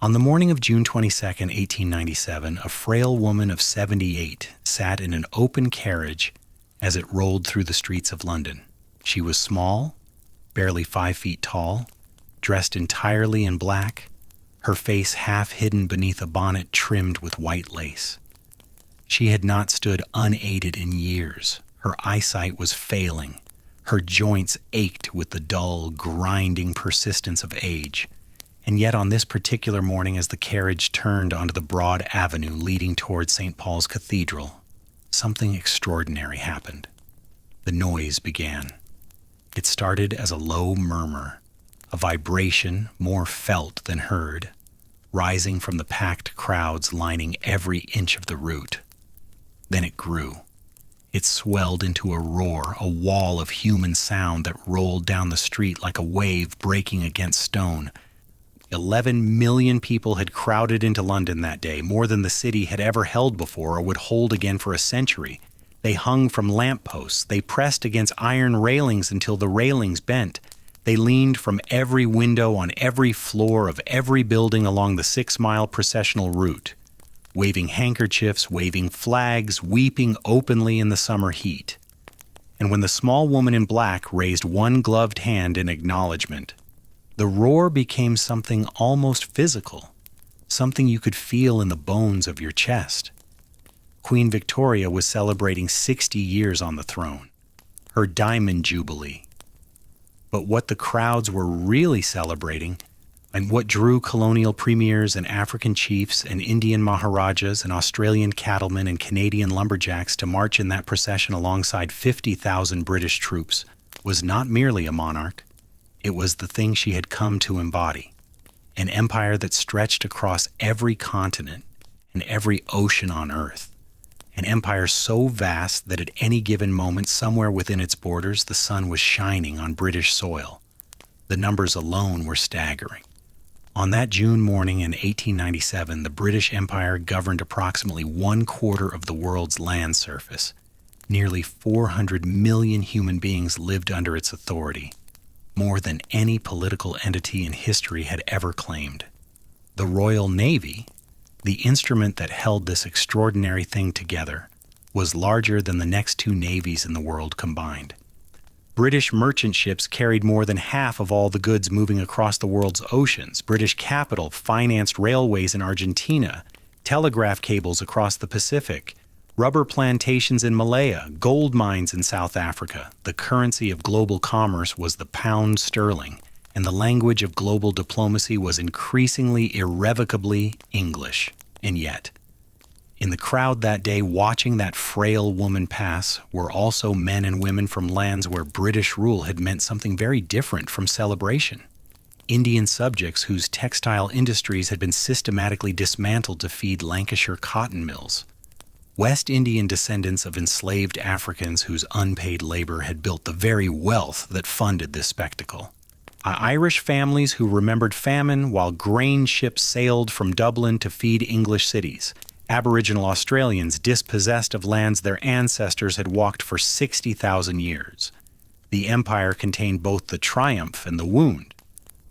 On the morning of June 22nd, 1897, a frail woman of 78 sat in an open carriage as it rolled through the streets of London. She was small, barely 5 feet tall, dressed entirely in black, her face half hidden beneath a bonnet trimmed with white lace. She had not stood unaided in years. Her eyesight was failing. Her joints ached with the dull, grinding persistence of age. And yet on this particular morning, as the carriage turned onto the broad avenue leading toward St. Paul's Cathedral, something extraordinary happened. The noise began. It started as a low murmur, a vibration more felt than heard, rising from the packed crowds lining every inch of the route. Then it grew. It swelled into a roar, a wall of human sound that rolled down the street like a wave breaking against stone. 11 million people had crowded into London that day, more than the city had ever held before or would hold again for a century. They hung from lampposts. They pressed against iron railings until the railings bent. They leaned from every window on every floor of every building along the 6-mile processional route, waving handkerchiefs, waving flags, weeping openly in the summer heat. And when the small woman in black raised one gloved hand in acknowledgement, the roar became something almost physical, something you could feel in the bones of your chest. Queen Victoria was celebrating 60 years on the throne, her Diamond Jubilee. But what the crowds were really celebrating, and what drew colonial premiers and African chiefs and Indian maharajas and Australian cattlemen and Canadian lumberjacks to march in that procession alongside 50,000 British troops, was not merely a monarch. It was the thing she had come to embody, an empire that stretched across every continent and every ocean on earth, an empire so vast that at any given moment somewhere within its borders the sun was shining on British soil. The numbers alone were staggering. On that June morning in 1897, the British Empire governed approximately 1/4 of the world's land surface. Nearly 400 million human beings lived under its authority, more than any political entity in history had ever claimed. The Royal Navy, the instrument that held this extraordinary thing together, was larger than the next 2 navies in the world combined. British merchant ships carried more than half of all the goods moving across the world's oceans. British capital financed railways in Argentina, telegraph cables across the Pacific, rubber plantations in Malaya, gold mines in South Africa. The currency of global commerce was the pound sterling, and the language of global diplomacy was increasingly irrevocably English. And yet, in the crowd that day watching that frail woman pass were also men and women from lands where British rule had meant something very different from celebration. Indian subjects whose textile industries had been systematically dismantled to feed Lancashire cotton mills. West Indian descendants of enslaved Africans whose unpaid labor had built the very wealth that funded this spectacle. Irish families who remembered famine while grain ships sailed from Dublin to feed English cities. Aboriginal Australians dispossessed of lands their ancestors had walked for 60,000 years. The empire contained both the triumph and the wound,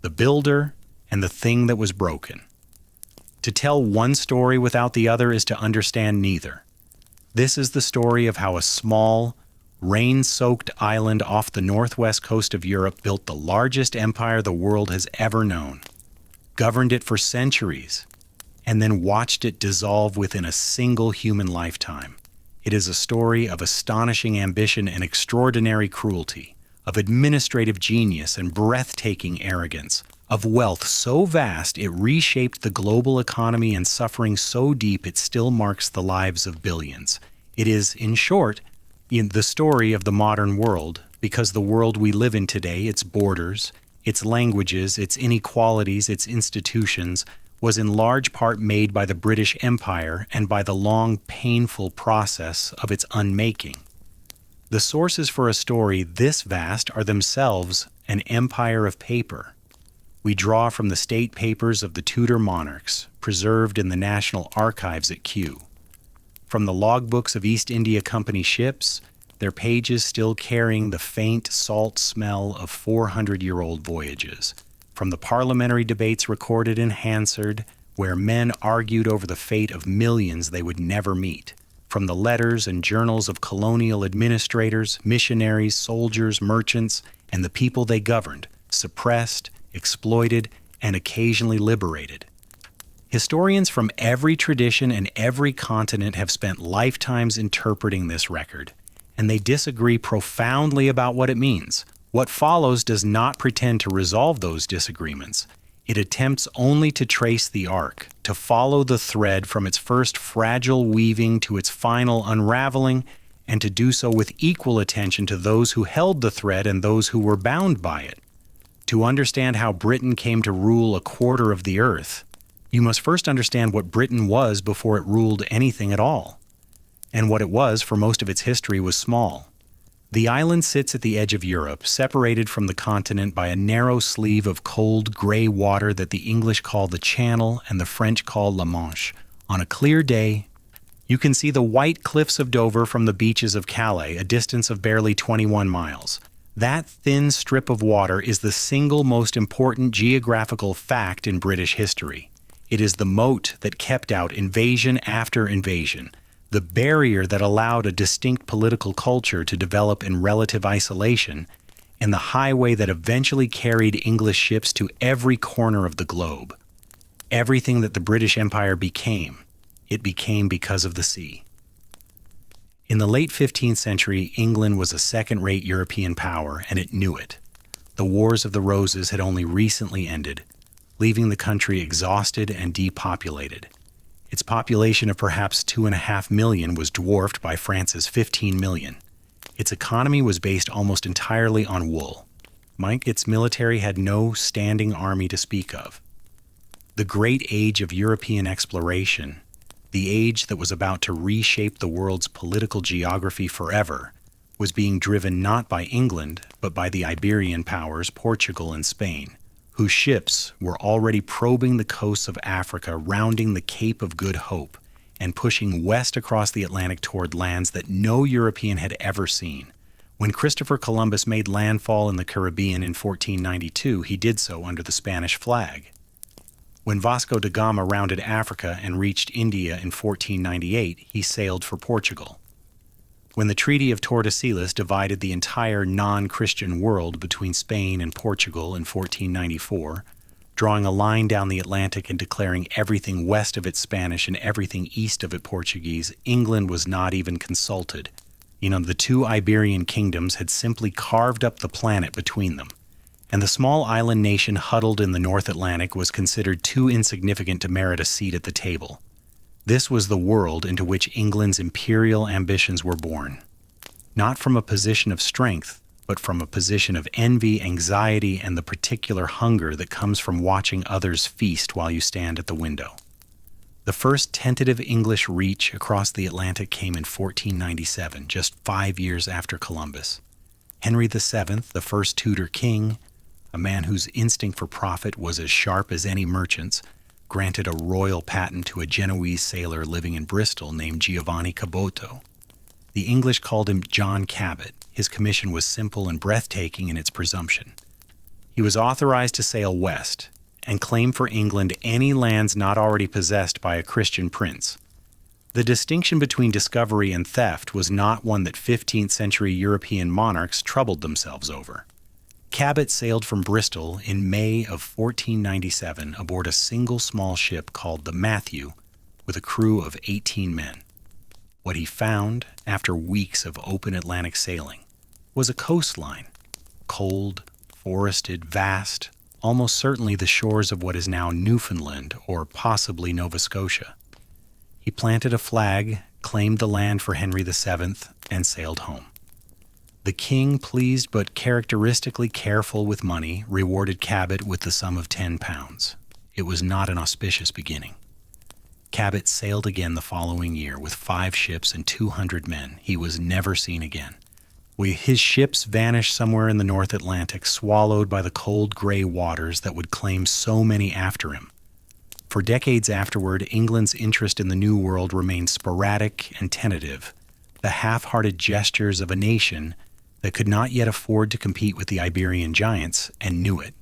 the builder and the thing that was broken. To tell one story without the other is to understand neither. This is the story of how a small, rain-soaked island off the northwest coast of Europe built the largest empire the world has ever known, governed it for centuries, and then watched it dissolve within a single human lifetime. It is a story of astonishing ambition and extraordinary cruelty, of administrative genius and breathtaking arrogance, of wealth so vast it reshaped the global economy and suffering so deep it still marks the lives of billions. It is, in short, the story of the modern world, because the world we live in today, its borders, its languages, its inequalities, its institutions, was in large part made by the British Empire and by the long, painful process of its unmaking. The sources for a story this vast are themselves an empire of paper. We draw from the state papers of the Tudor monarchs, preserved in the National Archives at Kew. From the logbooks of East India Company ships, their pages still carrying the faint salt smell of 400-year-old voyages. From the parliamentary debates recorded in Hansard, where men argued over the fate of millions they would never meet, from the letters and journals of colonial administrators, missionaries, soldiers, merchants, and the people they governed, suppressed, exploited, and occasionally liberated. Historians from every tradition and every continent have spent lifetimes interpreting this record, and they disagree profoundly about what it means. What follows does not pretend to resolve those disagreements. It attempts only to trace the arc, to follow the thread from its first fragile weaving to its final unraveling, and to do so with equal attention to those who held the thread and those who were bound by it. To understand how Britain came to rule a quarter of the earth, you must first understand what Britain was before it ruled anything at all. And what it was for most of its history was small. The island sits at the edge of Europe, separated from the continent by a narrow sleeve of cold, gray water that the English call the Channel and the French call La Manche. On a clear day, you can see the white cliffs of Dover from the beaches of Calais, a distance of barely 21 miles. That thin strip of water is the single most important geographical fact in British history. It is the moat that kept out invasion after invasion, the barrier that allowed a distinct political culture to develop in relative isolation, and the highway that eventually carried English ships to every corner of the globe. Everything that the British Empire became, it became because of the sea. In the late 15th century, England was a second-rate European power, and it knew it. The Wars of the Roses had only recently ended, leaving the country exhausted and depopulated. Its population of perhaps 2.5 million was dwarfed by France's 15 million. Its economy was based almost entirely on wool. Its military had no standing army to speak of. The great age of European exploration, the age that was about to reshape the world's political geography forever, was being driven not by England, but by the Iberian powers, Portugal and Spain, whose ships were already probing the coasts of Africa, rounding the Cape of Good Hope, and pushing west across the Atlantic toward lands that no European had ever seen. When Christopher Columbus made landfall in the Caribbean in 1492, he did so under the Spanish flag. When Vasco da Gama rounded Africa and reached India in 1498, he sailed for Portugal. When the Treaty of Tordesillas divided the entire non-Christian world between Spain and Portugal in 1494, drawing a line down the Atlantic and declaring everything west of it Spanish and everything east of it Portuguese, England was not even consulted. The two Iberian kingdoms had simply carved up the planet between them, and the small island nation huddled in the North Atlantic was considered too insignificant to merit a seat at the table. This was the world into which England's imperial ambitions were born, not from a position of strength, but from a position of envy, anxiety, and the particular hunger that comes from watching others feast while you stand at the window. The first tentative English reach across the Atlantic came in 1497, just 5 years after Columbus. Henry VII, the first Tudor king, a man whose instinct for profit was as sharp as any merchant's, granted a royal patent to a Genoese sailor living in Bristol named Giovanni Caboto. The English called him John Cabot. His commission was simple and breathtaking in its presumption. He was authorized to sail west and claim for England any lands not already possessed by a Christian prince. The distinction between discovery and theft was not one that 15th century European monarchs troubled themselves over. Cabot sailed from Bristol in May of 1497 aboard a single small ship called the Matthew with a crew of 18 men. What he found, after weeks of open Atlantic sailing, was a coastline, cold, forested, vast, almost certainly the shores of what is now Newfoundland or possibly Nova Scotia. He planted a flag, claimed the land for Henry VII, and sailed home. The king, pleased but characteristically careful with money, rewarded Cabot with the sum of £10. It was not an auspicious beginning. Cabot sailed again the following year with 5 ships and 200 men. He was never seen again. His ships vanished somewhere in the North Atlantic, swallowed by the cold gray waters that would claim so many after him. For decades afterward, England's interest in the New World remained sporadic and tentative, the half-hearted gestures of a nation that could not yet afford to compete with the Iberian giants and knew it.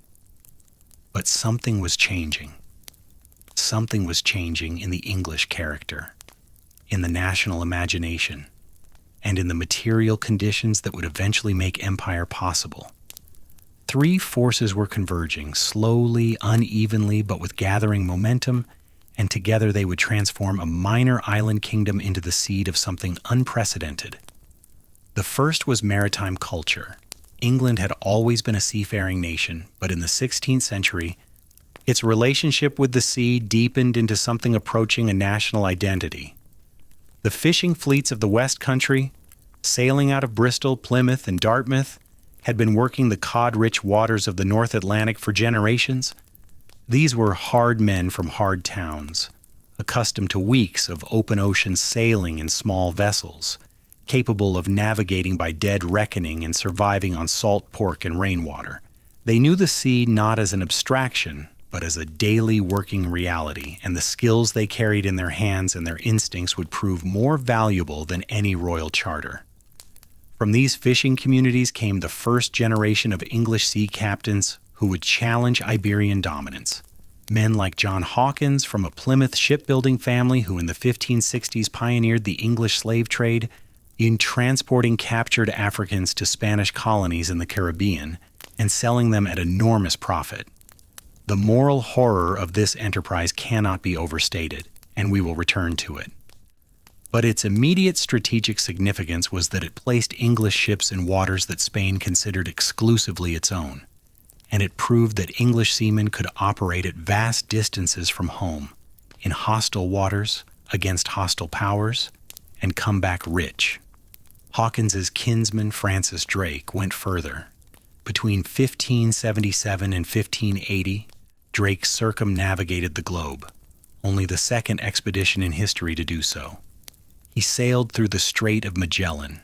But something was changing. something was changing in the English character, in the national imagination, and in the material conditions that would eventually make empire possible. Three forces were converging, slowly, unevenly, but with gathering momentum, and together they would transform a minor island kingdom into the seed of something unprecedented. The first was maritime culture. England had always been a seafaring nation, but in the 16th century, its relationship with the sea deepened into something approaching a national identity. The fishing fleets of the West Country, sailing out of Bristol, Plymouth, and Dartmouth, had been working the cod-rich waters of the North Atlantic for generations. These were hard men from hard towns, accustomed to weeks of open ocean sailing in small vessels, capable of navigating by dead reckoning and surviving on salt pork and rainwater. They knew the sea not as an abstraction, but as a daily working reality, and the skills they carried in their hands and their instincts would prove more valuable than any royal charter. From these fishing communities came the first generation of English sea captains who would challenge Iberian dominance. Men like John Hawkins from a Plymouth shipbuilding family who in the 1560s pioneered the English slave trade in transporting captured Africans to Spanish colonies in the Caribbean and selling them at enormous profit. The moral horror of this enterprise cannot be overstated, and we will return to it. But its immediate strategic significance was that it placed English ships in waters that Spain considered exclusively its own, and it proved that English seamen could operate at vast distances from home, in hostile waters, against hostile powers, and come back rich. Hawkins's kinsman Francis Drake went further. Between 1577 and 1580, Drake circumnavigated the globe, only the second expedition in history to do so. He sailed through the Strait of Magellan,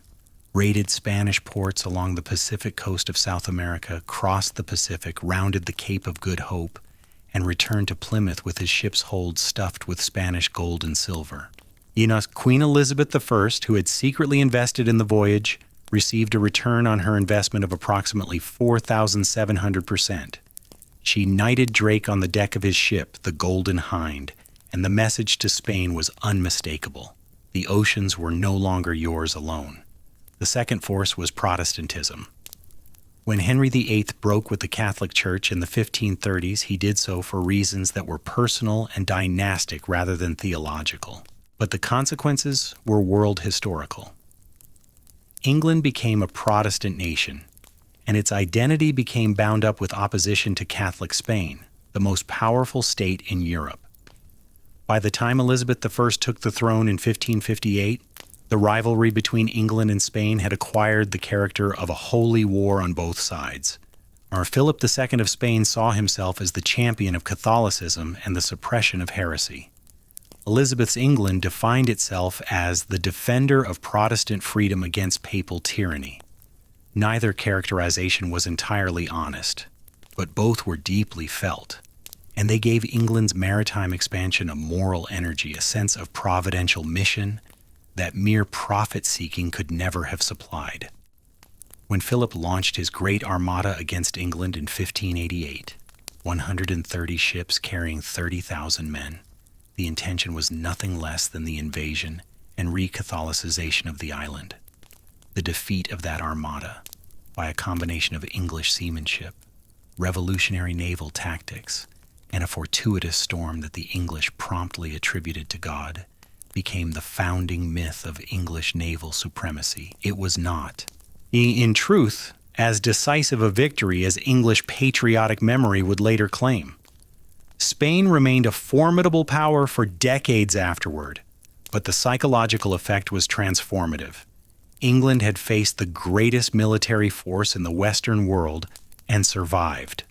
raided Spanish ports along the Pacific coast of South America, crossed the Pacific, rounded the Cape of Good Hope, and returned to Plymouth with his ship's hold stuffed with Spanish gold and silver. Queen Elizabeth I, who had secretly invested in the voyage, received a return on her investment of approximately 4,700%. She knighted Drake on the deck of his ship, the Golden Hind, and the message to Spain was unmistakable. The oceans were no longer yours alone. The second force was Protestantism. When Henry VIII broke with the Catholic Church in the 1530s, he did so for reasons that were personal and dynastic rather than theological. But the consequences were world historical. England became a Protestant nation, and its identity became bound up with opposition to Catholic Spain, the most powerful state in Europe. By the time Elizabeth I took the throne in 1558, the rivalry between England and Spain had acquired the character of a holy war on both sides. Philip II of Spain saw himself as the champion of Catholicism and the suppression of heresy. Elizabeth's England defined itself as the defender of Protestant freedom against papal tyranny. Neither characterization was entirely honest, but both were deeply felt, and they gave England's maritime expansion a moral energy, a sense of providential mission that mere profit-seeking could never have supplied. When Philip launched his Great Armada against England in 1588, 130 ships carrying 30,000 men, the intention was nothing less than the invasion and re-Catholicization of the island. The defeat of that armada, by a combination of English seamanship, revolutionary naval tactics, and a fortuitous storm that the English promptly attributed to God, became the founding myth of English naval supremacy. It was not, in truth, as decisive a victory as English patriotic memory would later claim. Spain remained a formidable power for decades afterward, but the psychological effect was transformative. England had faced the greatest military force in the Western world and survived.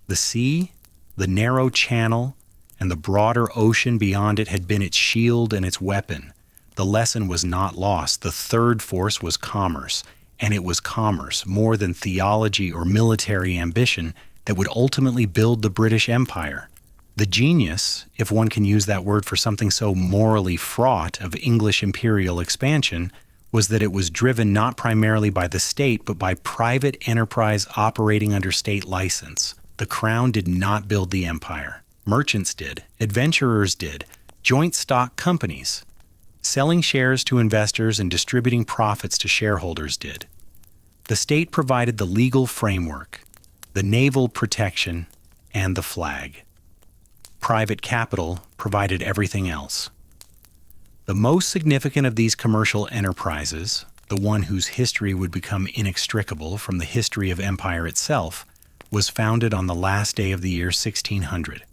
The sea, the narrow channel, and the broader ocean beyond it had been its shield and its weapon. The lesson was not lost. The third force was commerce, and it was commerce, more than theology or military ambition, that would ultimately build the British Empire. The genius, if one can use that word for something so morally fraught, of English imperial expansion was that it was driven not primarily by the state, but by private enterprise operating under state license. The crown did not build the empire. merchants did, adventurers did, joint stock companies. Selling shares to investors and distributing profits to shareholders did. The state provided the legal framework, the naval protection, and the flag. Private capital provided everything else. The most significant of these commercial enterprises, the one whose history would become inextricable from the history of empire itself, was founded on the last day of the year 1600.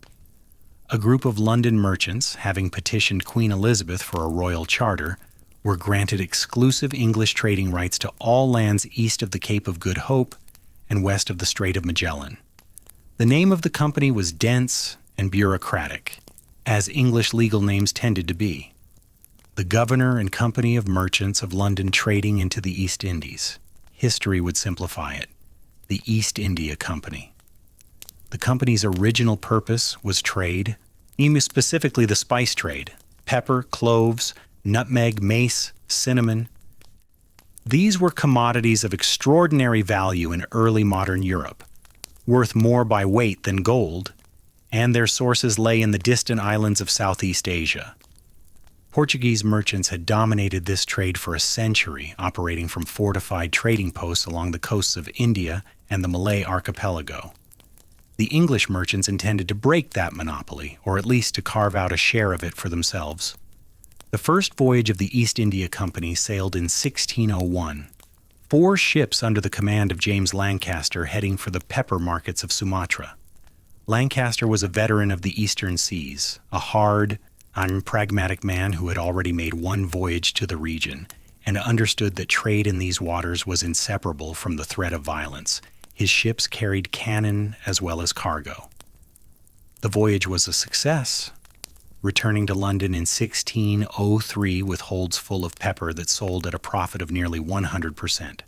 A group of London merchants, having petitioned Queen Elizabeth for a royal charter, were granted exclusive English trading rights to all lands east of the Cape of Good Hope and west of the Strait of Magellan. The name of the company was dense and bureaucratic, as English legal names tended to be. The Governor and Company of Merchants of London trading into the East Indies. History would simplify it. The East India Company. The company's original purpose was trade, even specifically the spice trade: pepper, cloves, nutmeg, mace, cinnamon. These were commodities of extraordinary value in early modern Europe, worth more by weight than gold, and their sources lay in the distant islands of Southeast Asia. Portuguese merchants had dominated this trade for a century, operating from fortified trading posts along the coasts of India and the Malay archipelago. The English merchants intended to break that monopoly, or at least to carve out a share of it for themselves. The first voyage of the East India Company sailed in 1601. 4 ships under the command of James Lancaster heading for the pepper markets of Sumatra. Lancaster was a veteran of the Eastern Seas, a hard, unpragmatic man who had already made one voyage to the region and understood that trade in these waters was inseparable from the threat of violence. His ships carried cannon as well as cargo. The voyage was a success, returning to London in 1603 with holds full of pepper that sold at a profit of nearly 100%.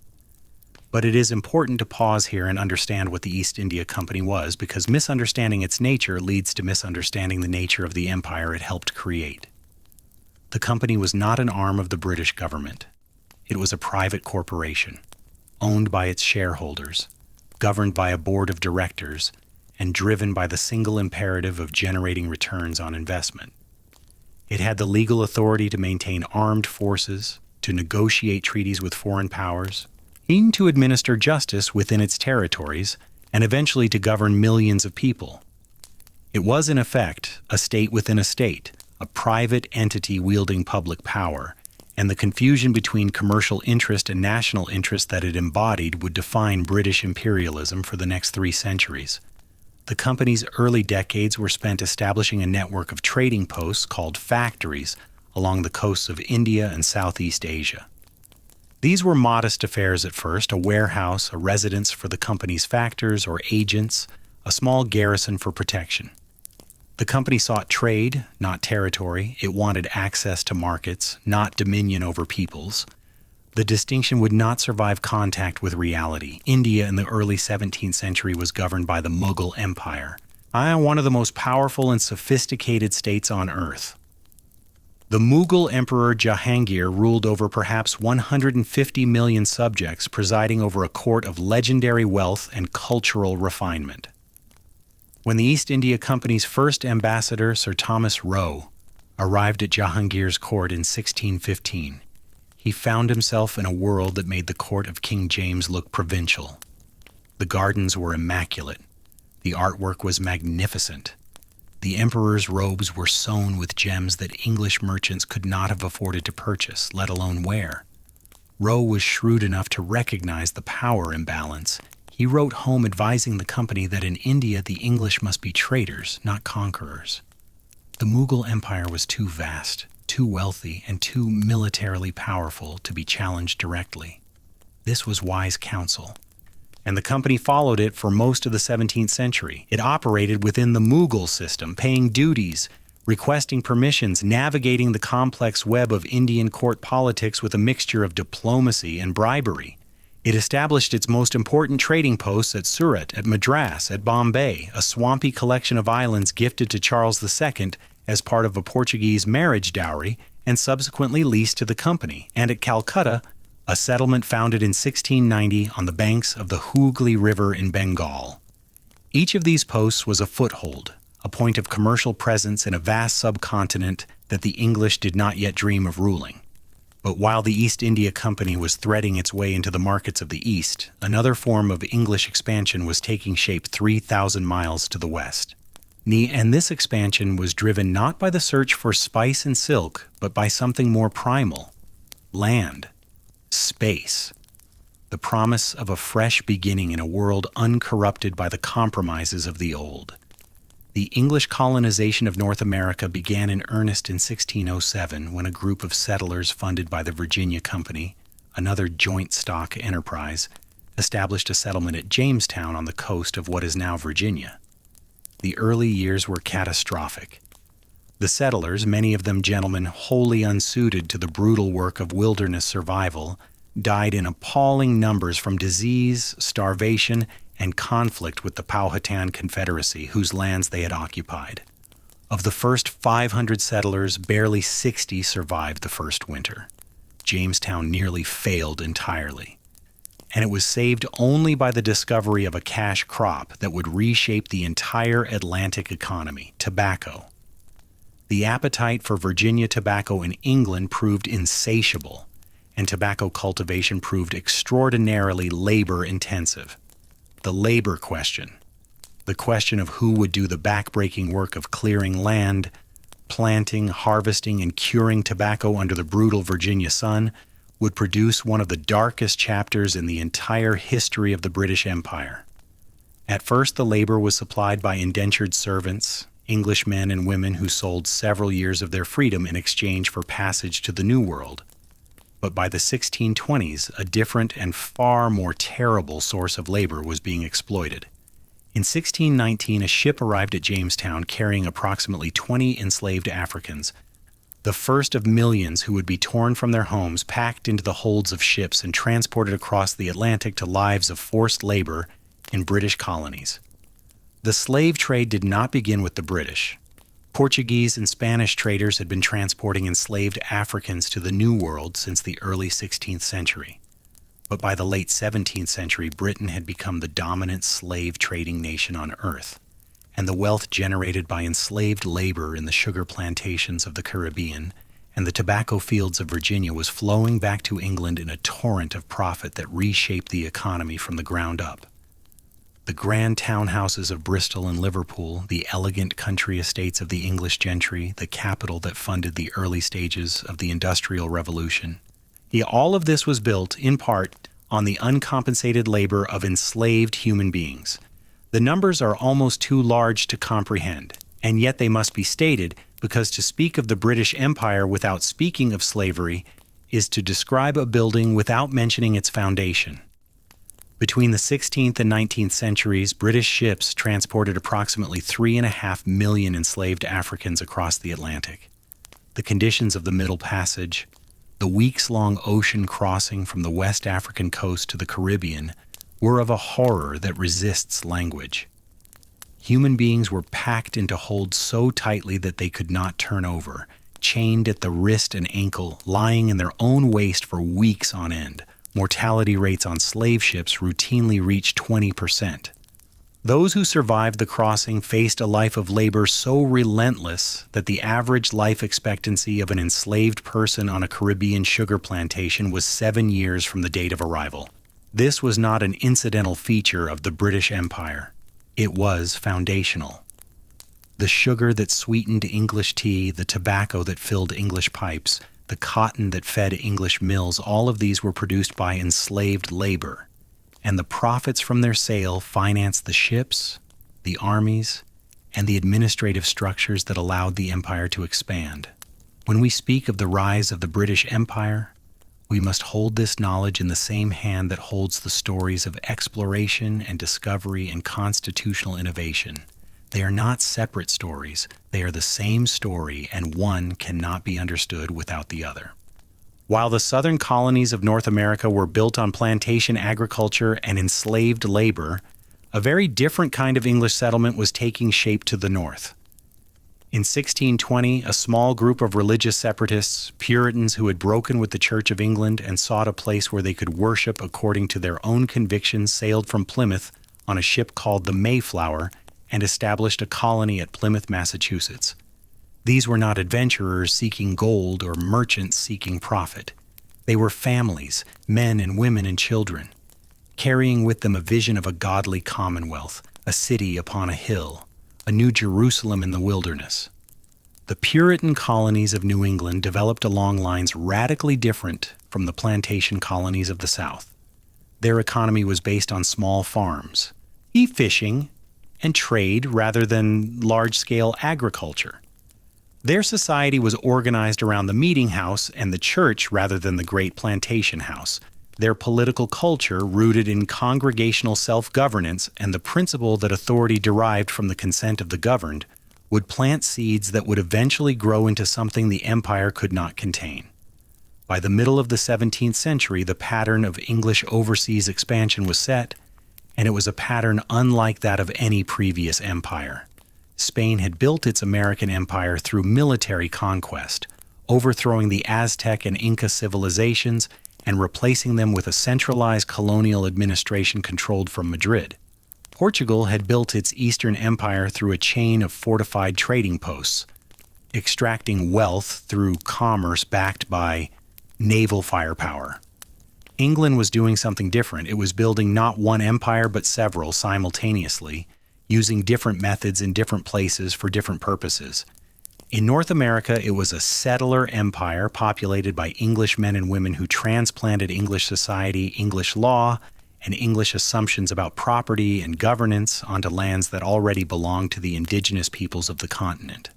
But it is important to pause here and understand what the East India Company was, because misunderstanding its nature leads to misunderstanding the nature of the empire it helped create. The company was not an arm of the British government. It was a private corporation, owned by its shareholders, governed by a board of directors, and driven by the single imperative of generating returns on investment. It had the legal authority to maintain armed forces, to negotiate treaties with foreign powers, even to administer justice within its territories, and eventually to govern millions of people. It was, in effect, a state within a state, a private entity wielding public power, and the confusion between commercial interest and national interest that it embodied would define British imperialism for the next 3 centuries. The company's early decades were spent establishing a network of trading posts called factories along the coasts of India and Southeast Asia. These were modest affairs at first: a warehouse, a residence for the company's factors or agents, a small garrison for protection. The company sought trade, not territory. It wanted access to markets, not dominion over peoples. The distinction would not survive contact with reality. India in the early 17th century was governed by the Mughal Empire, one of the most powerful and sophisticated states on earth. The Mughal Emperor Jahangir ruled over perhaps 150 million subjects, presiding over a court of legendary wealth and cultural refinement. When the East India Company's first ambassador, Sir Thomas Roe, arrived at Jahangir's court in 1615, he found himself in a world that made the court of King James look provincial. The gardens were immaculate. The artwork was magnificent. The emperor's robes were sewn with gems that English merchants could not have afforded to purchase, let alone wear. Roe was shrewd enough to recognize the power imbalance. He wrote home advising the company that in India the English must be traders, not conquerors. The Mughal Empire was too vast, too wealthy, and too militarily powerful to be challenged directly. This was wise counsel, and the company followed it for most of the 17th century. It operated within the Mughal system, paying duties, requesting permissions, navigating the complex web of Indian court politics with a mixture of diplomacy and bribery. It established its most important trading posts at Surat, at Madras, at Bombay, a swampy collection of islands gifted to Charles II as part of a Portuguese marriage dowry and subsequently leased to the company, and at Calcutta, a settlement founded in 1690 on the banks of the Hooghly River in Bengal. Each of these posts was a foothold, a point of commercial presence in a vast subcontinent that the English did not yet dream of ruling. But while the East India Company was threading its way into the markets of the East, another form of English expansion was taking shape 3,000 miles to the west. And this expansion was driven not by the search for spice and silk, but by something more primal: land, space, the promise of a fresh beginning in a world uncorrupted by the compromises of the old. The English colonization of North America began in earnest in 1607 when a group of settlers funded by the Virginia Company, another joint stock enterprise, established a settlement at Jamestown on the coast of what is now Virginia. The early years were catastrophic. The settlers, many of them gentlemen wholly unsuited to the brutal work of wilderness survival, died in appalling numbers from disease, starvation, and conflict with the Powhatan Confederacy, whose lands they had occupied. Of the first 500 settlers, barely 60 survived the first winter. Jamestown nearly failed entirely. And it was saved only by the discovery of a cash crop that would reshape the entire Atlantic economy: tobacco. The appetite for Virginia tobacco in England proved insatiable, and tobacco cultivation proved extraordinarily labor-intensive. The labor question, the question of who would do the back-breaking work of clearing land, planting, harvesting, and curing tobacco under the brutal Virginia sun, would produce one of the darkest chapters in the entire history of the British Empire. At first, the labor was supplied by indentured servants, English men and women who sold several years of their freedom in exchange for passage to the New World. But by the 1620s, a different and far more terrible source of labor was being exploited. In 1619, a ship arrived at Jamestown carrying approximately 20 enslaved Africans, the first of millions who would be torn from their homes, packed into the holds of ships, and transported across the Atlantic to lives of forced labor in British colonies. The slave trade did not begin with the British. Portuguese and Spanish traders had been transporting enslaved Africans to the New World since the early 16th century. But by the late 17th century, Britain had become the dominant slave trading nation on Earth, and the wealth generated by enslaved labor in the sugar plantations of the Caribbean and the tobacco fields of Virginia was flowing back to England in a torrent of profit that reshaped the economy from the ground up. The grand townhouses of Bristol and Liverpool, the elegant country estates of the English gentry, the capital that funded the early stages of the Industrial Revolution. All of this was built, in part, on the uncompensated labor of enslaved human beings. The numbers are almost too large to comprehend, and yet they must be stated because to speak of the British Empire without speaking of slavery is to describe a building without mentioning its foundation. Between the 16th and 19th centuries, British ships transported approximately 3.5 million enslaved Africans across the Atlantic. The conditions of the Middle Passage, the weeks-long ocean crossing from the West African coast to the Caribbean, were of a horror that resists language. Human beings were packed into holds so tightly that they could not turn over, chained at the wrist and ankle, lying in their own waste for weeks on end. Mortality rates on slave ships routinely reached 20%. Those who survived the crossing faced a life of labor so relentless that the average life expectancy of an enslaved person on a Caribbean sugar plantation was 7 years from the date of arrival. This was not an incidental feature of the British Empire. It was foundational. The sugar that sweetened English tea, the tobacco that filled English pipes, the cotton that fed English mills, all of these were produced by enslaved labor, and the profits from their sale financed the ships, the armies, and the administrative structures that allowed the empire to expand. When we speak of the rise of the British Empire, we must hold this knowledge in the same hand that holds the stories of exploration and discovery and constitutional innovation. They are not separate stories. They are the same story, and one cannot be understood without the other. While the southern colonies of North America were built on plantation agriculture and enslaved labor, a very different kind of English settlement was taking shape to the north. In 1620, a small group of religious separatists, Puritans who had broken with the Church of England and sought a place where they could worship according to their own convictions, sailed from Plymouth on a ship called the Mayflower and established a colony at Plymouth, Massachusetts. These were not adventurers seeking gold or merchants seeking profit. They were families, men and women and children, carrying with them a vision of a godly commonwealth, a city upon a hill, a new Jerusalem in the wilderness. The Puritan colonies of New England developed along lines radically different from the plantation colonies of the South. Their economy was based on small farms, fishing, and trade rather than large-scale agriculture. Their society was organized around the meeting house and the church rather than the great plantation house. Their political culture, rooted in congregational self-governance and the principle that authority derived from the consent of the governed, would plant seeds that would eventually grow into something the empire could not contain. By the middle of the 17th century, the pattern of English overseas expansion was set, and it was a pattern unlike that of any previous empire. Spain had built its American empire through military conquest, overthrowing the Aztec and Inca civilizations and replacing them with a centralized colonial administration controlled from Madrid. Portugal had built its Eastern Empire through a chain of fortified trading posts, extracting wealth through commerce backed by naval firepower. England was doing something different. It was building not one empire but several simultaneously, using different methods in different places for different purposes. In North America, it was a settler empire populated by English men and women who transplanted English society, English law, and English assumptions about property and governance onto lands that already belonged to the indigenous peoples of the continent.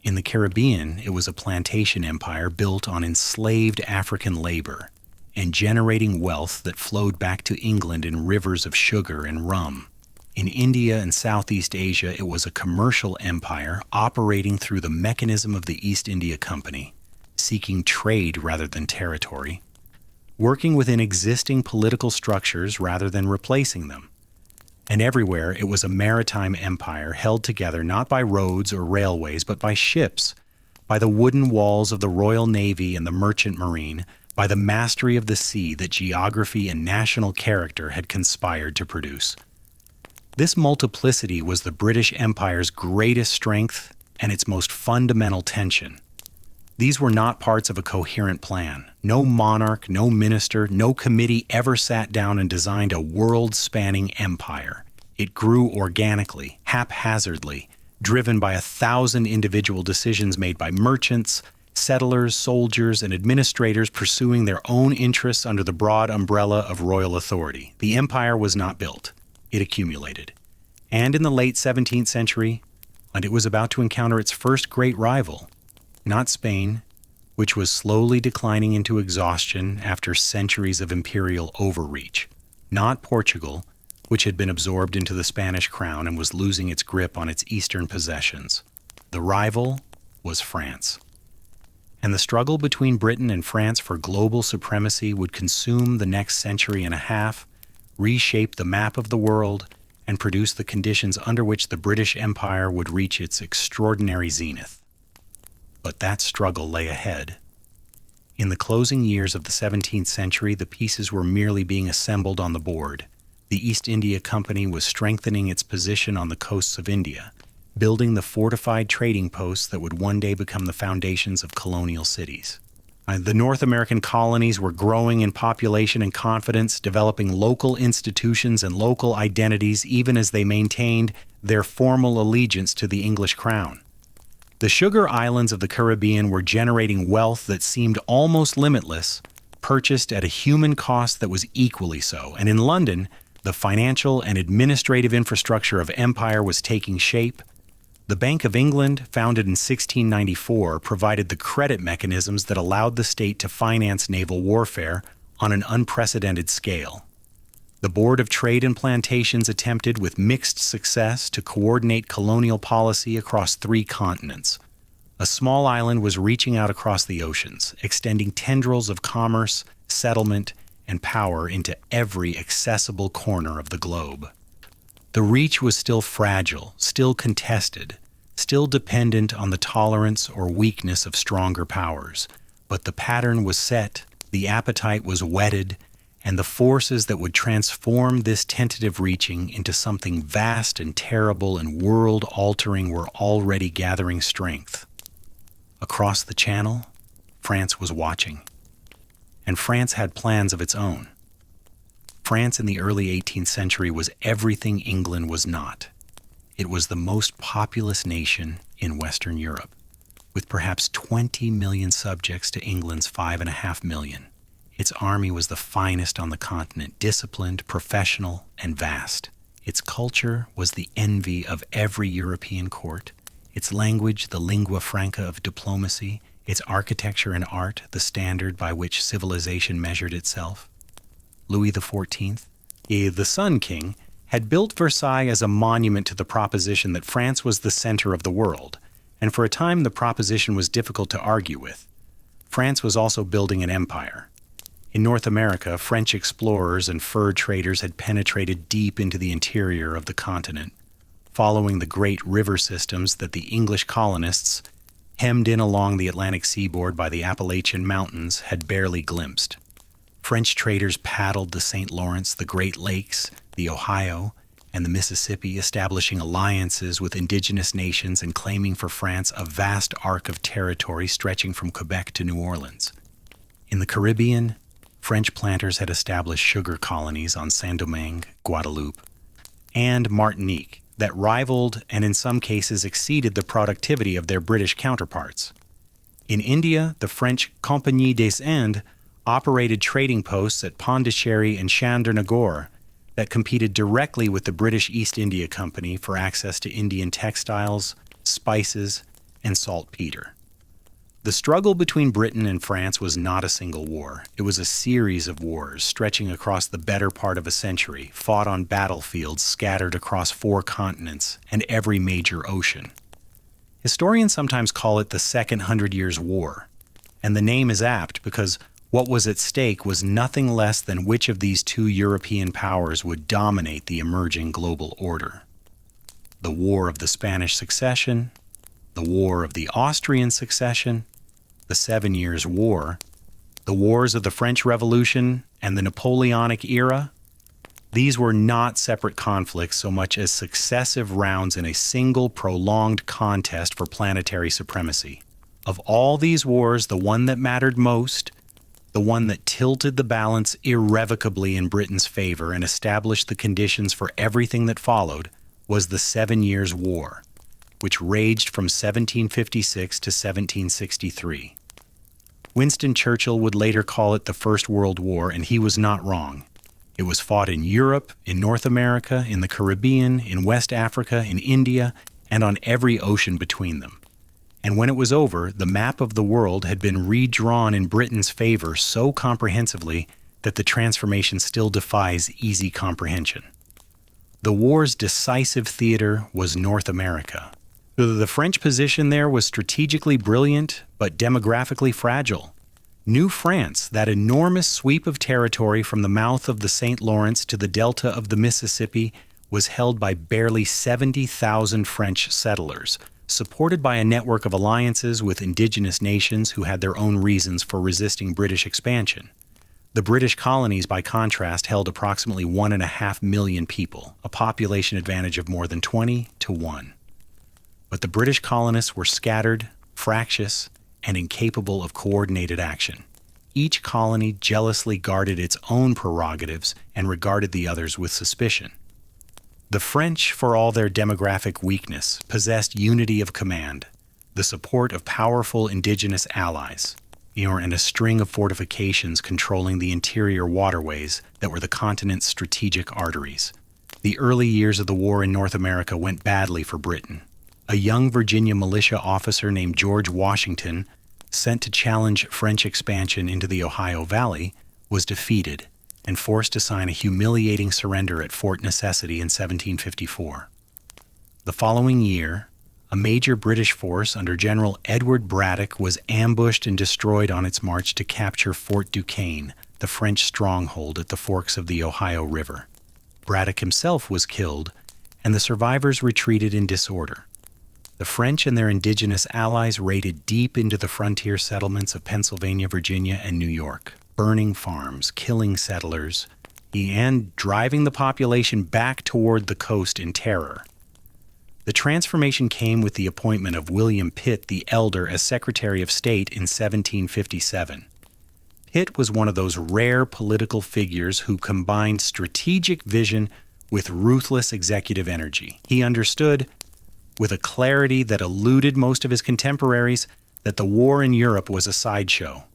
In the Caribbean, it was a plantation empire built on enslaved African labor and generating wealth that flowed back to England in rivers of sugar and rum. In India and Southeast Asia, it was a commercial empire operating through the mechanism of the East India Company, seeking trade rather than territory, working within existing political structures rather than replacing them. And everywhere, it was a maritime empire held together not by roads or railways, but by ships, by the wooden walls of the Royal Navy and the Merchant Marine, by the mastery of the sea that geography and national character had conspired to produce. This multiplicity was the British Empire's greatest strength and its most fundamental tension. These were not parts of a coherent plan. No monarch, no minister, no committee ever sat down and designed a world-spanning empire. It grew organically, haphazardly, driven by 1,000 individual decisions made by merchants, settlers, soldiers, and administrators pursuing their own interests under the broad umbrella of royal authority. The empire was not built. It accumulated. And in the late 17th century, and it was about to encounter its first great rival, not Spain, which was slowly declining into exhaustion after centuries of imperial overreach, not Portugal, which had been absorbed into the Spanish crown and was losing its grip on its eastern possessions. The rival was France. And the struggle between Britain and France for global supremacy would consume the next century and a half, reshape the map of the world, and produce the conditions under which the British Empire would reach its extraordinary zenith. But that struggle lay ahead. In the closing years of the 17th century, the pieces were merely being assembled on the board. The East India Company was strengthening its position on the coasts of India, building the fortified trading posts that would one day become the foundations of colonial cities. The North American colonies were growing in population and confidence, developing local institutions and local identities even as they maintained their formal allegiance to the English crown. The sugar islands of the Caribbean were generating wealth that seemed almost limitless, purchased at a human cost that was equally so. And in London, the financial and administrative infrastructure of empire was taking shape. The Bank of England, founded in 1694, provided the credit mechanisms that allowed the state to finance naval warfare on an unprecedented scale. The Board of Trade and Plantations attempted with mixed success to coordinate colonial policy across 3 continents. A small island was reaching out across the oceans, extending tendrils of commerce, settlement, and power into every accessible corner of the globe. The reach was still fragile, still contested, still dependent on the tolerance or weakness of stronger powers, but the pattern was set, the appetite was whetted, and the forces that would transform this tentative reaching into something vast and terrible and world-altering were already gathering strength. Across the Channel, France was watching. And France had plans of its own. France in the early 18th century was everything England was not. It was the most populous nation in Western Europe, with perhaps 20 million subjects to England's 5.5 million. Its army was the finest on the continent, disciplined, professional, and vast. Its culture was the envy of every European court. Its language, the lingua franca of diplomacy. Its architecture and art, the standard by which civilization measured itself. Louis XIV, the Sun King, had built Versailles as a monument to the proposition that France was the center of the world, and for a time the proposition was difficult to argue with. France was also building an empire. In North America, French explorers and fur traders had penetrated deep into the interior of the continent, following the great river systems that the English colonists, hemmed in along the Atlantic seaboard by the Appalachian Mountains, had barely glimpsed. French traders paddled the St. Lawrence, the Great Lakes, the Ohio, and the Mississippi, establishing alliances with indigenous nations and claiming for France a vast arc of territory stretching from Quebec to New Orleans. In the Caribbean, French planters had established sugar colonies on Saint-Domingue, Guadeloupe, and Martinique that rivaled and in some cases exceeded the productivity of their British counterparts. In India, the French Compagnie des Indes operated trading posts at Pondicherry and Chandernagore that competed directly with the British East India Company for access to Indian textiles, spices, and saltpeter. The struggle between Britain and France was not a single war. It was a series of wars stretching across the better part of a century, fought on battlefields scattered across 4 continents and every major ocean. Historians sometimes call it the Second Hundred Years' War, and the name is apt because what was at stake was nothing less than which of these 2 European powers would dominate the emerging global order. The War of the Spanish Succession, the War of the Austrian Succession, the 7 Years' War, the wars of the French Revolution, and the Napoleonic era. These were not separate conflicts so much as successive rounds in a single prolonged contest for planetary supremacy. Of all these wars, the one that mattered most, the one that tilted the balance irrevocably in Britain's favor and established the conditions for everything that followed, was the 7 Years' War, which raged from 1756 to 1763. Winston Churchill would later call it the First World War, and he was not wrong. It was fought in Europe, in North America, in the Caribbean, in West Africa, in India, and on every ocean between them. And when it was over, the map of the world had been redrawn in Britain's favor so comprehensively that the transformation still defies easy comprehension. The war's decisive theater was North America. The French position there was strategically brilliant, but demographically fragile. New France, that enormous sweep of territory from the mouth of the St. Lawrence to the delta of the Mississippi, was held by barely 70,000 French settlers, supported by a network of alliances with indigenous nations who had their own reasons for resisting British expansion. The British colonies, by contrast, held approximately 1.5 million people, a population advantage of more than 20 to 1. But the British colonists were scattered, fractious, and incapable of coordinated action. Each colony jealously guarded its own prerogatives and regarded the others with suspicion. The French, for all their demographic weakness, possessed unity of command, the support of powerful indigenous allies, and a string of fortifications controlling the interior waterways that were the continent's strategic arteries. The early years of the war in North America went badly for Britain. A young Virginia militia officer named George Washington, sent to challenge French expansion into the Ohio Valley, was defeated and forced to sign a humiliating surrender at Fort Necessity in 1754. The following year, a major British force under General Edward Braddock was ambushed and destroyed on its march to capture Fort Duquesne, the French stronghold at the forks of the Ohio River. Braddock himself was killed, and the survivors retreated in disorder. The French and their indigenous allies raided deep into the frontier settlements of Pennsylvania, Virginia, and New York. burning farms, killing settlers, and driving the population back toward the coast in terror. The transformation came with the appointment of William Pitt the Elder as Secretary of State in 1757. Pitt was one of those rare political figures who combined strategic vision with ruthless executive energy. He understood, with a clarity that eluded most of his contemporaries, that the war in Europe was a sideshow.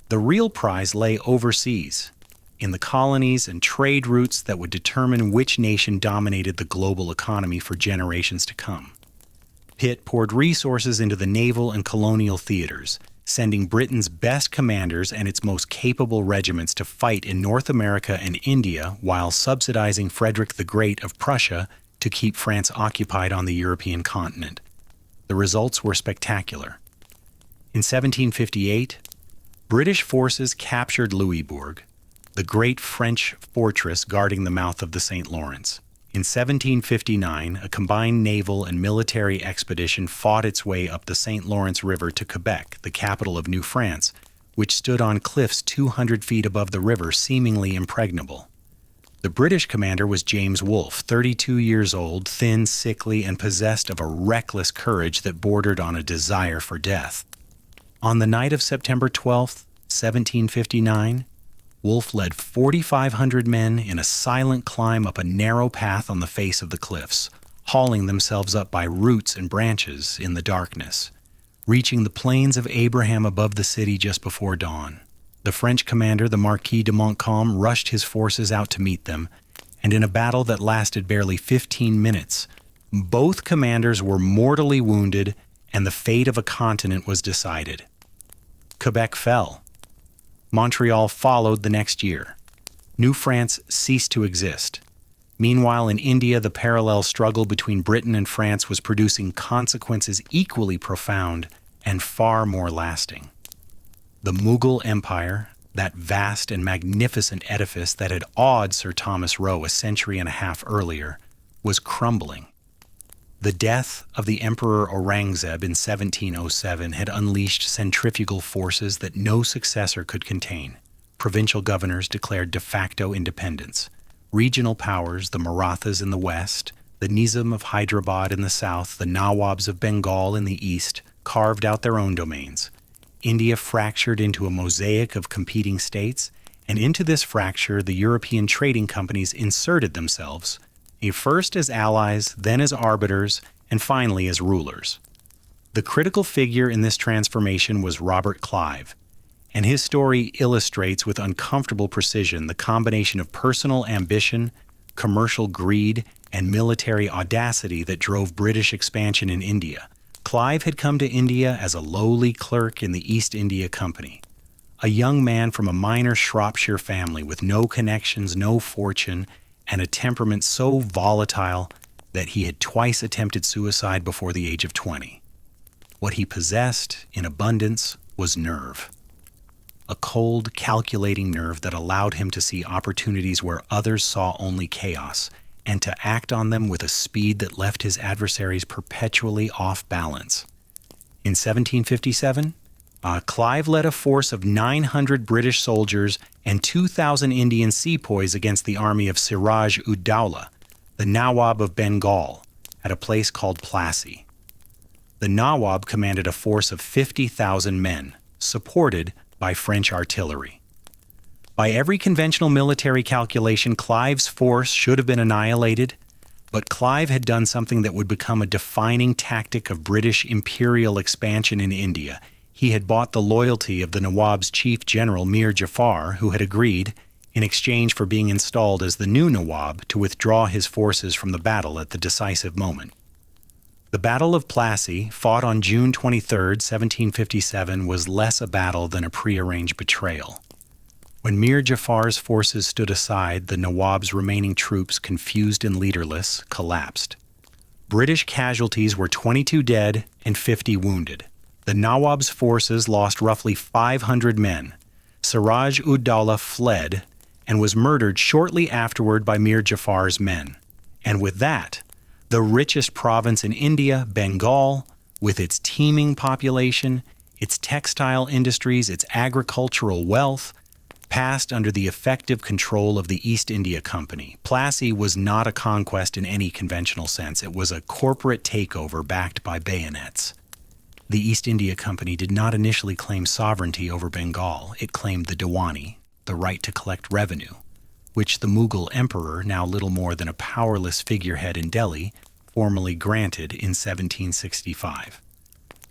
The real prize lay overseas, in the colonies and trade routes that would determine which nation dominated the global economy for generations to come. Pitt poured resources into the naval and colonial theaters, sending Britain's best commanders and its most capable regiments to fight in North America and India while subsidizing Frederick the Great of Prussia to keep France occupied on the European continent. The results were spectacular. In 1758, British forces captured Louisbourg, the great French fortress guarding the mouth of the St. Lawrence. In 1759, a combined naval and military expedition fought its way up the St. Lawrence River to Quebec, the capital of New France, which stood on cliffs 200 feet above the river, seemingly impregnable. The British commander was James Wolfe, 32 years old, thin, sickly, and possessed of a reckless courage that bordered on a desire for death. On the night of September 12, 1759, Wolfe led 4,500 men in a silent climb up a narrow path on the face of the cliffs, hauling themselves up by roots and branches in the darkness, reaching the plains of Abraham above the city just before dawn. The French commander, the Marquis de Montcalm, rushed his forces out to meet them, and in a battle that lasted barely 15 minutes, both commanders were mortally wounded and the fate of a continent was decided. Quebec fell. Montreal followed the next year. New France ceased to exist. Meanwhile, in India, the parallel struggle between Britain and France was producing consequences equally profound and far more lasting. The Mughal Empire, that vast and magnificent edifice that had awed Sir Thomas Roe a century and a half earlier, was crumbling. The death of the Emperor Aurangzeb in 1707 had unleashed centrifugal forces that no successor could contain. Provincial governors declared de facto independence. Regional powers, the Marathas in the west, the Nizam of Hyderabad in the south, the Nawabs of Bengal in the east, carved out their own domains. India fractured into a mosaic of competing states, and into this fracture the European trading companies inserted themselves, first as allies, then as arbiters, and finally as rulers. The critical figure in this transformation was Robert Clive, and his story illustrates with uncomfortable precision the combination of personal ambition, commercial greed, and military audacity that drove British expansion in India. Clive had come to India as a lowly clerk in the East India Company, a young man from a minor Shropshire family with no connections, no fortune, and a temperament so volatile that he had twice attempted suicide before the age of 20. What he possessed in abundance was nerve. A cold, calculating nerve that allowed him to see opportunities where others saw only chaos, and to act on them with a speed that left his adversaries perpetually off balance. In 1757, Clive led a force of 900 British soldiers and 2,000 Indian sepoys against the army of Siraj-ud-Dowlah, the Nawab of Bengal, at a place called Plassey. The Nawab commanded a force of 50,000 men, supported by French artillery. By every conventional military calculation, Clive's force should have been annihilated, but Clive had done something that would become a defining tactic of British imperial expansion in India. He had bought the loyalty of the Nawab's chief general, Mir Jafar, who had agreed, in exchange for being installed as the new Nawab, to withdraw his forces from the battle at the decisive moment. The Battle of Plassey, fought on June 23, 1757, was less a battle than a prearranged betrayal. When Mir Jafar's forces stood aside, the Nawab's remaining troops, confused and leaderless, collapsed. British casualties were 22 dead and 50 wounded. The Nawab's forces lost roughly 500 men. Siraj-ud-Dowlah fled and was murdered shortly afterward by Mir Jafar's men. And with that, the richest province in India, Bengal, with its teeming population, its textile industries, its agricultural wealth, passed under the effective control of the East India Company. Plassey was not a conquest in any conventional sense. It was a corporate takeover backed by bayonets. The East India Company did not initially claim sovereignty over Bengal. It claimed the Diwani, the right to collect revenue, which the Mughal emperor, now little more than a powerless figurehead in Delhi, formally granted in 1765.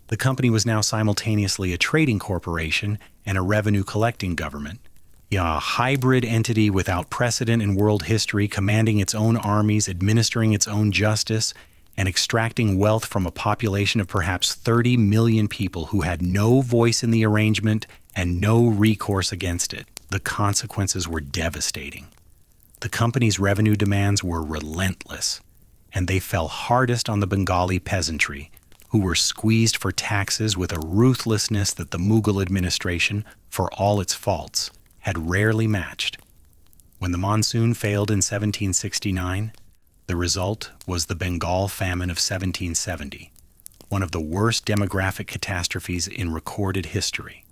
The company was now simultaneously a trading corporation and a revenue-collecting government, a hybrid entity without precedent in world history, commanding its own armies, administering its own justice, and extracting wealth from a population of perhaps 30 million people who had no voice in the arrangement and no recourse against it. The consequences were devastating. The company's revenue demands were relentless, and they fell hardest on the Bengali peasantry, who were squeezed for taxes with a ruthlessness that the Mughal administration, for all its faults, had rarely matched. When the monsoon failed in 1769, the result was the Bengal famine of 1770, one of the worst demographic catastrophes in recorded history.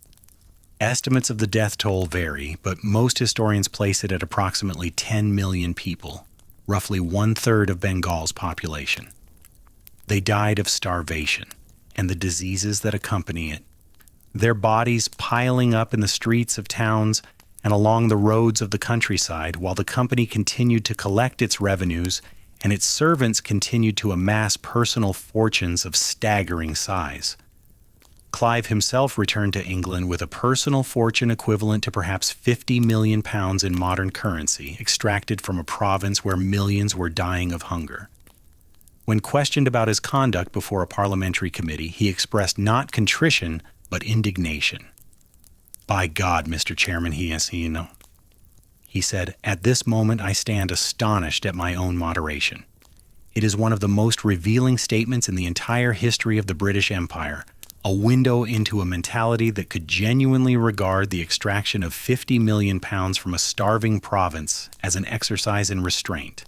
Estimates of the death toll vary, but most historians place it at approximately 10 million people, roughly one-third of Bengal's population. They died of starvation and the diseases that accompany it, their bodies piling up in the streets of towns and along the roads of the countryside, while the company continued to collect its revenues and its servants continued to amass personal fortunes of staggering size. Clive himself returned to England with a personal fortune equivalent to perhaps 50 million pounds in modern currency, extracted from a province where millions were dying of hunger. When questioned about his conduct before a parliamentary committee, he expressed not contrition, but indignation. "By God, Mr. Chairman," he said, "at this moment I stand astonished at my own moderation. It is one of the most revealing statements in the entire history of the British Empire, a window into a mentality that could genuinely regard the extraction of 50 million pounds from a starving province as an exercise in restraint.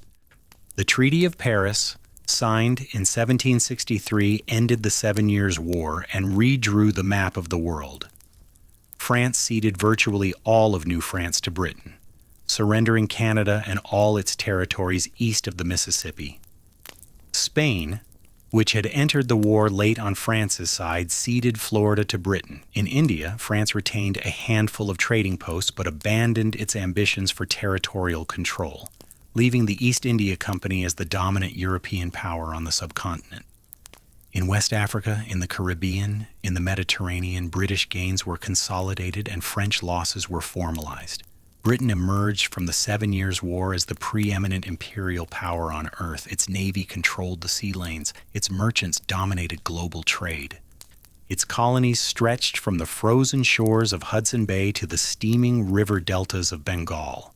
The Treaty of Paris, signed in 1763, ended the 7 Years' War and redrew the map of the world. France ceded virtually all of New France to Britain, surrendering Canada and all its territories east of the Mississippi. Spain, which had entered the war late on France's side, ceded Florida to Britain. In India, France retained a handful of trading posts but abandoned its ambitions for territorial control, leaving the East India Company as the dominant European power on the subcontinent. In West Africa, in the Caribbean, in the Mediterranean, British gains were consolidated and French losses were formalized. Britain emerged from the 7 Years' War as the preeminent imperial power on earth. Its navy controlled the sea lanes. Its merchants dominated global trade. Its colonies stretched from the frozen shores of Hudson Bay to the steaming river deltas of Bengal.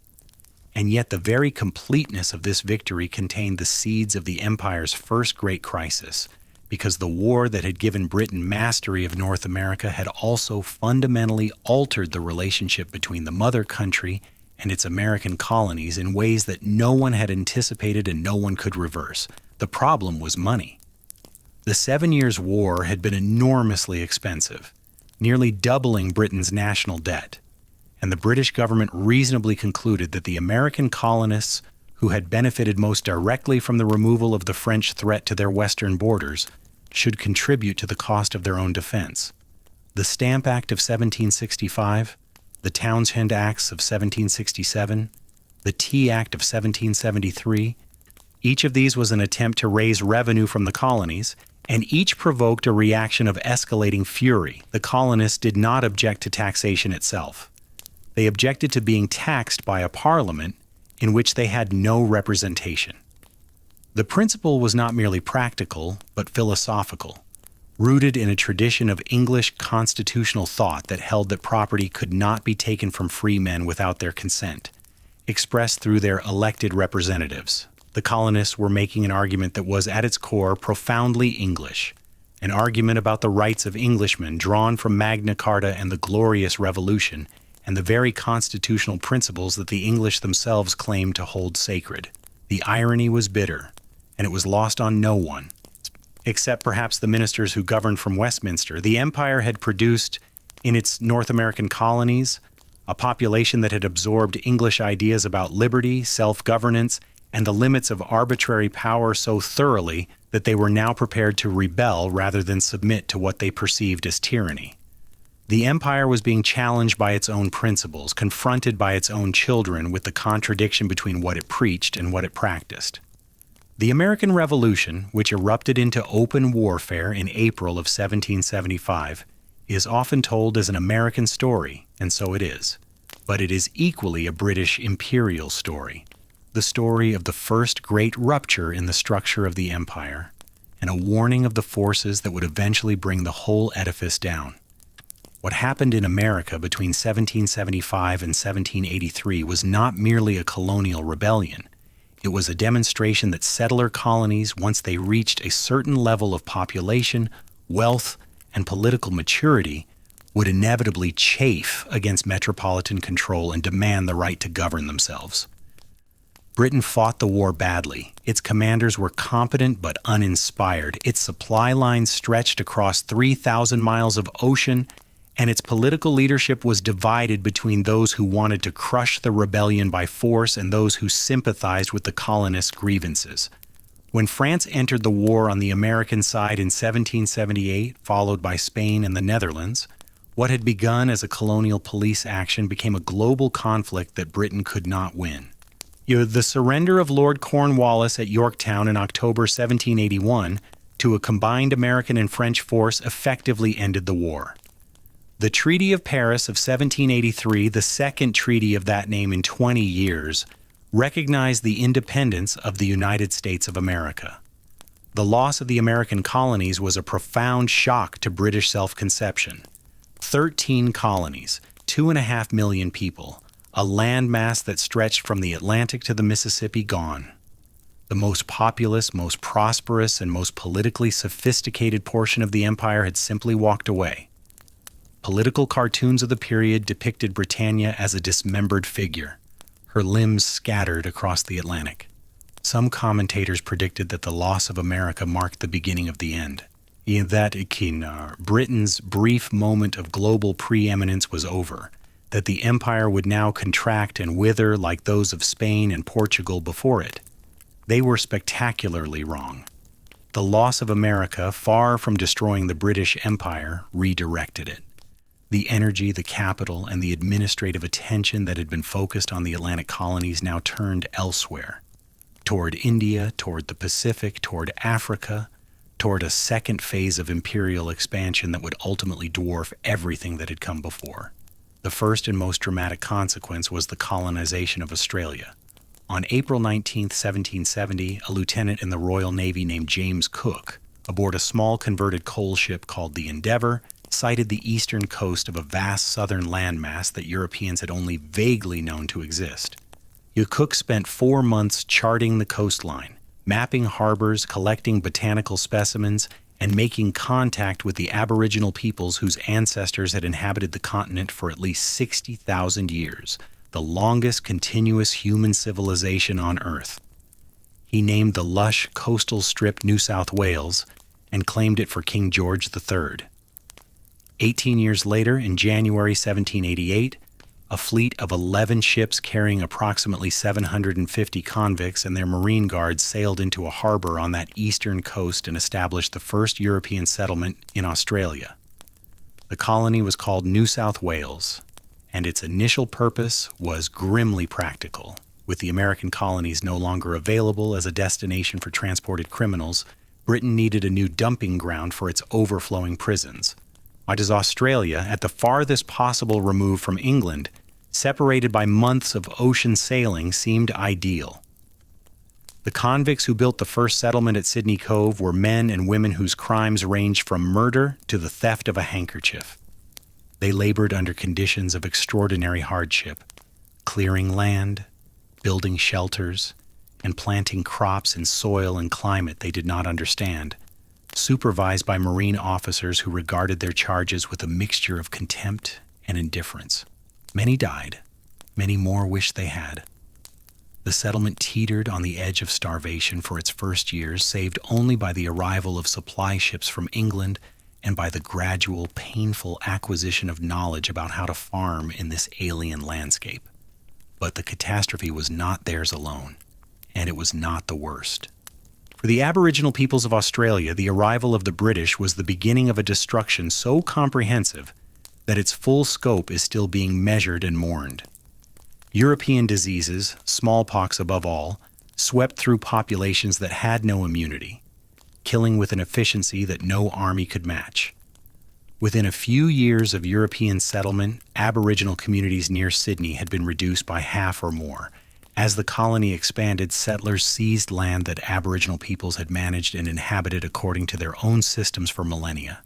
And yet the very completeness of this victory contained the seeds of the empire's first great crisis, because the war that had given Britain mastery of North America had also fundamentally altered the relationship between the mother country and its American colonies in ways that no one had anticipated and no one could reverse. The problem was money. The 7 Years' War had been enormously expensive, nearly doubling Britain's national debt, and the British government reasonably concluded that the American colonists, who had benefited most directly from the removal of the French threat to their western borders, should contribute to the cost of their own defense. The Stamp Act of 1765, the Townshend Acts of 1767, the Tea Act of 1773, each of these was an attempt to raise revenue from the colonies, and each provoked a reaction of escalating fury. The colonists did not object to taxation itself. They objected to being taxed by a parliament in which they had no representation. The principle was not merely practical, but philosophical, rooted in a tradition of English constitutional thought that held that property could not be taken from free men without their consent, expressed through their elected representatives. The colonists were making an argument that was, at its core, profoundly English, an argument about the rights of Englishmen drawn from Magna Carta and the Glorious Revolution, and the very constitutional principles that the English themselves claimed to hold sacred. The irony was bitter, and it was lost on no one, except perhaps the ministers who governed from Westminster. The empire had produced, in its North American colonies, a population that had absorbed English ideas about liberty, self-governance, and the limits of arbitrary power so thoroughly that they were now prepared to rebel rather than submit to what they perceived as tyranny. The empire was being challenged by its own principles, confronted by its own children with the contradiction between what it preached and what it practiced. The American Revolution, which erupted into open warfare in April of 1775, is often told as an American story, and so it is. But it is equally a British imperial story, the story of the first great rupture in the structure of the empire, and a warning of the forces that would eventually bring the whole edifice down. What happened in America between 1775 and 1783 was not merely a colonial rebellion. It was a demonstration that settler colonies, once they reached a certain level of population, wealth, and political maturity, would inevitably chafe against metropolitan control and demand the right to govern themselves. Britain fought the war badly. Its commanders were competent but uninspired. Its supply lines stretched across 3,000 miles of ocean, and its political leadership was divided between those who wanted to crush the rebellion by force and those who sympathized with the colonists' grievances. When France entered the war on the American side in 1778, followed by Spain and the Netherlands, what had begun as a colonial police action became a global conflict that Britain could not win. The surrender of Lord Cornwallis at Yorktown in October 1781 to a combined American and French force effectively ended the war. The Treaty of Paris of 1783, the second treaty of that name in 20 years, recognized the independence of the United States of America. The loss of the American colonies was a profound shock to British self-conception. 13 colonies, 2.5 million people, a landmass that stretched from the Atlantic to the Mississippi gone. The most populous, most prosperous, and most politically sophisticated portion of the empire had simply walked away. Political cartoons of the period depicted Britannia as a dismembered figure, her limbs scattered across the Atlantic. Some commentators predicted that the loss of America marked the beginning of the end. Britain's brief moment of global preeminence was over, that the empire would now contract and wither like those of Spain and Portugal before it. They were spectacularly wrong. The loss of America, far from destroying the British Empire, redirected it. The energy, the capital, and the administrative attention that had been focused on the Atlantic colonies now turned elsewhere, toward India, toward the Pacific, toward Africa, toward a second phase of imperial expansion that would ultimately dwarf everything that had come before. The first and most dramatic consequence was the colonization of Australia. On April 19, 1770, a lieutenant in the Royal Navy named James Cook, aboard a small converted coal ship called the Endeavour, sighted the eastern coast of a vast southern landmass that Europeans had only vaguely known to exist. Cook spent 4 months charting the coastline, mapping harbors, collecting botanical specimens, and making contact with the Aboriginal peoples whose ancestors had inhabited the continent for at least 60,000 years, the longest continuous human civilization on Earth. He named the lush coastal strip New South Wales and claimed it for King George III. 18 years later, in January 1788, a fleet of 11 ships carrying approximately 750 convicts and their marine guards sailed into a harbor on that eastern coast and established the first European settlement in Australia. The colony was called New South Wales, and its initial purpose was grimly practical. With the American colonies no longer available as a destination for transported criminals, Britain needed a new dumping ground for its overflowing prisons. Why does Australia, at the farthest possible remove from England, separated by months of ocean sailing, seemed ideal? The convicts who built the first settlement at Sydney Cove were men and women whose crimes ranged from murder to the theft of a handkerchief. They labored under conditions of extraordinary hardship, clearing land, building shelters, and planting crops in soil and climate they did not understand, supervised by marine officers who regarded their charges with a mixture of contempt and indifference. Many died. Many more wished they had. The settlement teetered on the edge of starvation for its first years, saved only by the arrival of supply ships from England and by the gradual, painful acquisition of knowledge about how to farm in this alien landscape. But the catastrophe was not theirs alone, and it was not the worst. For the Aboriginal peoples of Australia, the arrival of the British was the beginning of a destruction so comprehensive that its full scope is still being measured and mourned. European diseases, smallpox above all, swept through populations that had no immunity, killing with an efficiency that no army could match. Within a few years of European settlement, Aboriginal communities near Sydney had been reduced by half or more. As the colony expanded, settlers seized land that Aboriginal peoples had managed and inhabited according to their own systems for millennia.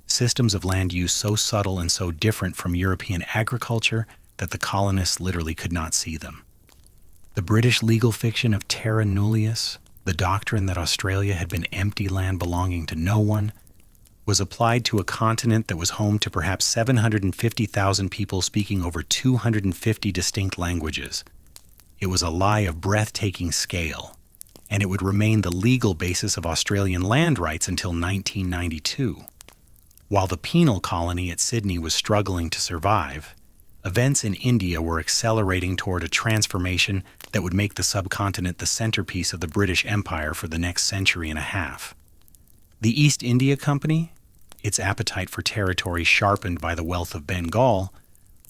Systems of land use so subtle and so different from European agriculture that the colonists literally could not see them. The British legal fiction of terra nullius, the doctrine that Australia had been empty land belonging to no one, was applied to a continent that was home to perhaps 750,000 people speaking over 250 distinct languages. It was a lie of breathtaking scale, and it would remain the legal basis of Australian land rights until 1992. While the penal colony at Sydney was struggling to survive, events in India were accelerating toward a transformation that would make the subcontinent the centerpiece of the British Empire for the next century and a half. The East India Company, its appetite for territory sharpened by the wealth of Bengal,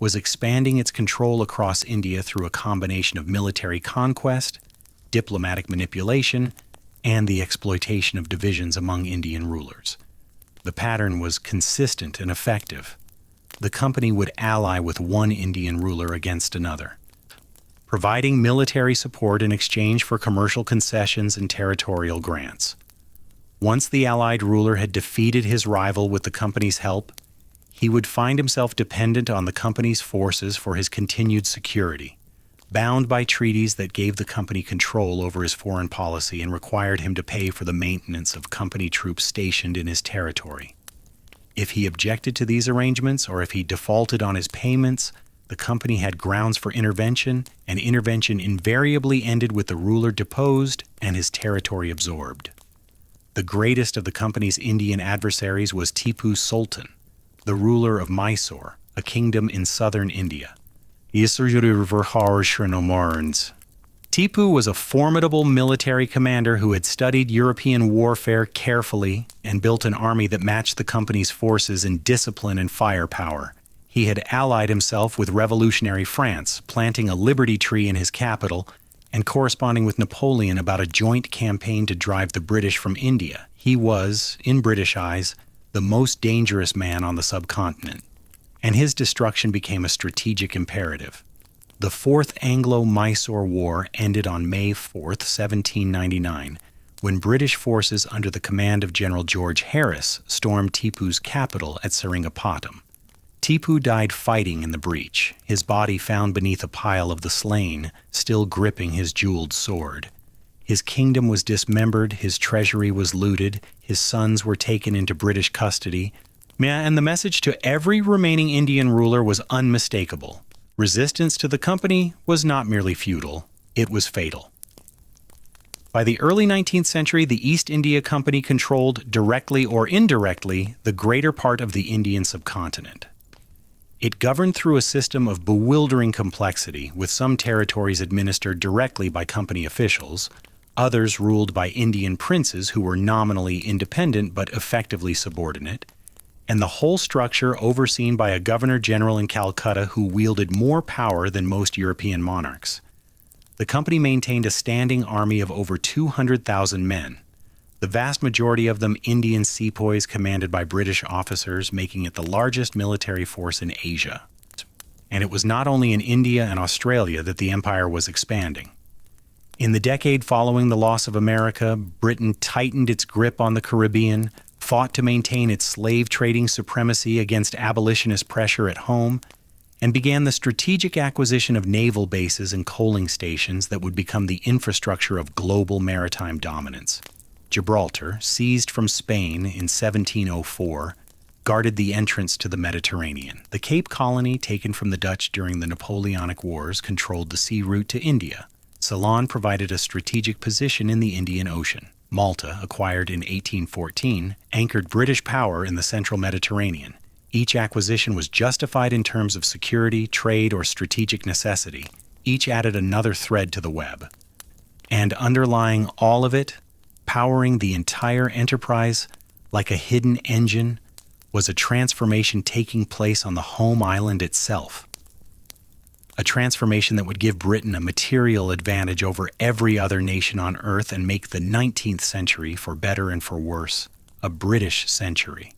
was expanding its control across India through a combination of military conquest, diplomatic manipulation, and the exploitation of divisions among Indian rulers. The pattern was consistent and effective. The company would ally with one Indian ruler against another, providing military support in exchange for commercial concessions and territorial grants. Once the Allied ruler had defeated his rival with the company's help, he would find himself dependent on the company's forces for his continued security, bound by treaties that gave the company control over his foreign policy and required him to pay for the maintenance of company troops stationed in his territory. If he objected to these arrangements, or if he defaulted on his payments, the company had grounds for intervention, and intervention invariably ended with the ruler deposed and his territory absorbed. The greatest of the company's Indian adversaries was Tipu Sultan, the ruler of Mysore, a kingdom in southern India. Tipu was a formidable military commander who had studied European warfare carefully and built an army that matched the company's forces in discipline and firepower. He had allied himself with revolutionary France, planting a liberty tree in his capital and corresponding with Napoleon about a joint campaign to drive the British from India. He was, in British eyes, the most dangerous man on the subcontinent, and his destruction became a strategic imperative. The Fourth Anglo-Mysore War ended on May 4, 1799, when British forces under the command of General George Harris stormed Tipu's capital at Seringapatam. Tipu died fighting in the breach, his body found beneath a pile of the slain, still gripping his jeweled sword. His kingdom was dismembered, his treasury was looted, his sons were taken into British custody, and the message to every remaining Indian ruler was unmistakable. Resistance to the company was not merely futile, it was fatal. By the early 19th century, the East India Company controlled, directly or indirectly, the greater part of the Indian subcontinent. It governed through a system of bewildering complexity, with some territories administered directly by company officials, others ruled by Indian princes who were nominally independent but effectively subordinate, and the whole structure overseen by a governor-general in Calcutta who wielded more power than most European monarchs. The company maintained a standing army of over 200,000 men, the vast majority of them Indian sepoys commanded by British officers, making it the largest military force in Asia. And it was not only in India and Australia that the empire was expanding. In the decade following the loss of America, Britain tightened its grip on the Caribbean, fought to maintain its slave trading supremacy against abolitionist pressure at home, and began the strategic acquisition of naval bases and coaling stations that would become the infrastructure of global maritime dominance. Gibraltar, seized from Spain in 1704, guarded the entrance to the Mediterranean. The Cape Colony, taken from the Dutch during the Napoleonic Wars, controlled the sea route to India. Ceylon provided a strategic position in the Indian Ocean. Malta, acquired in 1814, anchored British power in the central Mediterranean. Each acquisition was justified in terms of security, trade, or strategic necessity. Each added another thread to the web. And underlying all of it, powering the entire enterprise like a hidden engine, was a transformation taking place on the home island itself. A transformation that would give Britain a material advantage over every other nation on earth and make the 19th century, for better and for worse, a British century.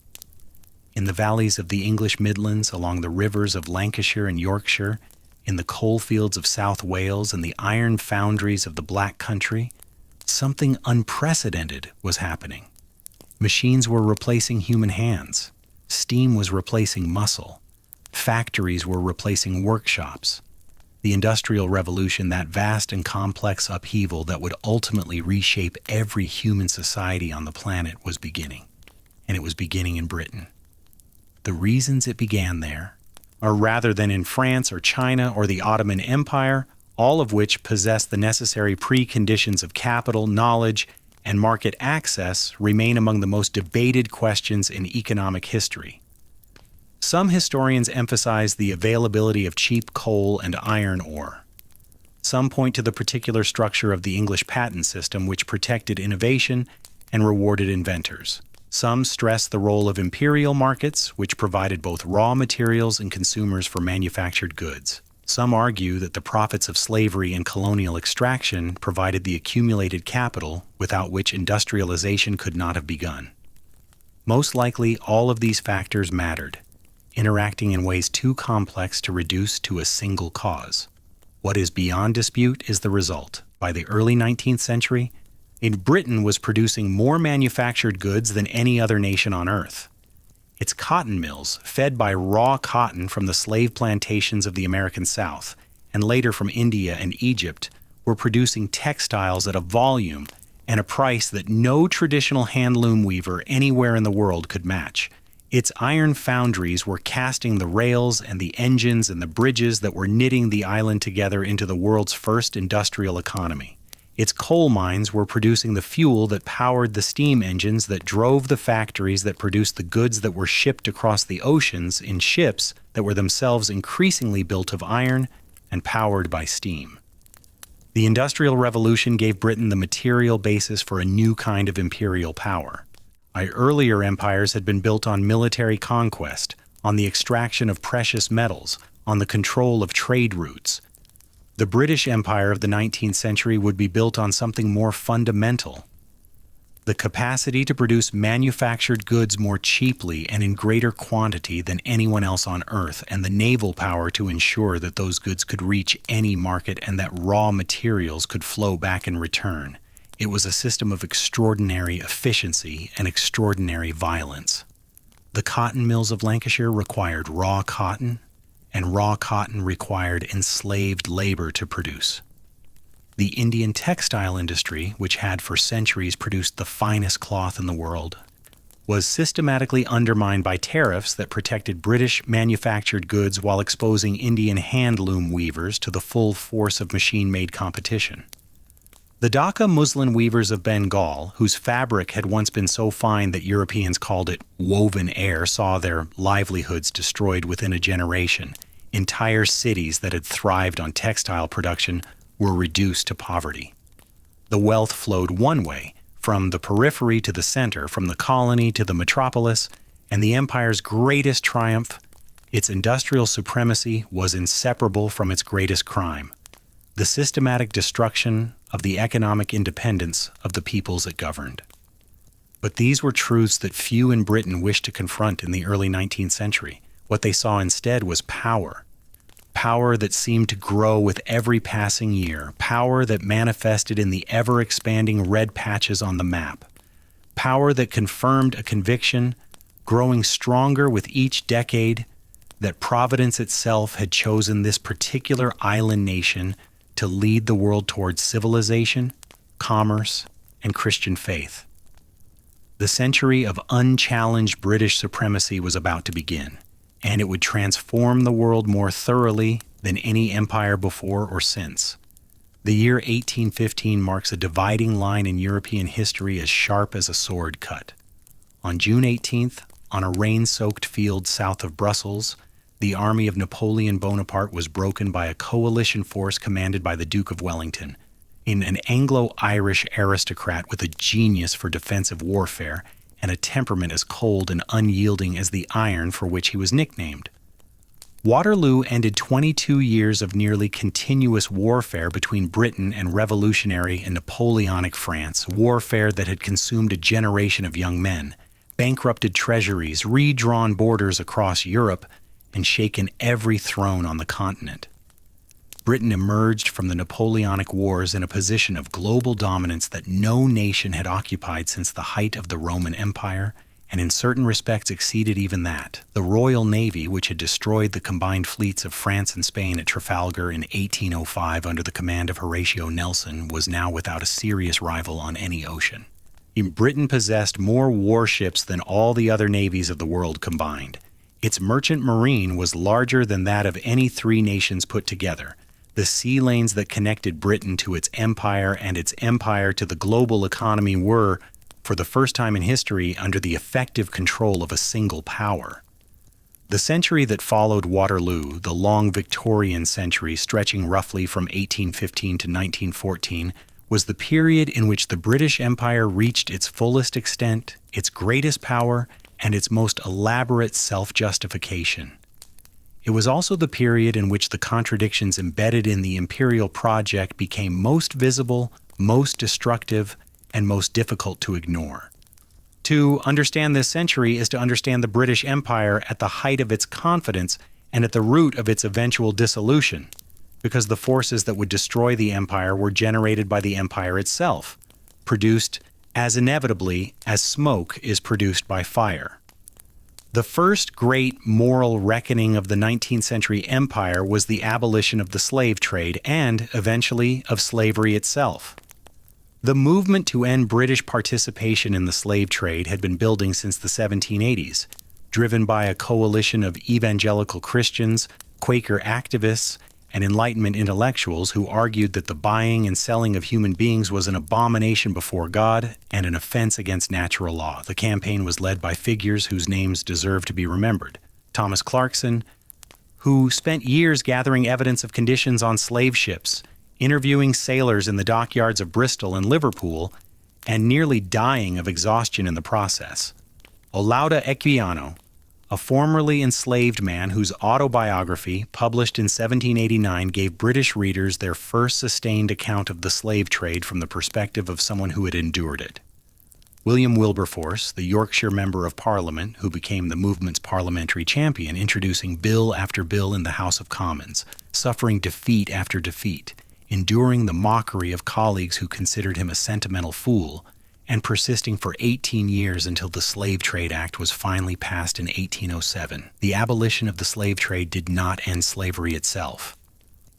In the valleys of the English Midlands, along the rivers of Lancashire and Yorkshire, in the coalfields of South Wales and the iron foundries of the Black Country, something unprecedented was happening. Machines were replacing human hands. Steam was replacing muscle. Factories were replacing workshops. The Industrial Revolution, that vast and complex upheaval that would ultimately reshape every human society on the planet, was beginning. And it was beginning in Britain. The reasons it began there are, rather than in France or China or the Ottoman Empire, all of which possess the necessary preconditions of capital, knowledge, and market access, remain among the most debated questions in economic history. Some historians emphasize the availability of cheap coal and iron ore. Some point to the particular structure of the English patent system, which protected innovation and rewarded inventors. Some stress the role of imperial markets, which provided both raw materials and consumers for manufactured goods. Some argue that the profits of slavery and colonial extraction provided the accumulated capital without which industrialization could not have begun. Most likely, all of these factors mattered, interacting in ways too complex to reduce to a single cause. What is beyond dispute is the result. By the early 19th century, Britain was producing more manufactured goods than any other nation on earth. Its cotton mills, fed by raw cotton from the slave plantations of the American South, and later from India and Egypt, were producing textiles at a volume and a price that no traditional handloom weaver anywhere in the world could match. Its iron foundries were casting the rails and the engines and the bridges that were knitting the island together into the world's first industrial economy. Its coal mines were producing the fuel that powered the steam engines that drove the factories that produced the goods that were shipped across the oceans in ships that were themselves increasingly built of iron and powered by steam. The Industrial Revolution gave Britain the material basis for a new kind of imperial power. Earlier empires had been built on military conquest, on the extraction of precious metals, on the control of trade routes. The British Empire of the 19th century would be built on something more fundamental: the capacity to produce manufactured goods more cheaply and in greater quantity than anyone else on Earth, and the naval power to ensure that those goods could reach any market and that raw materials could flow back in return. It was a system of extraordinary efficiency and extraordinary violence. The cotton mills of Lancashire required raw cotton, and raw cotton required enslaved labor to produce. The Indian textile industry, which had for centuries produced the finest cloth in the world, was systematically undermined by tariffs that protected British manufactured goods while exposing Indian handloom weavers to the full force of machine-made competition. The Dhaka muslin weavers of Bengal, whose fabric had once been so fine that Europeans called it woven air, saw their livelihoods destroyed within a generation. Entire cities that had thrived on textile production were reduced to poverty. The wealth flowed one way, from the periphery to the center, from the colony to the metropolis, and the empire's greatest triumph, its industrial supremacy, was inseparable from its greatest crime: the systematic destruction of the economic independence of the peoples it governed. But these were truths that few in Britain wished to confront in the early 19th century. What they saw instead was power. Power that seemed to grow with every passing year. Power that manifested in the ever-expanding red patches on the map. Power that confirmed a conviction, growing stronger with each decade, that Providence itself had chosen this particular island nation to lead the world towards civilization, commerce, and Christian faith. The century of unchallenged British supremacy was about to begin, and it would transform the world more thoroughly than any empire before or since. The year 1815 marks a dividing line in European history as sharp as a sword cut. On June 18th, on a rain-soaked field south of Brussels, the army of Napoleon Bonaparte was broken by a coalition force commanded by the Duke of Wellington, an Anglo-Irish aristocrat with a genius for defensive warfare and a temperament as cold and unyielding as the iron for which he was nicknamed. Waterloo ended 22 years of nearly continuous warfare between Britain and revolutionary and Napoleonic France, warfare that had consumed a generation of young men, bankrupted treasuries, redrawn borders across Europe, and shaken every throne on the continent. Britain emerged from the Napoleonic Wars in a position of global dominance that no nation had occupied since the height of the Roman Empire, and in certain respects exceeded even that. The Royal Navy, which had destroyed the combined fleets of France and Spain at Trafalgar in 1805 under the command of Horatio Nelson, was now without a serious rival on any ocean. Britain possessed more warships than all the other navies of the world combined. Its merchant marine was larger than that of any three nations put together. The sea lanes that connected Britain to its empire and its empire to the global economy were, for the first time in history, under the effective control of a single power. The century that followed Waterloo, the long Victorian century stretching roughly from 1815 to 1914, was the period in which the British Empire reached its fullest extent, its greatest power, and its most elaborate self-justification. It was also the period in which the contradictions embedded in the imperial project became most visible, most destructive, and most difficult to ignore. To understand this century is to understand the British Empire at the height of its confidence and at the root of its eventual dissolution, because the forces that would destroy the empire were generated by the empire itself, produced as inevitably as smoke is produced by fire. The first great moral reckoning of the 19th century empire was the abolition of the slave trade and, eventually, of slavery itself. The movement to end British participation in the slave trade had been building since the 1780s, driven by a coalition of evangelical Christians, Quaker activists, and Enlightenment intellectuals who argued that the buying and selling of human beings was an abomination before God and an offense against natural law. The campaign was led by figures whose names deserve to be remembered. Thomas Clarkson, who spent years gathering evidence of conditions on slave ships, interviewing sailors in the dockyards of Bristol and Liverpool, and nearly dying of exhaustion in the process. Olaudah Equiano, a formerly enslaved man whose autobiography, published in 1789, gave British readers their first sustained account of the slave trade from the perspective of someone who had endured it. William Wilberforce, the Yorkshire Member of Parliament, who became the movement's parliamentary champion, introducing bill after bill in the House of Commons, suffering defeat after defeat, enduring the mockery of colleagues who considered him a sentimental fool, and persisting for 18 years until the Slave Trade Act was finally passed in 1807. The abolition of the slave trade did not end slavery itself.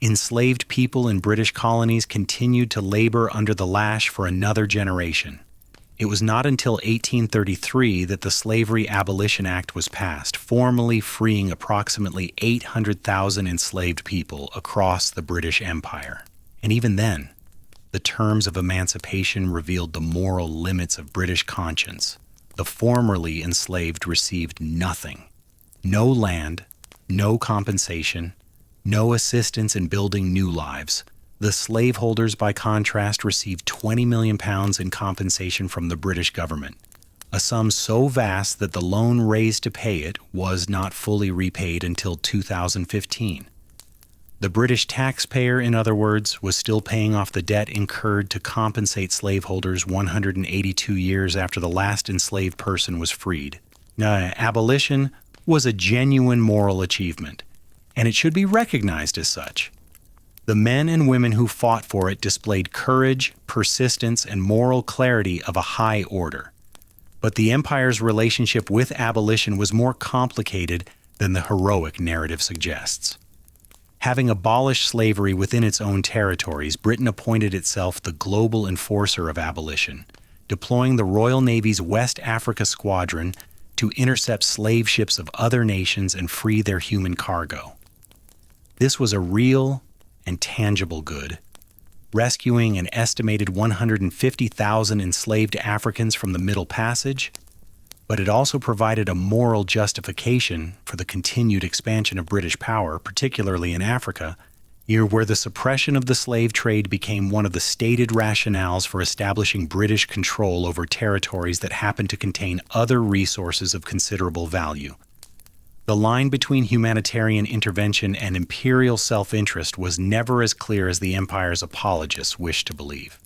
Enslaved people in British colonies continued to labor under the lash for another generation. It was not until 1833 that the Slavery Abolition Act was passed, formally freeing approximately 800,000 enslaved people across the British Empire. And even then, the terms of emancipation revealed the moral limits of British conscience. The formerly enslaved received nothing. No land, no compensation, no assistance in building new lives. The slaveholders, by contrast, received £20 million in compensation from the British government, a sum so vast that the loan raised to pay it was not fully repaid until 2015. The British taxpayer, in other words, was still paying off the debt incurred to compensate slaveholders 182 years after the last enslaved person was freed. Now, abolition was a genuine moral achievement, and it should be recognized as such. The men and women who fought for it displayed courage, persistence, and moral clarity of a high order. But the empire's relationship with abolition was more complicated than the heroic narrative suggests. Having abolished slavery within its own territories, Britain appointed itself the global enforcer of abolition, deploying the Royal Navy's West Africa Squadron to intercept slave ships of other nations and free their human cargo. This was a real and tangible good. rescuing an estimated 150,000 enslaved Africans from the Middle Passage, but it also provided a moral justification for the continued expansion of British power, particularly in Africa, where the suppression of the slave trade became one of the stated rationales for establishing British control over territories that happened to contain other resources of considerable value. The line between humanitarian intervention and imperial self-interest was never as clear as the empire's apologists wished to believe.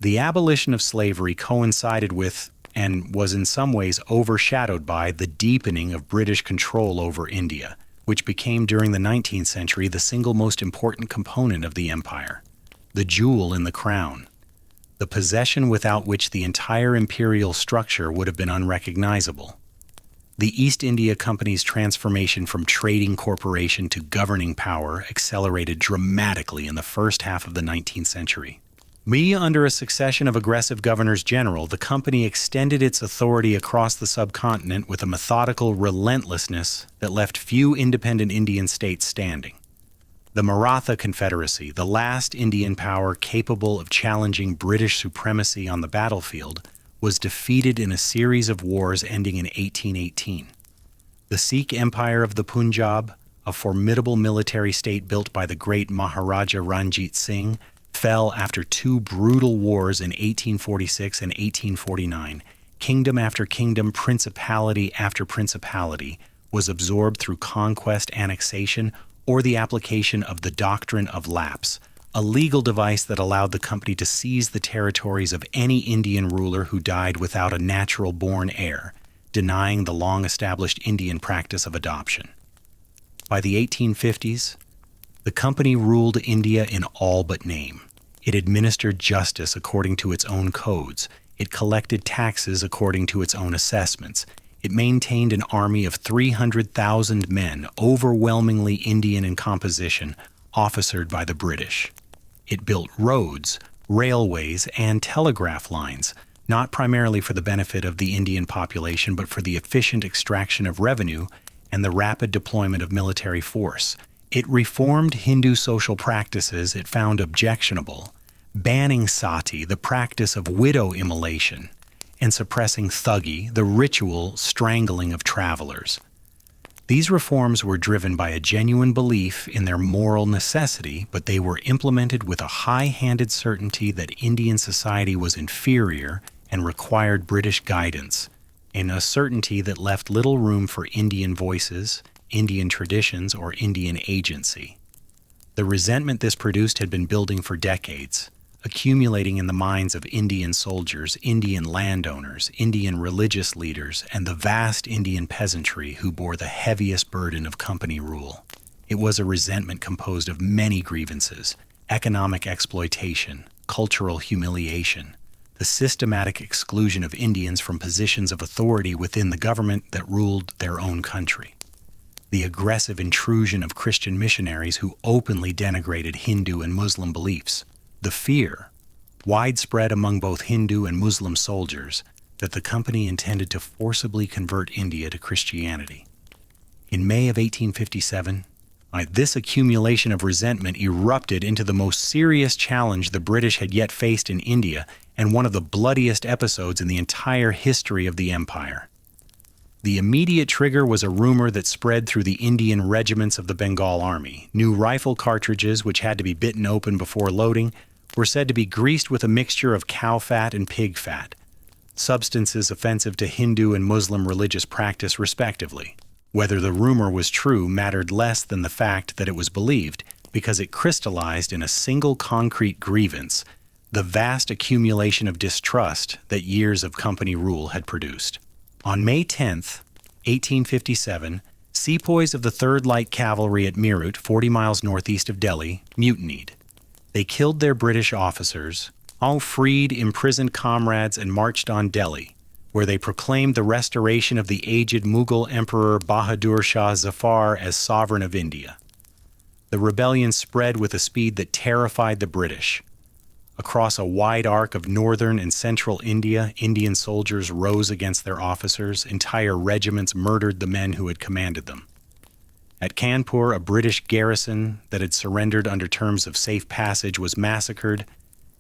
The abolition of slavery coincided with, and was in some ways overshadowed by, the deepening of British control over India, which became during the 19th century the single most important component of the empire, the jewel in the crown, the possession without which the entire imperial structure would have been unrecognizable. The East India Company's transformation from trading corporation to governing power accelerated dramatically in the first half of the 19th century. Under a succession of aggressive governors-general, the company extended its authority across the subcontinent with a methodical relentlessness that left few independent Indian states standing. The Maratha Confederacy, the last Indian power capable of challenging British supremacy on the battlefield, was defeated in a series of wars ending in 1818. The Sikh Empire of the Punjab, a formidable military state built by the great Maharaja Ranjit Singh, fell after two brutal wars in 1846 and 1849. Kingdom after kingdom, principality after principality, was absorbed through conquest, annexation, or the application of the doctrine of lapse, a legal device that allowed the company to seize the territories of any Indian ruler who died without a natural-born heir, denying the long-established Indian practice of adoption. By the 1850s, the company ruled India in all but name. It administered justice according to its own codes. It collected taxes according to its own assessments. It maintained an army of 300,000 men, overwhelmingly Indian in composition, officered by the British. It built roads, railways, and telegraph lines, not primarily for the benefit of the Indian population, but for the efficient extraction of revenue and the rapid deployment of military force. It reformed Hindu social practices it found objectionable, banning sati, the practice of widow immolation, and suppressing thuggee, the ritual strangling of travelers. These reforms were driven by a genuine belief in their moral necessity, but they were implemented with a high-handed certainty that Indian society was inferior and required British guidance, and a certainty that left little room for Indian voices, Indian traditions, or Indian agency. The resentment this produced had been building for decades, accumulating in the minds of Indian soldiers, Indian landowners, Indian religious leaders, and the vast Indian peasantry who bore the heaviest burden of company rule. It was a resentment composed of many grievances: economic exploitation, cultural humiliation, the systematic exclusion of Indians from positions of authority within the government that ruled their own country, the aggressive intrusion of Christian missionaries who openly denigrated Hindu and Muslim beliefs, the fear, widespread among both Hindu and Muslim soldiers, that the company intended to forcibly convert India to Christianity. In May of 1857, this accumulation of resentment erupted into the most serious challenge the British had yet faced in India, and one of the bloodiest episodes in the entire history of the empire. The immediate trigger was a rumor that spread through the Indian regiments of the Bengal Army. New rifle cartridges, which had to be bitten open before loading, were said to be greased with a mixture of cow fat and pig fat, substances offensive to Hindu and Muslim religious practice respectively. Whether the rumor was true mattered less than the fact that it was believed, because it crystallized in a single concrete grievance, the vast accumulation of distrust that years of company rule had produced. On May 10th, 1857, sepoys of the 3rd Light Cavalry at Meerut, 40 miles northeast of Delhi, mutinied. They killed their British officers, all freed imprisoned comrades, and marched on Delhi, where they proclaimed the restoration of the aged Mughal Emperor Bahadur Shah Zafar as sovereign of India. The rebellion spread with a speed that terrified the British. Across a wide arc of northern and central India, Indian soldiers rose against their officers. Entire regiments murdered the men who had commanded them. At Kanpur, a British garrison that had surrendered under terms of safe passage was massacred,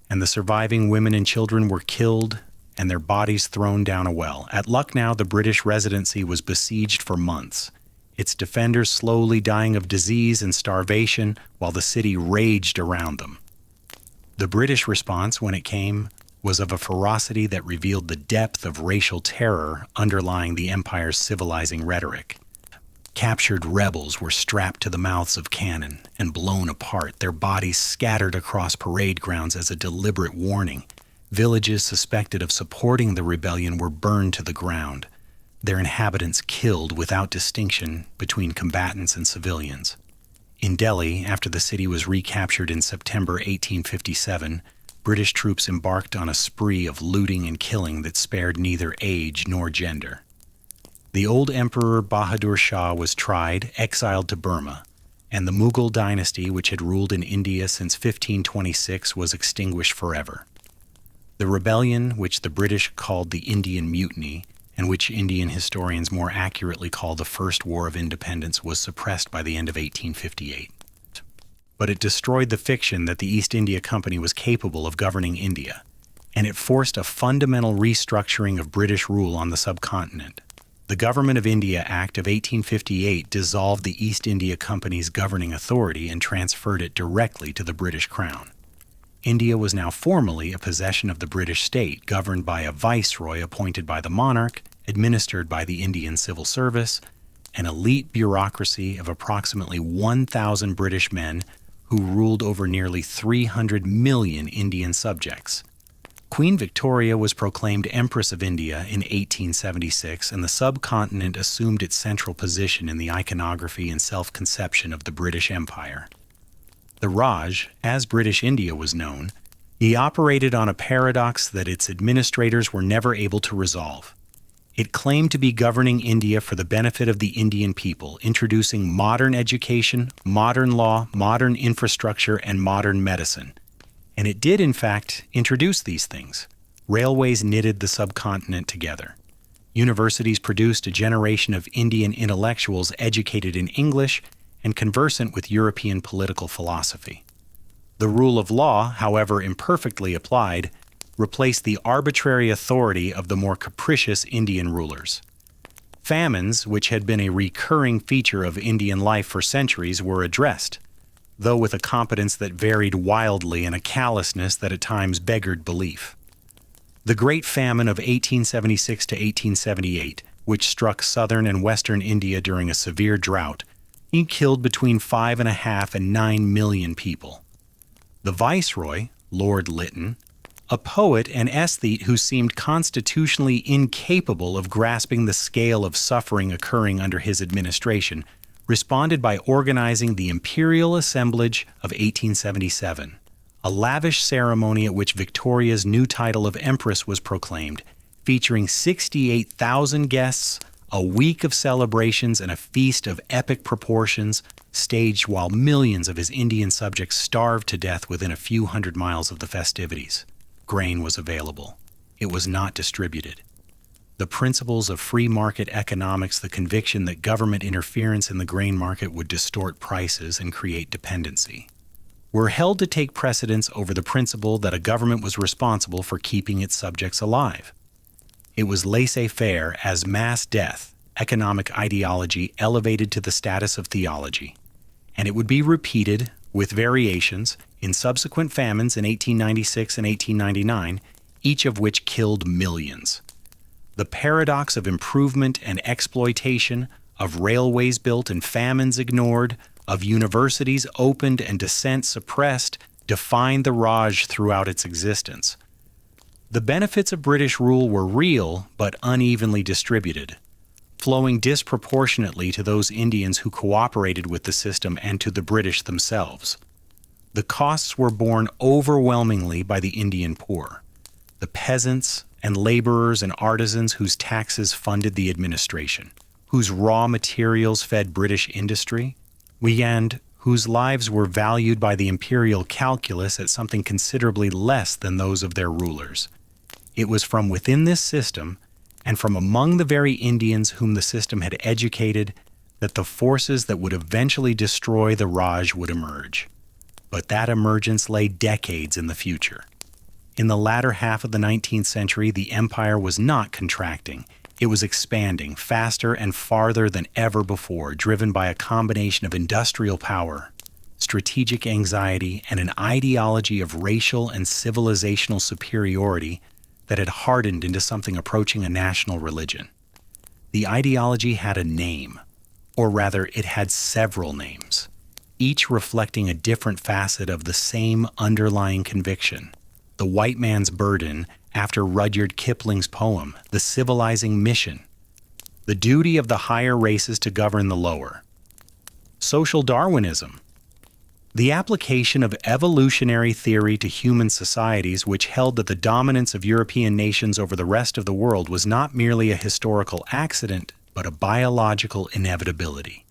and the surviving women and children were killed and their bodies thrown down a well. At Lucknow, the British residency was besieged for months, its defenders slowly dying of disease and starvation while the city raged around them. The British response, when it came, was of a ferocity that revealed the depth of racial terror underlying the empire's civilizing rhetoric. Captured rebels were strapped to the mouths of cannon and blown apart, their bodies scattered across parade grounds as a deliberate warning. Villages suspected of supporting the rebellion were burned to the ground, their inhabitants killed without distinction between combatants and civilians. In Delhi, after the city was recaptured in September 1857, British troops embarked on a spree of looting and killing that spared neither age nor gender. The old Emperor Bahadur Shah was tried, exiled to Burma, and the Mughal dynasty, which had ruled in India since 1526, was extinguished forever. The rebellion, which the British called the Indian Mutiny, and which Indian historians more accurately call the First War of Independence, was suppressed by the end of 1858. But it destroyed the fiction that the East India Company was capable of governing India, and it forced a fundamental restructuring of British rule on the subcontinent. The Government of India Act of 1858 dissolved the East India Company's governing authority and transferred it directly to the British Crown. India was now formally a possession of the British state, governed by a viceroy appointed by the monarch, administered by the Indian civil service, an elite bureaucracy of approximately 1,000 British men who ruled over nearly 300 million Indian subjects. Queen Victoria was proclaimed Empress of India in 1876, and the subcontinent assumed its central position in the iconography and self-conception of the British Empire. The Raj, as British India was known, he operated on a paradox that its administrators were never able to resolve. It claimed to be governing India for the benefit of the Indian people, introducing modern education, modern law, modern infrastructure, and modern medicine. And it did, in fact, introduce these things. Railways knitted the subcontinent together. Universities produced a generation of Indian intellectuals educated in English and conversant with European political philosophy. The rule of law, however imperfectly applied, replaced the arbitrary authority of the more capricious Indian rulers. Famines, which had been a recurring feature of Indian life for centuries, were addressed, though with a competence that varied wildly and a callousness that at times beggared belief. The Great Famine of 1876 to 1878, which struck southern and western India during a severe drought, it killed between 5.5 and 9 million people. The viceroy, Lord Lytton, a poet and aesthete who seemed constitutionally incapable of grasping the scale of suffering occurring under his administration, responded by organizing the Imperial Assemblage of 1877, a lavish ceremony at which Victoria's new title of Empress was proclaimed, featuring 68,000 guests, a week of celebrations, and a feast of epic proportions, staged while millions of his Indian subjects starved to death within a few hundred miles of the festivities. Grain was available. It was not distributed. The principles of free market economics, the conviction that government interference in the grain market would distort prices and create dependency, were held to take precedence over the principle that a government was responsible for keeping its subjects alive. It was laissez-faire as mass death, economic ideology elevated to the status of theology, and it would be repeated, with variations, in subsequent famines in 1896 and 1899, each of which killed millions. The paradox of improvement and exploitation, of railways built and famines ignored, of universities opened and dissent suppressed, defined the Raj throughout its existence. The benefits of British rule were real but unevenly distributed, flowing disproportionately to those Indians who cooperated with the system and to the British themselves. The costs were borne overwhelmingly by the Indian poor, the peasants and laborers and artisans whose taxes funded the administration, whose raw materials fed British industry, and whose lives were valued by the imperial calculus at something considerably less than those of their rulers. It was from within this system, and from among the very Indians whom the system had educated, that the forces that would eventually destroy the Raj would emerge. But that emergence lay decades in the future. In the latter half of the 19th century, the empire was not contracting. It was expanding faster and farther than ever before, driven by a combination of industrial power, strategic anxiety, and an ideology of racial and civilizational superiority that had hardened into something approaching a national religion. The ideology had a name, or rather, it had several names, each reflecting a different facet of the same underlying conviction. The white man's burden, after Rudyard Kipling's poem, the civilizing mission, the duty of the higher races to govern the lower. Social Darwinism, the application of evolutionary theory to human societies, which held that the dominance of European nations over the rest of the world was not merely a historical accident, but a biological inevitability,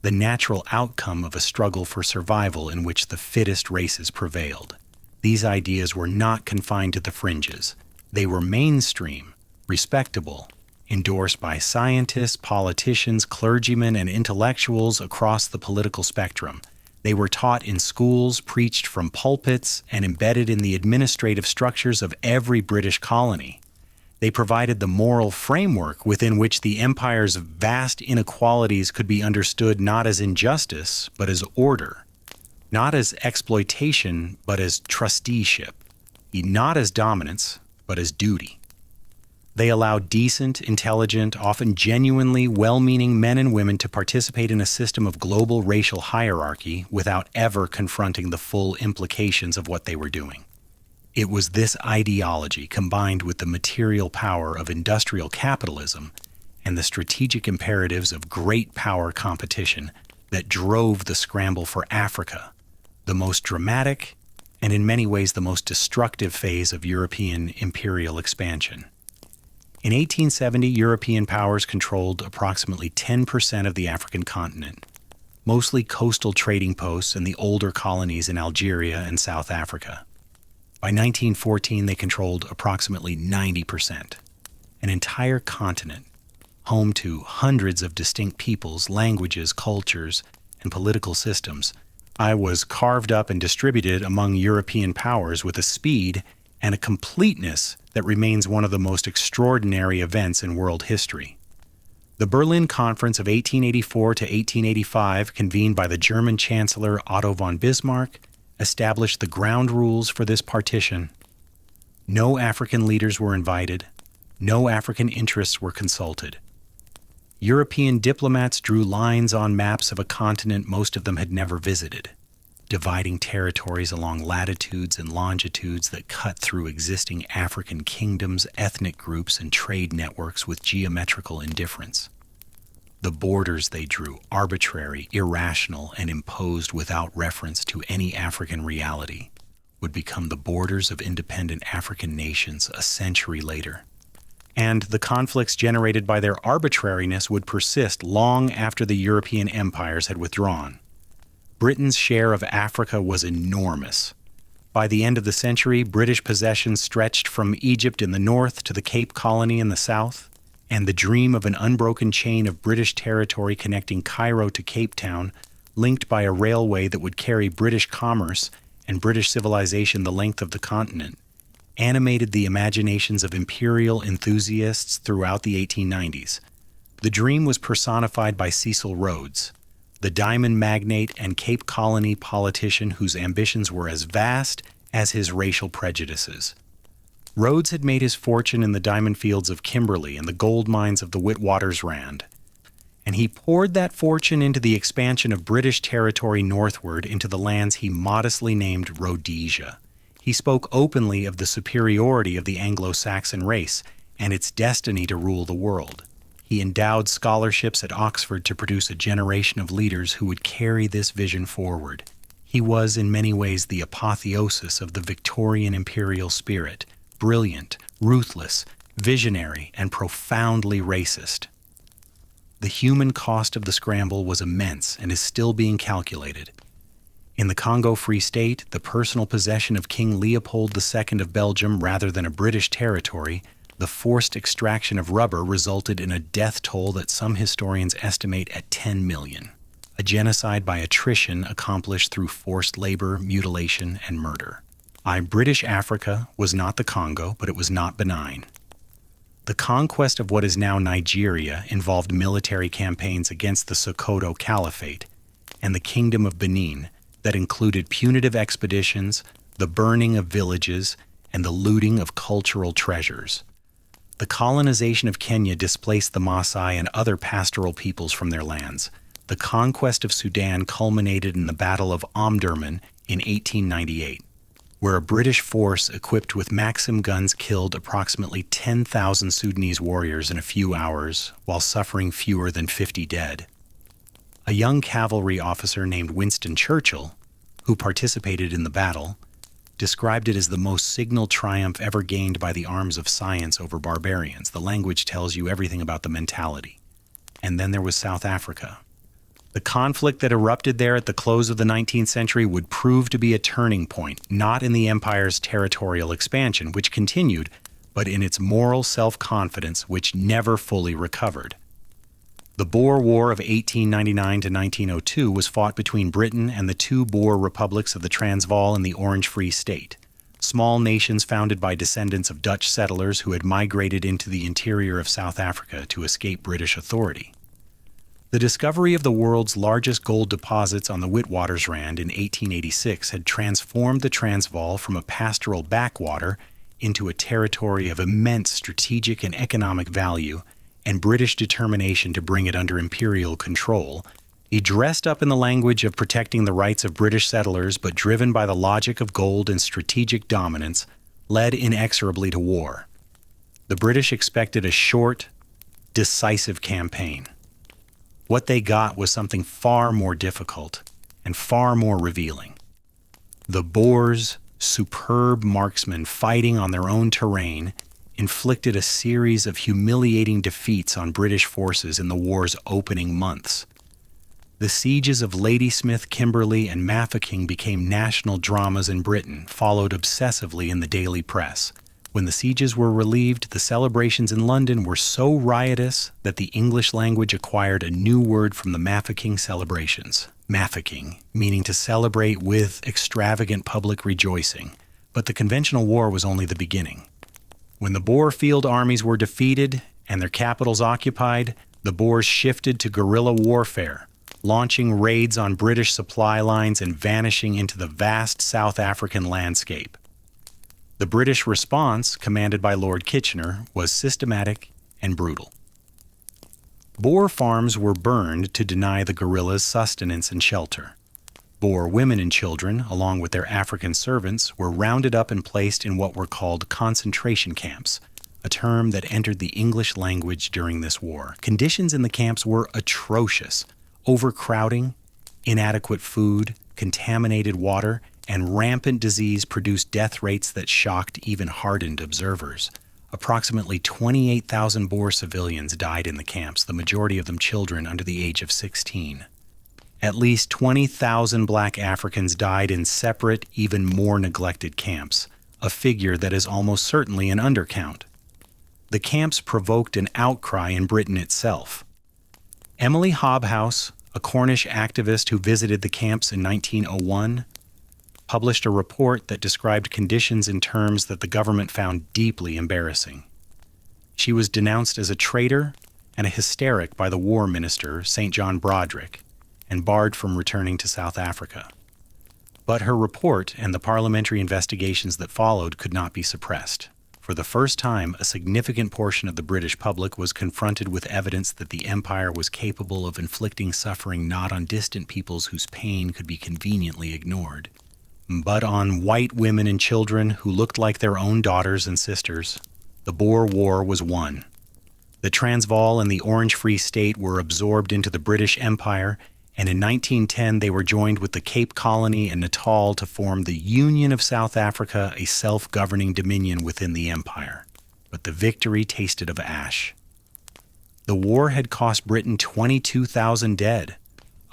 the natural outcome of a struggle for survival in which the fittest races prevailed. These ideas were not confined to the fringes. They were mainstream, respectable, endorsed by scientists, politicians, clergymen, and intellectuals across the political spectrum. They were taught in schools, preached from pulpits, and embedded in the administrative structures of every British colony. They provided the moral framework within which the empire's vast inequalities could be understood not as injustice, but as order, not as exploitation, but as trusteeship, not as dominance, but as duty. They allowed decent, intelligent, often genuinely well-meaning men and women to participate in a system of global racial hierarchy without ever confronting the full implications of what they were doing. It was this ideology, combined with the material power of industrial capitalism and the strategic imperatives of great power competition, that drove the scramble for Africa, the most dramatic and in many ways the most destructive phase of European imperial expansion. In 1870, European powers controlled approximately 10% of the African continent, mostly coastal trading posts and the older colonies in Algeria and South Africa. By 1914, they controlled approximately 90%, an entire continent, home to hundreds of distinct peoples, languages, cultures, and political systems. I was carved up and distributed among European powers with a speed and a completeness that remains one of the most extraordinary events in world history. The Berlin Conference of 1884 to 1885, convened by the German Chancellor Otto von Bismarck, established the ground rules for this partition. No African leaders were invited. No African interests were consulted. European diplomats drew lines on maps of a continent most of them had never visited, dividing territories along latitudes and longitudes that cut through existing African kingdoms, ethnic groups, and trade networks with geometrical indifference. The borders they drew, arbitrary, irrational, and imposed without reference to any African reality, would become the borders of independent African nations a century later. And the conflicts generated by their arbitrariness would persist long after the European empires had withdrawn. Britain's share of Africa was enormous. By the end of the century, British possessions stretched from Egypt in the north to the Cape Colony in the south, and the dream of an unbroken chain of British territory connecting Cairo to Cape Town, linked by a railway that would carry British commerce and British civilization the length of the continent, animated the imaginations of imperial enthusiasts throughout the 1890s. The dream was personified by Cecil Rhodes, the diamond magnate and Cape Colony politician whose ambitions were as vast as his racial prejudices. Rhodes had made his fortune in the diamond fields of Kimberley and the gold mines of the Witwatersrand, and he poured that fortune into the expansion of British territory northward into the lands he modestly named Rhodesia. He spoke openly of the superiority of the Anglo-Saxon race and its destiny to rule the world. He endowed scholarships at Oxford to produce a generation of leaders who would carry this vision forward. He was in many ways the apotheosis of the Victorian imperial spirit, brilliant, ruthless, visionary, and profoundly racist. The human cost of the scramble was immense and is still being calculated. In the Congo Free State, the personal possession of King Leopold II of Belgium rather than a British territory The forced extraction of rubber resulted in a death toll that some historians estimate at 10 million, a genocide by attrition accomplished through forced labor, mutilation, and murder. British Africa was not the Congo, but it was not benign. The conquest of what is now Nigeria involved military campaigns against the Sokoto Caliphate and the Kingdom of Benin that included punitive expeditions, the burning of villages, and the looting of cultural treasures. The colonization of Kenya displaced the Maasai and other pastoral peoples from their lands. The conquest of Sudan culminated in the Battle of Omdurman in 1898, where a British force equipped with Maxim guns killed approximately 10,000 Sudanese warriors in a few hours, while suffering fewer than 50 dead. A young cavalry officer named Winston Churchill, who participated in the battle, described it as the most signal triumph ever gained by the arms of science over barbarians. The language tells you everything about the mentality. And then there was South Africa. The conflict that erupted there at the close of the 19th century would prove to be a turning point, not in the empire's territorial expansion, which continued, but in its moral self-confidence, which never fully recovered. The Boer War of 1899 to 1902 was fought between Britain and the two Boer republics of the Transvaal and the Orange Free State, small nations founded by descendants of Dutch settlers who had migrated into the interior of South Africa to escape British authority. The discovery of the world's largest gold deposits on the Witwatersrand in 1886 had transformed the Transvaal from a pastoral backwater into a territory of immense strategic and economic value and British determination to bring it under imperial control. He dressed up in the language of protecting the rights of British settlers, but driven by the logic of gold and strategic dominance, led inexorably to war. The British expected a short, decisive campaign. What they got was something far more difficult and far more revealing. The Boers, superb marksmen fighting on their own terrain, inflicted a series of humiliating defeats on British forces in the war's opening months. The sieges of Ladysmith, Kimberley, and Mafeking became national dramas in Britain, followed obsessively in the daily press. When the sieges were relieved, the celebrations in London were so riotous that the English language acquired a new word from the Mafeking celebrations, Mafeking, meaning to celebrate with extravagant public rejoicing. But the conventional war was only the beginning. When the Boer field armies were defeated and their capitals occupied, the Boers shifted to guerrilla warfare, launching raids on British supply lines and vanishing into the vast South African landscape. The British response, commanded by Lord Kitchener, was systematic and brutal. Boer farms were burned to deny the guerrillas sustenance and shelter. Boer women and children, along with their African servants, were rounded up and placed in what were called concentration camps, a term that entered the English language during this war. Conditions in the camps were atrocious: overcrowding, inadequate food, contaminated water, and rampant disease produced death rates that shocked even hardened observers. Approximately 28,000 Boer civilians died in the camps, the majority of them children under the age of 16. At least 20,000 black Africans died in separate, even more neglected camps, a figure that is almost certainly an undercount. The camps provoked an outcry in Britain itself. Emily Hobhouse, a Cornish activist who visited the camps in 1901, published a report that described conditions in terms that the government found deeply embarrassing. She was denounced as a traitor and a hysteric by the War Minister, St. John Broderick, and barred from returning to South Africa. But her report and the parliamentary investigations that followed could not be suppressed. For the first time, a significant portion of the British public was confronted with evidence that the empire was capable of inflicting suffering not on distant peoples whose pain could be conveniently ignored, but on white women and children who looked like their own daughters and sisters. The Boer War was won. The Transvaal and the Orange Free State were absorbed into the British Empire, and in 1910 they were joined with the Cape Colony and Natal to form the Union of South Africa, a self-governing dominion within the empire. But the victory tasted of ash. The war had cost Britain 22,000 dead,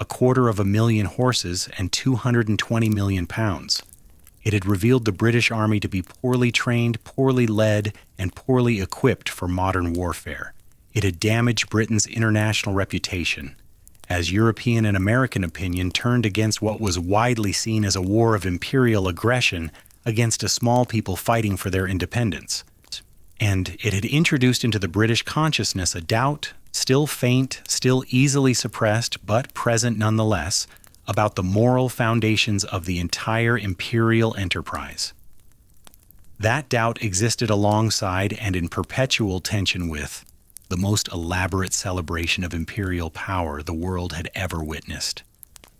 250,000 horses, and £220 million. It had revealed the British Army to be poorly trained, poorly led, and poorly equipped for modern warfare. It had damaged Britain's international reputation, as European and American opinion turned against what was widely seen as a war of imperial aggression against a small people fighting for their independence. And it had introduced into the British consciousness a doubt, still faint, still easily suppressed, but present nonetheless, about the moral foundations of the entire imperial enterprise. That doubt existed alongside and in perpetual tension with the most elaborate celebration of imperial power the world had ever witnessed.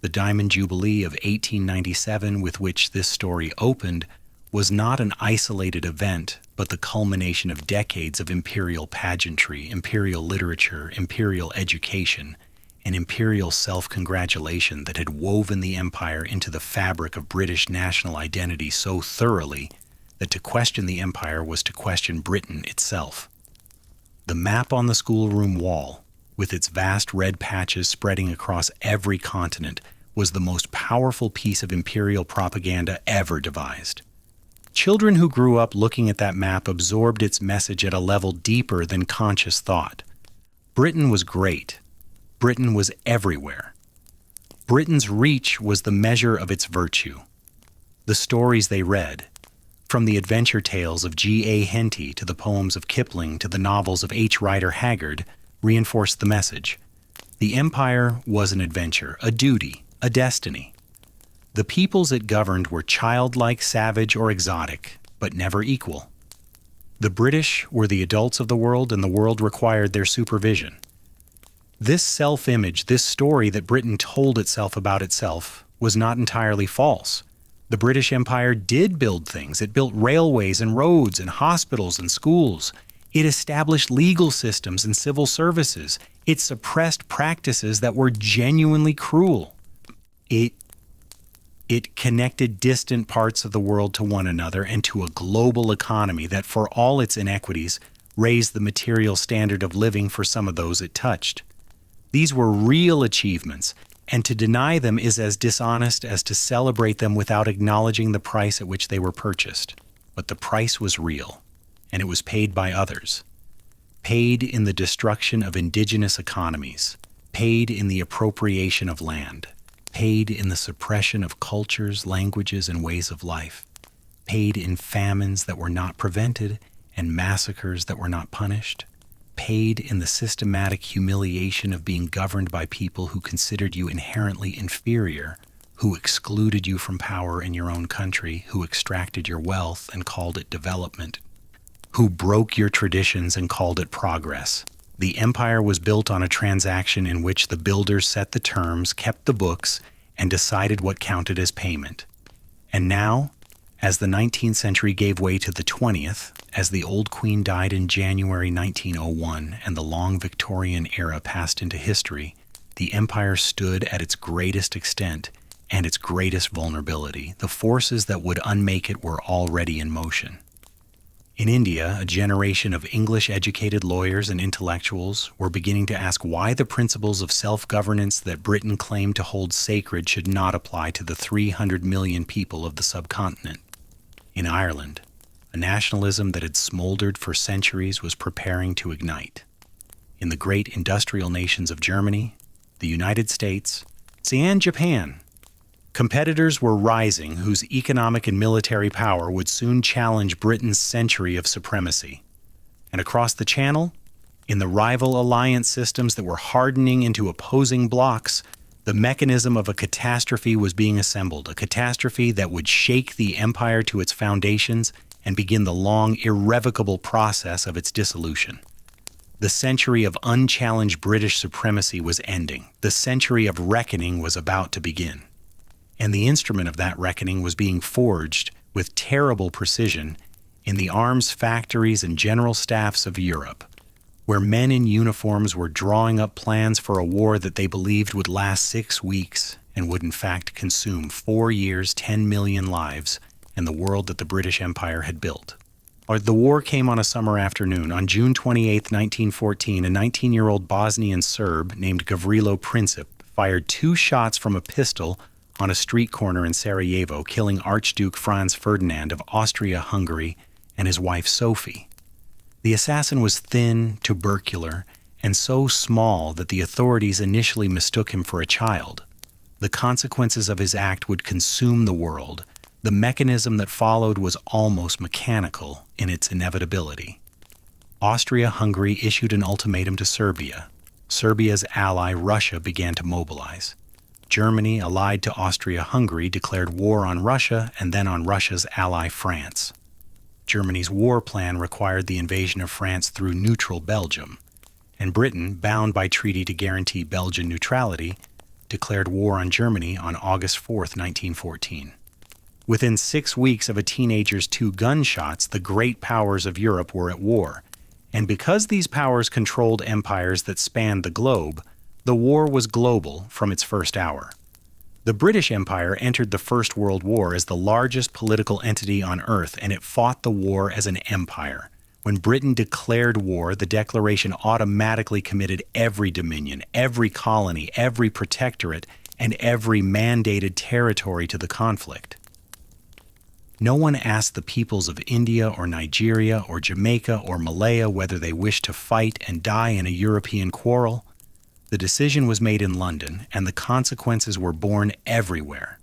The Diamond Jubilee of 1897, with which this story opened, was not an isolated event, but the culmination of decades of imperial pageantry, imperial literature, imperial education, and imperial self-congratulation that had woven the empire into the fabric of British national identity so thoroughly that to question the empire was to question Britain itself. The map on the schoolroom wall, with its vast red patches spreading across every continent, was the most powerful piece of imperial propaganda ever devised. Children who grew up looking at that map absorbed its message at a level deeper than conscious thought. Britain was great. Britain was everywhere. Britain's reach was the measure of its virtue. The stories they read, from the adventure tales of G.A. Henty to the poems of Kipling to the novels of H. Rider Haggard, reinforced the message. The empire was an adventure, a duty, a destiny. The peoples it governed were childlike, savage, or exotic, but never equal. The British were the adults of the world, and the world required their supervision. This self-image, this story that Britain told itself about itself, was not entirely false. The British Empire did build things. It built railways and roads and hospitals and schools. It established legal systems and civil services. It suppressed practices that were genuinely cruel. It connected distant parts of the world to one another and to a global economy that, for all its inequities, raised the material standard of living for some of those it touched. These were real achievements, and to deny them is as dishonest as to celebrate them without acknowledging the price at which they were purchased. But the price was real, and it was paid by others. Paid in the destruction of indigenous economies, paid in the appropriation of land, paid in the suppression of cultures, languages, and ways of life, paid in famines that were not prevented and massacres that were not punished, paid in the systematic humiliation of being governed by people who considered you inherently inferior, who excluded you from power in your own country, who extracted your wealth and called it development, who broke your traditions and called it progress. The empire was built on a transaction in which the builders set the terms, kept the books, and decided what counted as payment. And now, as the 19th century gave way to the 20th, as the old queen died in January 1901 and the long Victorian era passed into history, the empire stood at its greatest extent and its greatest vulnerability. The forces that would unmake it were already in motion. In India, a generation of English-educated lawyers and intellectuals were beginning to ask why the principles of self-governance that Britain claimed to hold sacred should not apply to the 300 million people of the subcontinent. In Ireland, a nationalism that had smoldered for centuries was preparing to ignite. In the great industrial nations of Germany, the United States, and Japan, competitors were rising whose economic and military power would soon challenge Britain's century of supremacy. And across the Channel, in the rival alliance systems that were hardening into opposing blocs, the mechanism of a catastrophe was being assembled, a catastrophe that would shake the empire to its foundations and begin the long, irrevocable process of its dissolution. The century of unchallenged British supremacy was ending. The century of reckoning was about to begin. And the instrument of that reckoning was being forged with terrible precision in the arms factories and general staffs of Europe, where men in uniforms were drawing up plans for a war that they believed would last 6 weeks and would in fact consume 4 years, 10 million lives, and the world that the British Empire had built. The war came on a summer afternoon. On June 28, 1914, a 19-year-old Bosnian Serb named Gavrilo Princip fired 2 shots from a pistol on a street corner in Sarajevo, killing Archduke Franz Ferdinand of Austria-Hungary and his wife Sophie. The assassin was thin, tubercular, and so small that the authorities initially mistook him for a child. The consequences of his act would consume the world. The mechanism that followed was almost mechanical in its inevitability. Austria-Hungary issued an ultimatum to Serbia. Serbia's ally Russia began to mobilize. Germany, allied to Austria-Hungary, declared war on Russia and then on Russia's ally France. Germany's war plan required the invasion of France through neutral Belgium, and Britain, bound by treaty to guarantee Belgian neutrality, declared war on Germany on August 4, 1914. Within 6 weeks of a teenager's 2 gunshots, the great powers of Europe were at war, and because these powers controlled empires that spanned the globe, the war was global from its first hour. The British Empire entered the First World War as the largest political entity on Earth, and it fought the war as an empire. When Britain declared war, the declaration automatically committed every dominion, every colony, every protectorate, and every mandated territory to the conflict. No one asked the peoples of India or Nigeria or Jamaica or Malaya whether they wished to fight and die in a European quarrel. The decision was made in London, and the consequences were borne everywhere.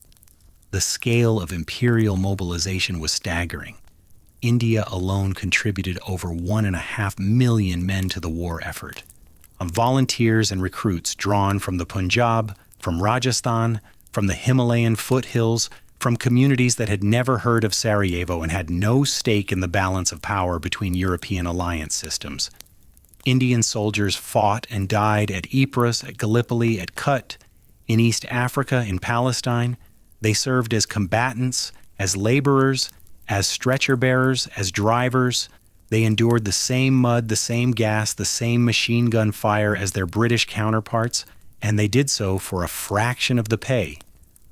The scale of imperial mobilization was staggering. India alone contributed over 1.5 million men to the war effort. Volunteers and recruits drawn from the Punjab, from Rajasthan, from the Himalayan foothills, from communities that had never heard of Sarajevo and had no stake in the balance of power between European alliance systems. Indian soldiers fought and died at Ypres, at Gallipoli, at Kut, in East Africa, in Palestine. They served as combatants, as laborers, as stretcher bearers, as drivers. They endured the same mud, the same gas, the same machine gun fire as their British counterparts, and they did so for a fraction of the pay,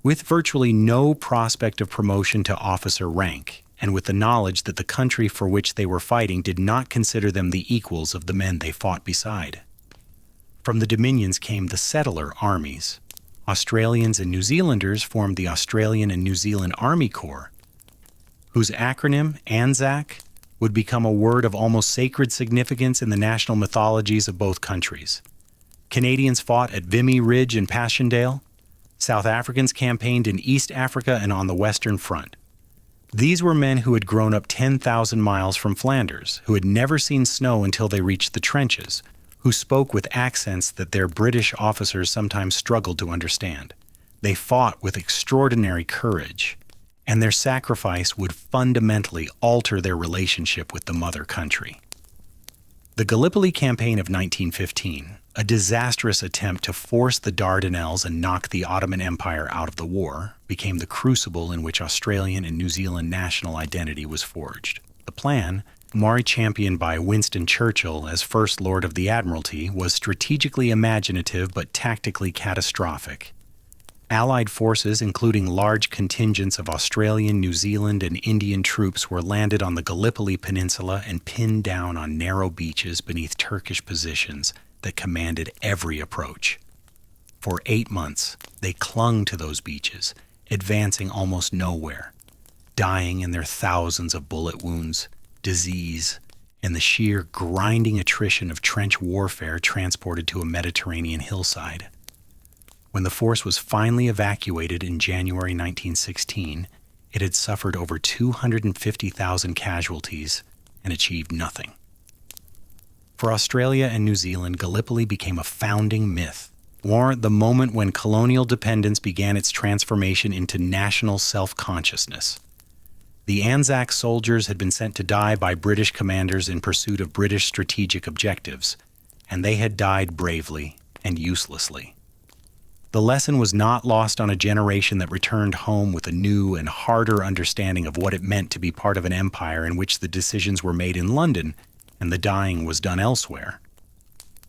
with virtually no prospect of promotion to officer rank, and with the knowledge that the country for which they were fighting did not consider them the equals of the men they fought beside. From the Dominions came the settler armies. Australians and New Zealanders formed the Australian and New Zealand Army Corps, whose acronym, ANZAC, would become a word of almost sacred significance in the national mythologies of both countries. Canadians fought at Vimy Ridge and Passchendaele. South Africans campaigned in East Africa and on the Western Front. These were men who had grown up 10,000 miles from Flanders, who had never seen snow until they reached the trenches, who spoke with accents that their British officers sometimes struggled to understand. They fought with extraordinary courage, and their sacrifice would fundamentally alter their relationship with the mother country. The Gallipoli Campaign of 1915, a disastrous attempt to force the Dardanelles and knock the Ottoman Empire out of the war, became the crucible in which Australian and New Zealand national identity was forged. The plan, championed by Winston Churchill as First Lord of the Admiralty, was strategically imaginative but tactically catastrophic. Allied forces, including large contingents of Australian, New Zealand, and Indian troops, were landed on the Gallipoli Peninsula and pinned down on narrow beaches beneath Turkish positions that commanded every approach. For 8 months, they clung to those beaches, advancing almost nowhere, dying in their thousands of bullet wounds, disease, and the sheer grinding attrition of trench warfare transported to a Mediterranean hillside. When the force was finally evacuated in January 1916, it had suffered over 250,000 casualties and achieved nothing. For Australia and New Zealand, Gallipoli became a founding myth, or the moment when colonial dependence began its transformation into national self-consciousness. The Anzac soldiers had been sent to die by British commanders in pursuit of British strategic objectives, and they had died bravely and uselessly. The lesson was not lost on a generation that returned home with a new and harder understanding of what it meant to be part of an empire in which the decisions were made in London and the dying was done elsewhere.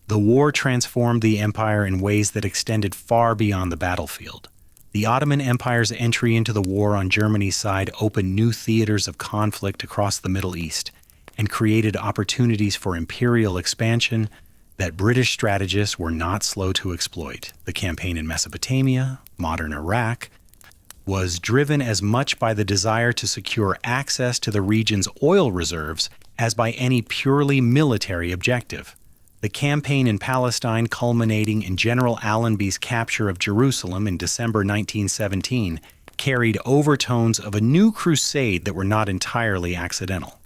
The war transformed the empire in ways that extended far beyond the battlefield. The Ottoman Empire's entry into the war on Germany's side opened new theaters of conflict across the Middle East and created opportunities for imperial expansion that British strategists were not slow to exploit. The campaign in Mesopotamia, modern Iraq, was driven as much by the desire to secure access to the region's oil reserves as by any purely military objective. The campaign in Palestine, culminating in General Allenby's capture of Jerusalem in December 1917, carried overtones of a new crusade that were not entirely accidental.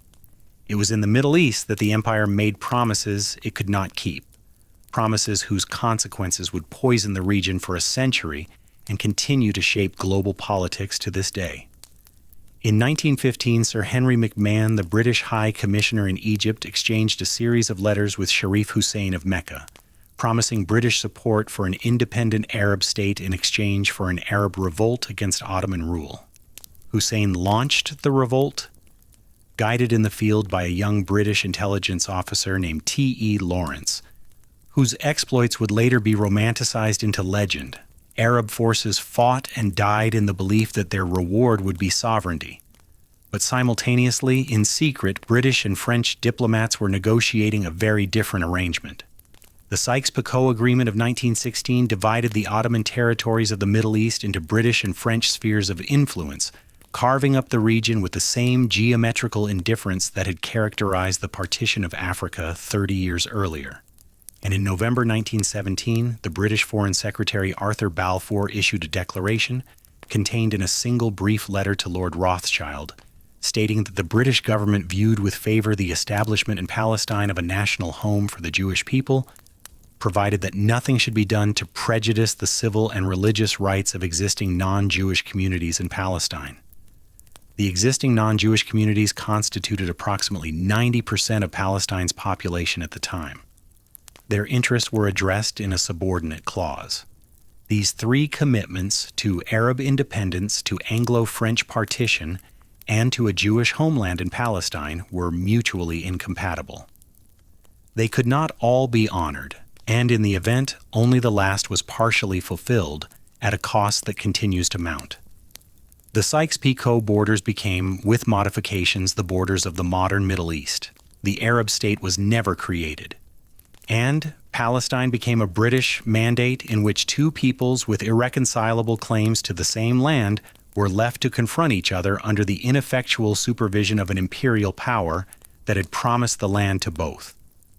It was in the Middle East that the empire made promises it could not keep, promises whose consequences would poison the region for a century and continue to shape global politics to this day. In 1915, Sir Henry McMahon, the British High Commissioner in Egypt, exchanged a series of letters with Sharif Hussein of Mecca, promising British support for an independent Arab state in exchange for an Arab revolt against Ottoman rule. Hussein launched the revolt, guided in the field by a young British intelligence officer named T.E. Lawrence, whose exploits would later be romanticized into legend. Arab forces fought and died in the belief that their reward would be sovereignty. But simultaneously, in secret, British and French diplomats were negotiating a very different arrangement. The Sykes-Picot Agreement of 1916 divided the Ottoman territories of the Middle East into British and French spheres of influence, carving up the region with the same geometrical indifference that had characterized the partition of Africa 30 years earlier. And in November 1917, the British Foreign Secretary Arthur Balfour issued a declaration contained in a single brief letter to Lord Rothschild, stating that the British government viewed with favor the establishment in Palestine of a national home for the Jewish people, provided that nothing should be done to prejudice the civil and religious rights of existing non-Jewish communities in Palestine. The existing non-Jewish communities constituted approximately 90% of Palestine's population at the time. Their interests were addressed in a subordinate clause. These three commitments to Arab independence, to Anglo-French partition, and to a Jewish homeland in Palestine were mutually incompatible. They could not all be honored, and in the event, only the last was partially fulfilled at a cost that continues to mount. The Sykes-Picot borders became, with modifications, the borders of the modern Middle East. The Arab state was never created. And Palestine became a British mandate in which two peoples with irreconcilable claims to the same land were left to confront each other under the ineffectual supervision of an imperial power that had promised the land to both.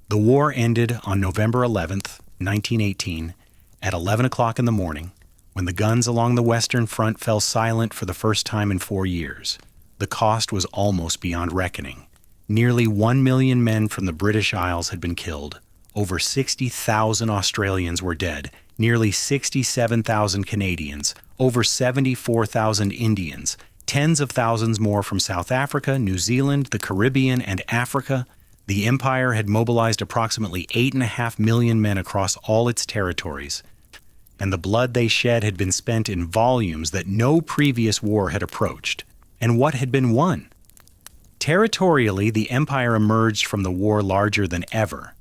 The war ended on November 11th, 1918, at 11 o'clock in the morning, when the guns along the Western Front fell silent for the first time in 4 years. The cost was almost beyond reckoning. Nearly 1 million men from the British Isles had been killed. Over 60,000 Australians were dead, nearly 67,000 Canadians, over 74,000 Indians, tens of thousands more from South Africa, New Zealand, the Caribbean, and Africa. The empire had mobilized approximately 8.5 million men across all its territories, and the blood they shed had been spent in volumes that no previous war had approached. And what had been won? Territorially, the empire emerged from the war larger than ever.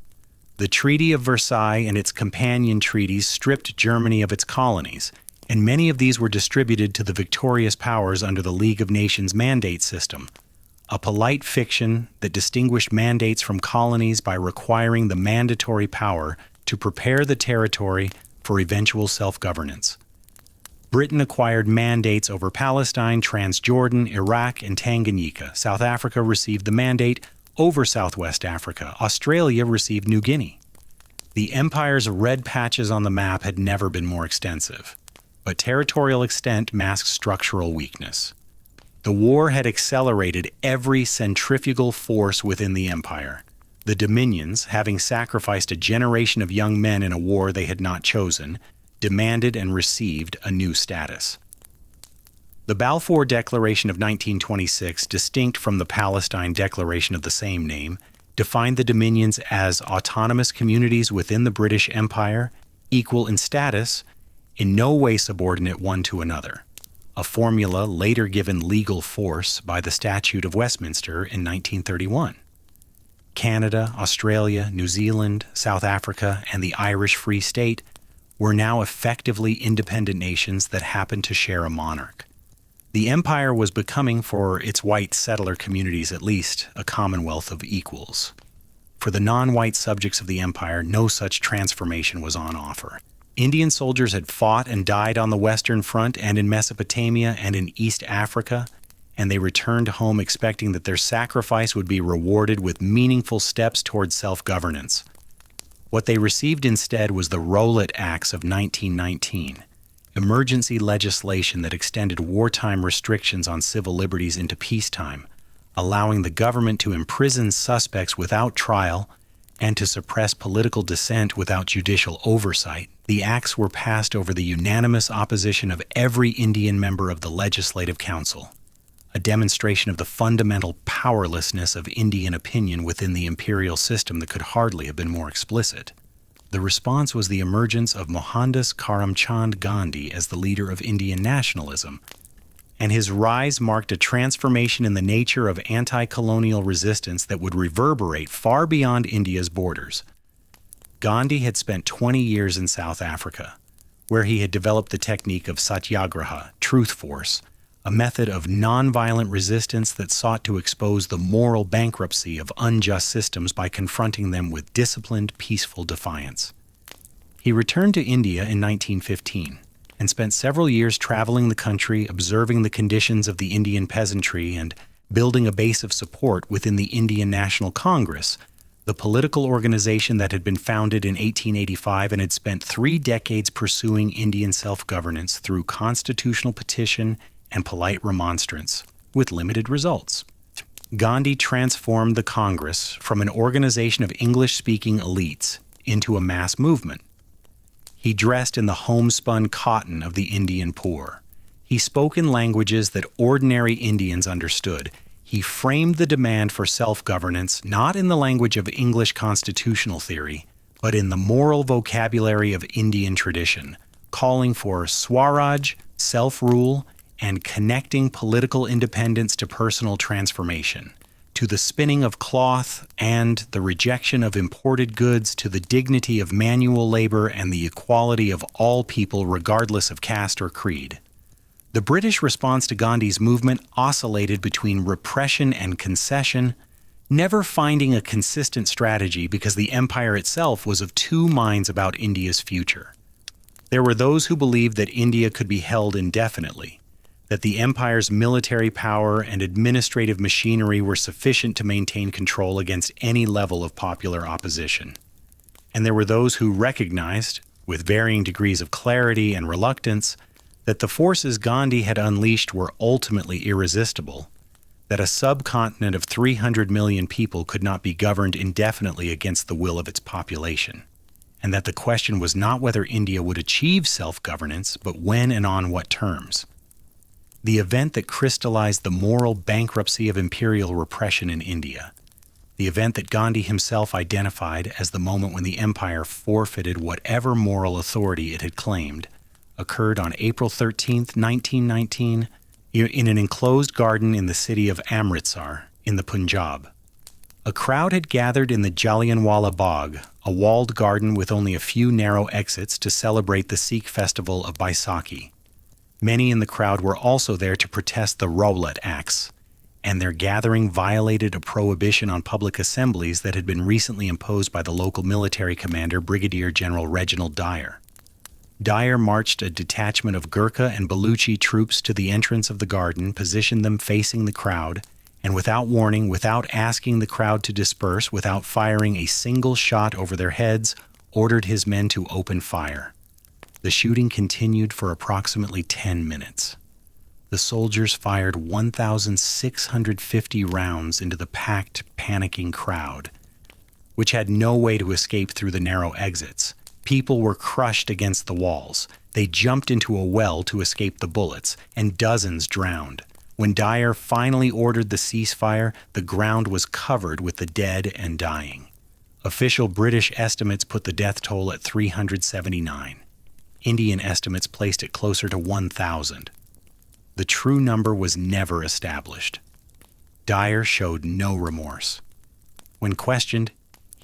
The Treaty of Versailles and its companion treaties stripped Germany of its colonies, and many of these were distributed to the victorious powers under the League of Nations mandate system, a polite fiction that distinguished mandates from colonies by requiring the mandatory power to prepare the territory for eventual self-governance. Britain acquired mandates over Palestine, Transjordan, Iraq, and Tanganyika. South Africa received the mandate over Southwest Africa. Australia received New Guinea. The empire's red patches on the map had never been more extensive, but territorial extent masked structural weakness. The war had accelerated every centrifugal force within the empire. The dominions, having sacrificed a generation of young men in a war they had not chosen, demanded and received a new status. The Balfour Declaration of 1926, distinct from the Palestine Declaration of the same name, defined the dominions as autonomous communities within the British Empire, equal in status, in no way subordinate one to another, a formula later given legal force by the Statute of Westminster in 1931. Canada, Australia, New Zealand, South Africa, and the Irish Free State were now effectively independent nations that happened to share a monarch. The empire was becoming, for its white settler communities at least, a commonwealth of equals. For the non-white subjects of the empire, no such transformation was on offer. Indian soldiers had fought and died on the Western Front and in Mesopotamia and in East Africa, and they returned home expecting that their sacrifice would be rewarded with meaningful steps towards self-governance. What they received instead was the Rowlatt Acts of 1919, emergency legislation that extended wartime restrictions on civil liberties into peacetime, allowing the government to imprison suspects without trial and to suppress political dissent without judicial oversight. The acts were passed over the unanimous opposition of every Indian member of the Legislative Council, a demonstration of the fundamental powerlessness of Indian opinion within the imperial system that could hardly have been more explicit. The response was the emergence of Mohandas Karamchand Gandhi as the leader of Indian nationalism, and his rise marked a transformation in the nature of anti-colonial resistance that would reverberate far beyond India's borders. Gandhi had spent 20 years in South Africa, where he had developed the technique of satyagraha, truth force, a method of nonviolent resistance that sought to expose the moral bankruptcy of unjust systems by confronting them with disciplined, peaceful defiance. He returned to India in 1915 and spent several years traveling the country, observing the conditions of the Indian peasantry and building a base of support within the Indian National Congress, the political organization that had been founded in 1885 and had spent 3 decades pursuing Indian self-governance through constitutional petition and polite remonstrance, with limited results. Gandhi transformed the Congress from an organization of English-speaking elites into a mass movement. He dressed in the homespun cotton of the Indian poor. He spoke in languages that ordinary Indians understood. He framed the demand for self-governance not in the language of English constitutional theory, but in the moral vocabulary of Indian tradition, calling for Swaraj, self-rule, and connecting political independence to personal transformation, to the spinning of cloth and the rejection of imported goods, to the dignity of manual labor and the equality of all people regardless of caste or creed. The British response to Gandhi's movement oscillated between repression and concession, never finding a consistent strategy because the empire itself was of 2 minds about India's future. There were those who believed that India could be held indefinitely, that the empire's military power and administrative machinery were sufficient to maintain control against any level of popular opposition. And there were those who recognized, with varying degrees of clarity and reluctance, that the forces Gandhi had unleashed were ultimately irresistible, that a subcontinent of 300 million people could not be governed indefinitely against the will of its population, and that the question was not whether India would achieve self-governance, but when and on what terms. The event that crystallized the moral bankruptcy of imperial repression in India, the event that Gandhi himself identified as the moment when the empire forfeited whatever moral authority it had claimed, occurred on April 13, 1919, in an enclosed garden in the city of Amritsar, in the Punjab. A crowd had gathered in the Jallianwala Bagh, a walled garden with only a few narrow exits, to celebrate the Sikh festival of Baisakhi. Many in the crowd were also there to protest the Rowlatt Acts, and their gathering violated a prohibition on public assemblies that had been recently imposed by the local military commander, Brigadier General Reginald Dyer. Dyer marched a detachment of Gurkha and Baluchi troops to the entrance of the garden, positioned them facing the crowd, and without warning, without asking the crowd to disperse, without firing a single shot over their heads, ordered his men to open fire. The shooting continued for approximately 10 minutes. The soldiers fired 1,650 rounds into the packed, panicking crowd, which had no way to escape through the narrow exits. People were crushed against the walls. They jumped into a well to escape the bullets, and dozens drowned. When Dyer finally ordered the ceasefire, the ground was covered with the dead and dying. Official British estimates put the death toll at 379. Indian estimates placed it closer to 1,000. The true number was never established. Dyer showed no remorse. When questioned,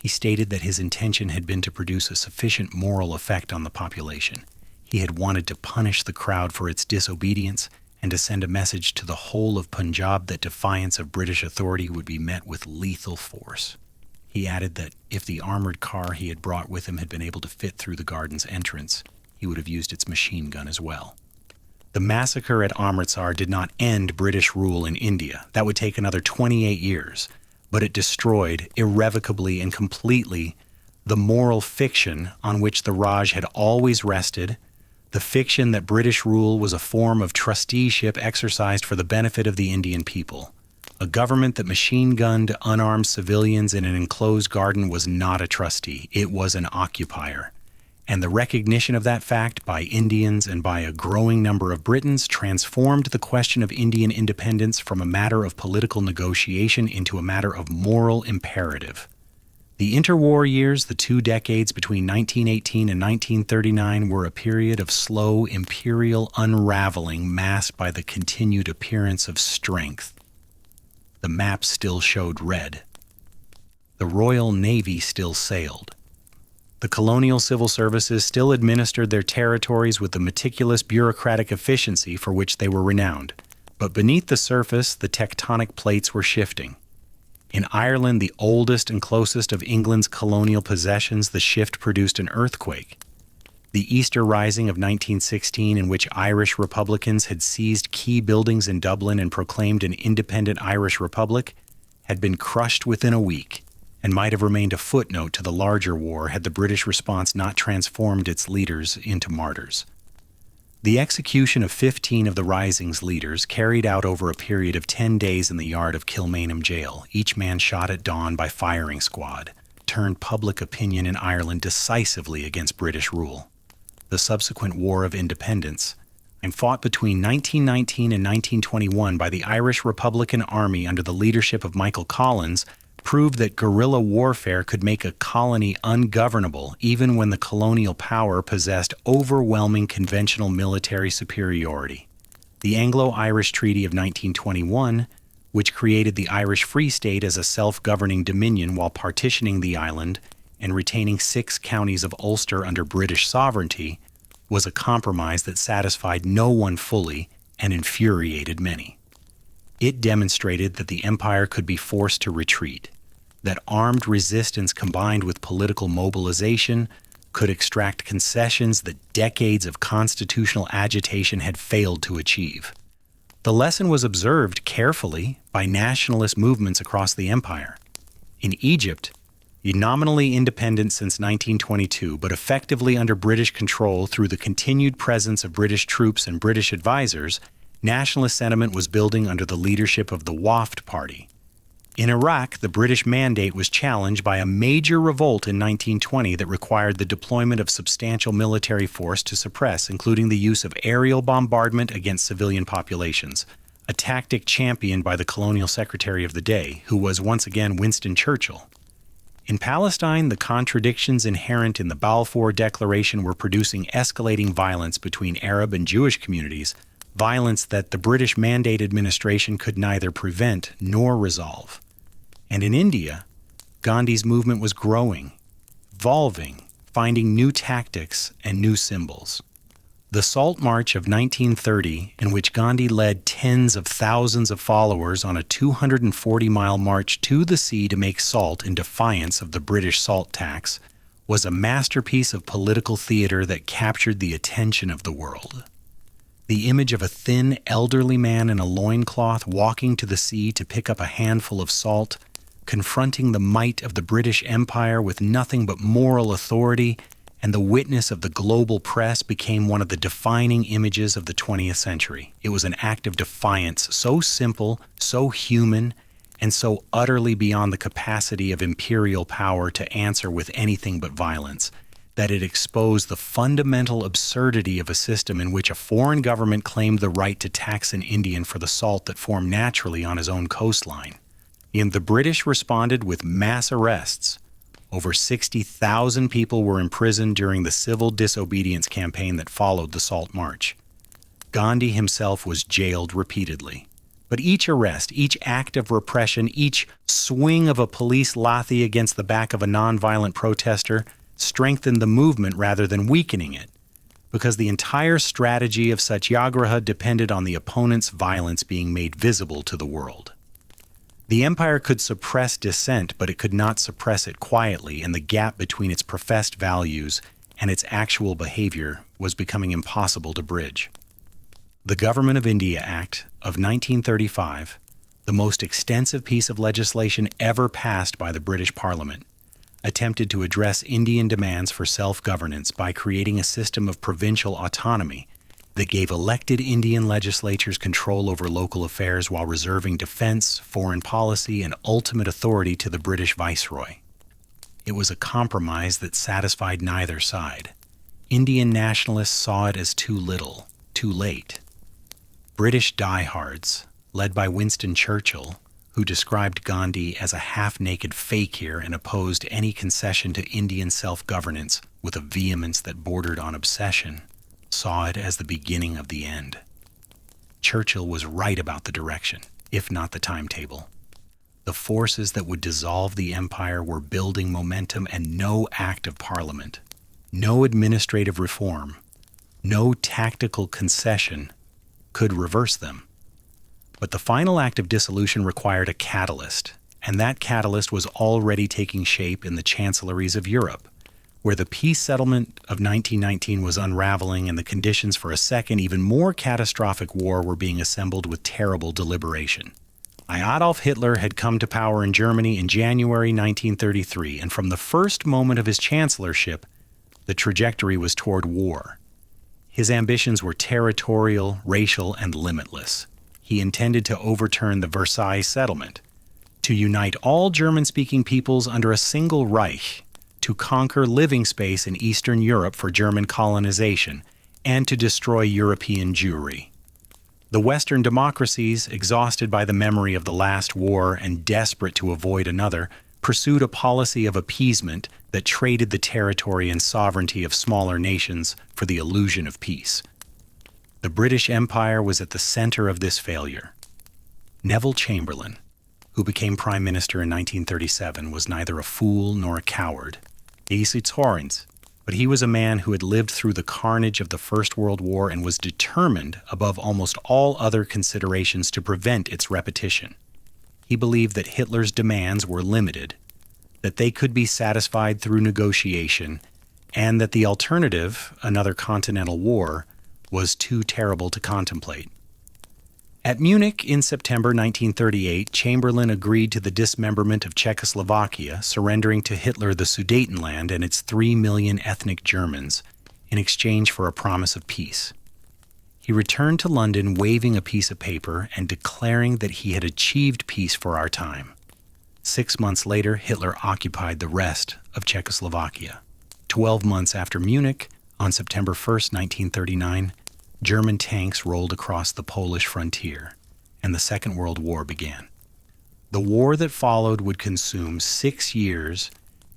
he stated that his intention had been to produce a sufficient moral effect on the population. He had wanted to punish the crowd for its disobedience and to send a message to the whole of Punjab that defiance of British authority would be met with lethal force. He added that if the armored car he had brought with him had been able to fit through the garden's entrance, he would have used its machine gun as well. The massacre at Amritsar did not end British rule in India. That would take another 28 years, but it destroyed irrevocably and completely the moral fiction on which the Raj had always rested, the fiction that British rule was a form of trusteeship exercised for the benefit of the Indian people. A government that machine-gunned unarmed civilians in an enclosed garden was not a trustee. It was an occupier. And the recognition of that fact by Indians and by a growing number of Britons transformed the question of Indian independence from a matter of political negotiation into a matter of moral imperative. The interwar years, the 2 decades between 1918 and 1939, were a period of slow imperial unraveling masked by the continued appearance of strength. The map still showed red. The Royal Navy still sailed. The colonial civil services still administered their territories with the meticulous bureaucratic efficiency for which they were renowned. But beneath the surface, the tectonic plates were shifting. In Ireland, the oldest and closest of England's colonial possessions, the shift produced an earthquake. The Easter Rising of 1916, in which Irish Republicans had seized key buildings in Dublin and proclaimed an independent Irish Republic, had been crushed within a week, and might have remained a footnote to the larger war had the British response not transformed its leaders into martyrs. The execution of 15 of the Rising's leaders, carried out over a period of 10 days in the yard of Kilmainham Jail, each man shot at dawn by firing squad, turned public opinion in Ireland decisively against British rule. The subsequent War of Independence, fought between 1919 and 1921 by the Irish Republican Army under the leadership of Michael Collins, proved that guerrilla warfare could make a colony ungovernable even when the colonial power possessed overwhelming conventional military superiority. The Anglo-Irish Treaty of 1921, which created the Irish Free State as a self-governing dominion while partitioning the island and retaining 6 counties of Ulster under British sovereignty, was a compromise that satisfied no one fully and infuriated many. It demonstrated that the empire could be forced to retreat, that armed resistance combined with political mobilization could extract concessions that decades of constitutional agitation had failed to achieve. The lesson was observed carefully by nationalist movements across the empire. In Egypt, nominally independent since 1922, but effectively under British control through the continued presence of British troops and British advisors, nationalist sentiment was building under the leadership of the Waft Party. In Iraq, the British mandate was challenged by a major revolt in 1920 that required the deployment of substantial military force to suppress, including the use of aerial bombardment against civilian populations, a tactic championed by the colonial secretary of the day, who was once again Winston Churchill. In Palestine, the contradictions inherent in the Balfour Declaration were producing escalating violence between Arab and Jewish communities, violence that the British Mandate administration could neither prevent nor resolve. And in India, Gandhi's movement was growing, evolving, finding new tactics and new symbols. The Salt March of 1930, in which Gandhi led tens of thousands of followers on a 240-mile march to the sea to make salt in defiance of the British salt tax, was a masterpiece of political theater that captured the attention of the world. The image of a thin, elderly man in a loincloth walking to the sea to pick up a handful of salt, confronting the might of the British Empire with nothing but moral authority, and the witness of the global press became one of the defining images of the 20th century. It was an act of defiance so simple, so human, and so utterly beyond the capacity of imperial power to answer with anything but violence, that it exposed the fundamental absurdity of a system in which a foreign government claimed the right to tax an Indian for the salt that formed naturally on his own coastline. And the British responded with mass arrests. Over 60,000 people were imprisoned during the civil disobedience campaign that followed the Salt March. Gandhi himself was jailed repeatedly. But each arrest, each act of repression, each swing of a police lathi against the back of a nonviolent protester strengthened the movement rather than weakening it, because the entire strategy of Satyagraha depended on the opponent's violence being made visible to the world. The empire could suppress dissent, but it could not suppress it quietly, and the gap between its professed values and its actual behavior was becoming impossible to bridge. The Government of India Act of 1935, the most extensive piece of legislation ever passed by the British Parliament, attempted to address Indian demands for self-governance by creating a system of provincial autonomy that gave elected Indian legislatures control over local affairs while reserving defense, foreign policy, and ultimate authority to the British Viceroy. It was a compromise that satisfied neither side. Indian nationalists saw it as too little, too late. British diehards, led by Winston Churchill, who described Gandhi as a half-naked fakir and opposed any concession to Indian self-governance with a vehemence that bordered on obsession, saw it as the beginning of the end. Churchill was right about the direction, if not the timetable. The forces that would dissolve the empire were building momentum, and no act of parliament, no administrative reform, no tactical concession could reverse them. But the final act of dissolution required a catalyst, and that catalyst was already taking shape in the chancelleries of Europe, where the peace settlement of 1919 was unraveling and the conditions for a second, even more catastrophic war were being assembled with terrible deliberation. Adolf Hitler had come to power in Germany in January 1933, and from the first moment of his chancellorship, the trajectory was toward war. His ambitions were territorial, racial, and limitless. He intended to overturn the Versailles Settlement, to unite all German-speaking peoples under a single Reich, to conquer living space in Eastern Europe for German colonization, and to destroy European Jewry. The Western democracies, exhausted by the memory of the last war and desperate to avoid another, pursued a policy of appeasement that traded the territory and sovereignty of smaller nations for the illusion of peace. The British Empire was at the center of this failure. Neville Chamberlain, who became Prime Minister in 1937, was neither a fool nor a coward. But he was a man who had lived through the carnage of the First World War and was determined, above almost all other considerations, to prevent its repetition. He believed that Hitler's demands were limited, that they could be satisfied through negotiation, and that the alternative, another continental war, was too terrible to contemplate. At Munich in September 1938, Chamberlain agreed to the dismemberment of Czechoslovakia, surrendering to Hitler the Sudetenland and its 3 million ethnic Germans in exchange for a promise of peace. He returned to London waving a piece of paper and declaring that he had achieved peace for our time. 6 months later, Hitler occupied the rest of Czechoslovakia. 12 months after Munich, on September 1st, 1939, German tanks rolled across the Polish frontier, and the Second World War began. The war that followed would consume 6 years,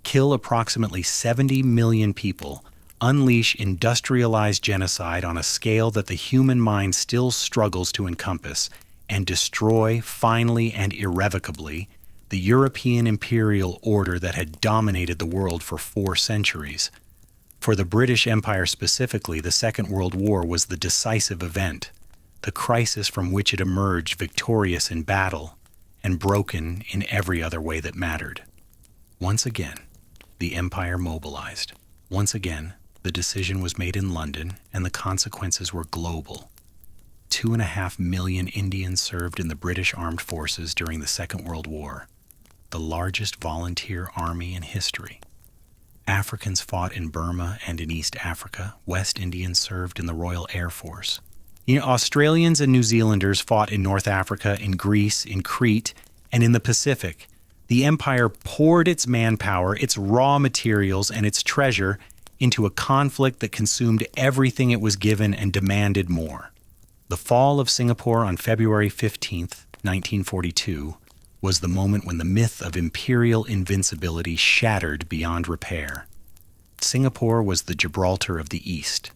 kill approximately 70 million people, unleash industrialized genocide on a scale that the human mind still struggles to encompass, and destroy, finally and irrevocably, the European imperial order that had dominated the world for 4 centuries. For the British Empire specifically, the Second World War was the decisive event, the crisis from which it emerged victorious in battle and broken in every other way that mattered. Once again, the empire mobilized. Once again, the decision was made in London, and the consequences were global. 2.5 million Indians served in the British Armed Forces during the Second World War, the largest volunteer army in history. Africans fought in Burma and in East Africa. West Indians served in the Royal Air Force. Australians and New Zealanders fought in North Africa, in Greece, in Crete, and in the Pacific. The empire poured its manpower, its raw materials, and its treasure into a conflict that consumed everything it was given and demanded more. The fall of Singapore on February 15th, 1942, was the moment when the myth of imperial invincibility shattered beyond repair. Singapore was the Gibraltar of the East,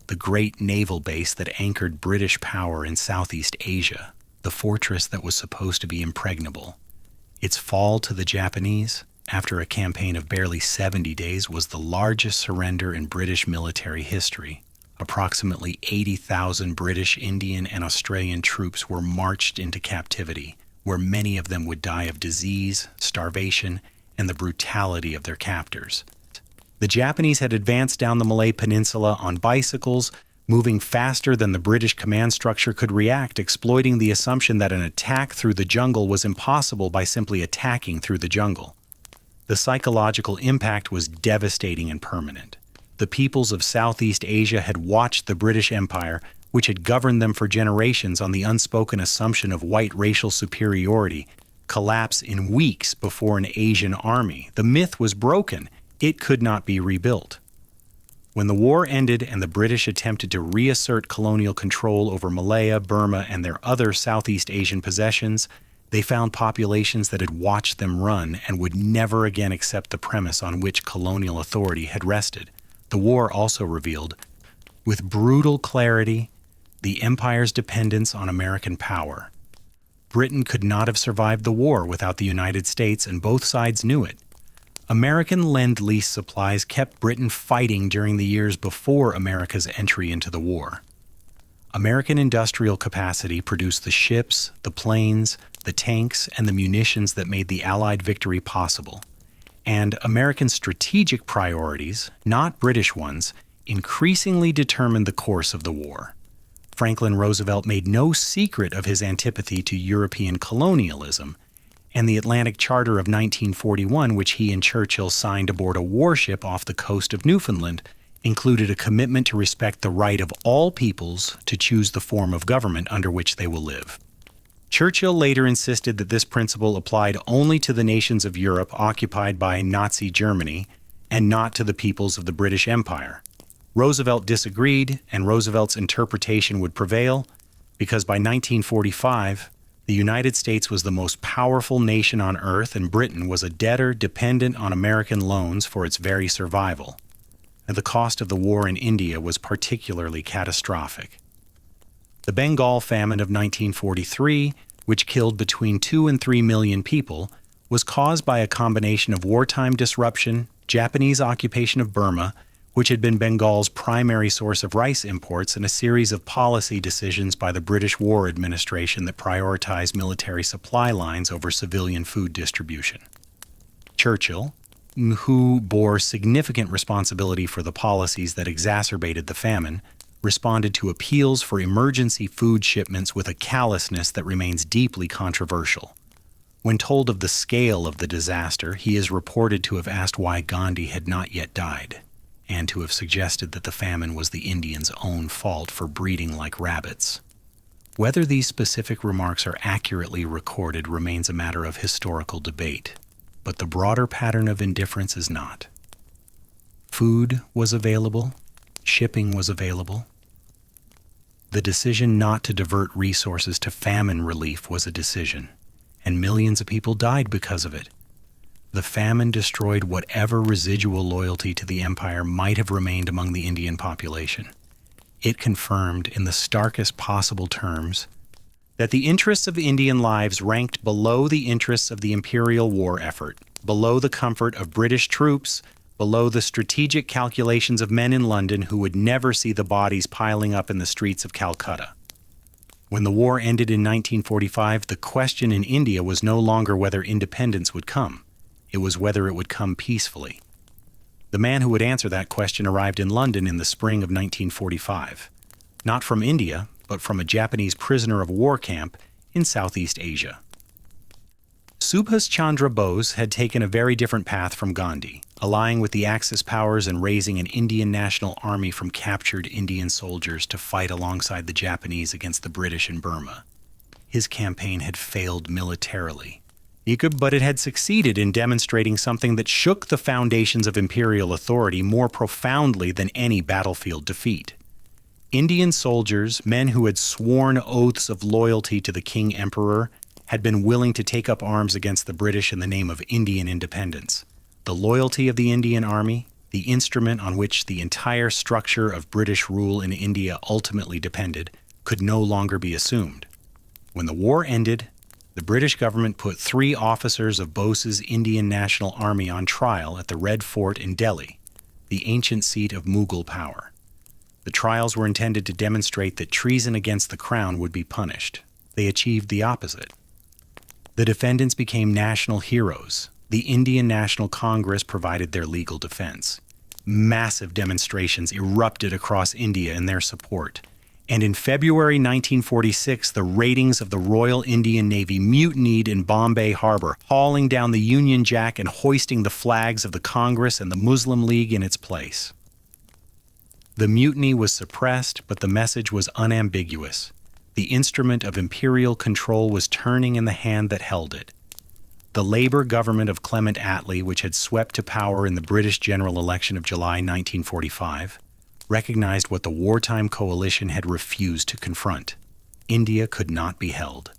the great naval base that anchored British power in Southeast Asia, the fortress that was supposed to be impregnable. Its fall to the Japanese, after a campaign of barely 70 days, was the largest surrender in British military history. Approximately 80,000 British, Indian, and Australian troops were marched into captivity, where many of them would die of disease, starvation, and the brutality of their captors. The Japanese had advanced down the Malay Peninsula on bicycles, moving faster than the British command structure could react, exploiting the assumption that an attack through the jungle was impossible by simply attacking through the jungle. The psychological impact was devastating and permanent. The peoples of Southeast Asia had watched the British Empire, which had governed them for generations on the unspoken assumption of white racial superiority, collapse in weeks before an Asian army. The myth was broken. It could not be rebuilt. When the war ended and the British attempted to reassert colonial control over Malaya, Burma, and their other Southeast Asian possessions, they found populations that had watched them run and would never again accept the premise on which colonial authority had rested. The war also revealed, with brutal clarity, the empire's dependence on American power. Britain could not have survived the war without the United States, and both sides knew it. American Lend-Lease supplies kept Britain fighting during the years before America's entry into the war. American industrial capacity produced the ships, the planes, the tanks, and the munitions that made the Allied victory possible. And American strategic priorities, not British ones, increasingly determined the course of the war. Franklin Roosevelt made no secret of his antipathy to European colonialism, and the Atlantic Charter of 1941, which he and Churchill signed aboard a warship off the coast of Newfoundland, included a commitment to respect the right of all peoples to choose the form of government under which they will live. Churchill later insisted that this principle applied only to the nations of Europe occupied by Nazi Germany and not to the peoples of the British Empire. Roosevelt disagreed, and Roosevelt's interpretation would prevail because by 1945, the United States was the most powerful nation on earth, and Britain was a debtor dependent on American loans for its very survival. And the cost of the war in India was particularly catastrophic. The Bengal famine of 1943, which killed between 2 and 3 million people, was caused by a combination of wartime disruption, Japanese occupation of Burma, which had been Bengal's primary source of rice imports, and a series of policy decisions by the British War administration that prioritized military supply lines over civilian food distribution. Churchill, who bore significant responsibility for the policies that exacerbated the famine, responded to appeals for emergency food shipments with a callousness that remains deeply controversial. When told of the scale of the disaster, he is reported to have asked why Gandhi had not yet died, and to have suggested that the famine was the Indians' own fault for breeding like rabbits. Whether these specific remarks are accurately recorded remains a matter of historical debate, but the broader pattern of indifference is not. Food was available, shipping was available. The decision not to divert resources to famine relief was a decision, and millions of people died because of it. The famine destroyed whatever residual loyalty to the empire might have remained among the Indian population. It confirmed, in the starkest possible terms, that the interests of Indian lives ranked below the interests of the Imperial war effort, below the comfort of British troops, below the strategic calculations of men in London who would never see the bodies piling up in the streets of Calcutta. When the war ended in 1945, the question in India was no longer whether independence would come. It was whether it would come peacefully. The man who would answer that question arrived in London in the spring of 1945, not from India, but from a Japanese prisoner of war camp in Southeast Asia. Subhas Chandra Bose had taken a very different path from Gandhi, allying with the Axis powers and raising an Indian national army from captured Indian soldiers to fight alongside the Japanese against the British in Burma. His campaign had failed militarily, but it had succeeded in demonstrating something that shook the foundations of imperial authority more profoundly than any battlefield defeat. Indian soldiers, men who had sworn oaths of loyalty to the King Emperor, had been willing to take up arms against the British in the name of Indian independence. The loyalty of the Indian Army, the instrument on which the entire structure of British rule in India ultimately depended, could no longer be assumed. When the war ended, the British government put 3 officers of Bose's Indian National Army on trial at the Red Fort in Delhi, the ancient seat of Mughal power. The trials were intended to demonstrate that treason against the crown would be punished. They achieved the opposite. The defendants became national heroes. The Indian National Congress provided their legal defense. Massive demonstrations erupted across India in their support. And in February 1946, the ratings of the Royal Indian Navy mutinied in Bombay Harbor, hauling down the Union Jack and hoisting the flags of the Congress and the Muslim League in its place. The mutiny was suppressed, but the message was unambiguous. The instrument of imperial control was turning in the hand that held it. The Labour government of Clement Attlee, which had swept to power in the British general election of July 1945, recognized what the wartime coalition had refused to confront. India could not be held.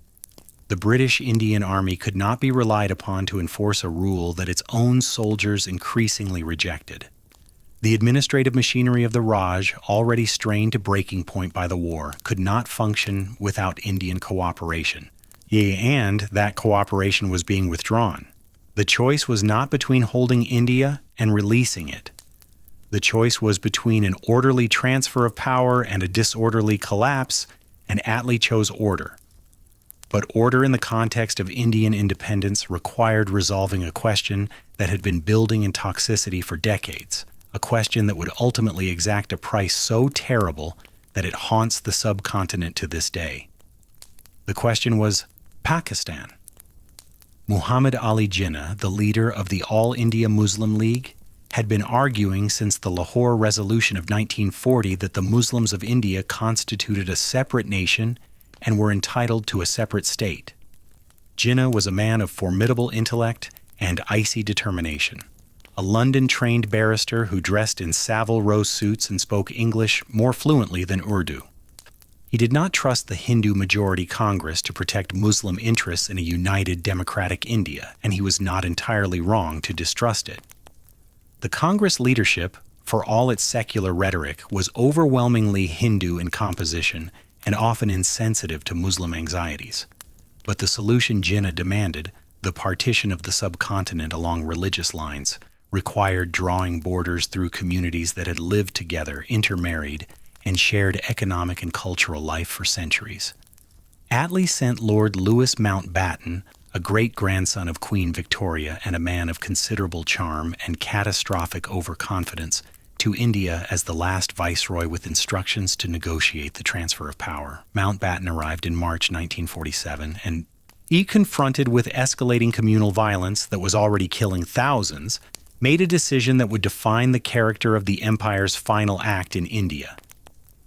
The British Indian Army could not be relied upon to enforce a rule that its own soldiers increasingly rejected. The administrative machinery of the Raj, already strained to breaking point by the war, could not function without Indian cooperation. And that cooperation was being withdrawn. The choice was not between holding India and releasing it. The choice was between an orderly transfer of power and a disorderly collapse, and Attlee chose order. But order in the context of Indian independence required resolving a question that had been building in toxicity for decades, a question that would ultimately exact a price so terrible that it haunts the subcontinent to this day. The question was Pakistan. Muhammad Ali Jinnah, the leader of the All India Muslim League, had been arguing since the Lahore Resolution of 1940 that the Muslims of India constituted a separate nation and were entitled to a separate state. Jinnah was a man of formidable intellect and icy determination, a London-trained barrister who dressed in Savile Row suits and spoke English more fluently than Urdu. He did not trust the Hindu majority Congress to protect Muslim interests in a united democratic India, and he was not entirely wrong to distrust it. The Congress leadership, for all its secular rhetoric, was overwhelmingly Hindu in composition and often insensitive to Muslim anxieties. But the solution Jinnah demanded, the partition of the subcontinent along religious lines, required drawing borders through communities that had lived together, intermarried, and shared economic and cultural life for centuries. Attlee sent Lord Louis Mountbatten, a great-grandson of Queen Victoria and a man of considerable charm and catastrophic overconfidence, to India as the last viceroy with instructions to negotiate the transfer of power. Mountbatten arrived in March 1947, and he, confronted with escalating communal violence that was already killing thousands, made a decision that would define the character of the empire's final act in India.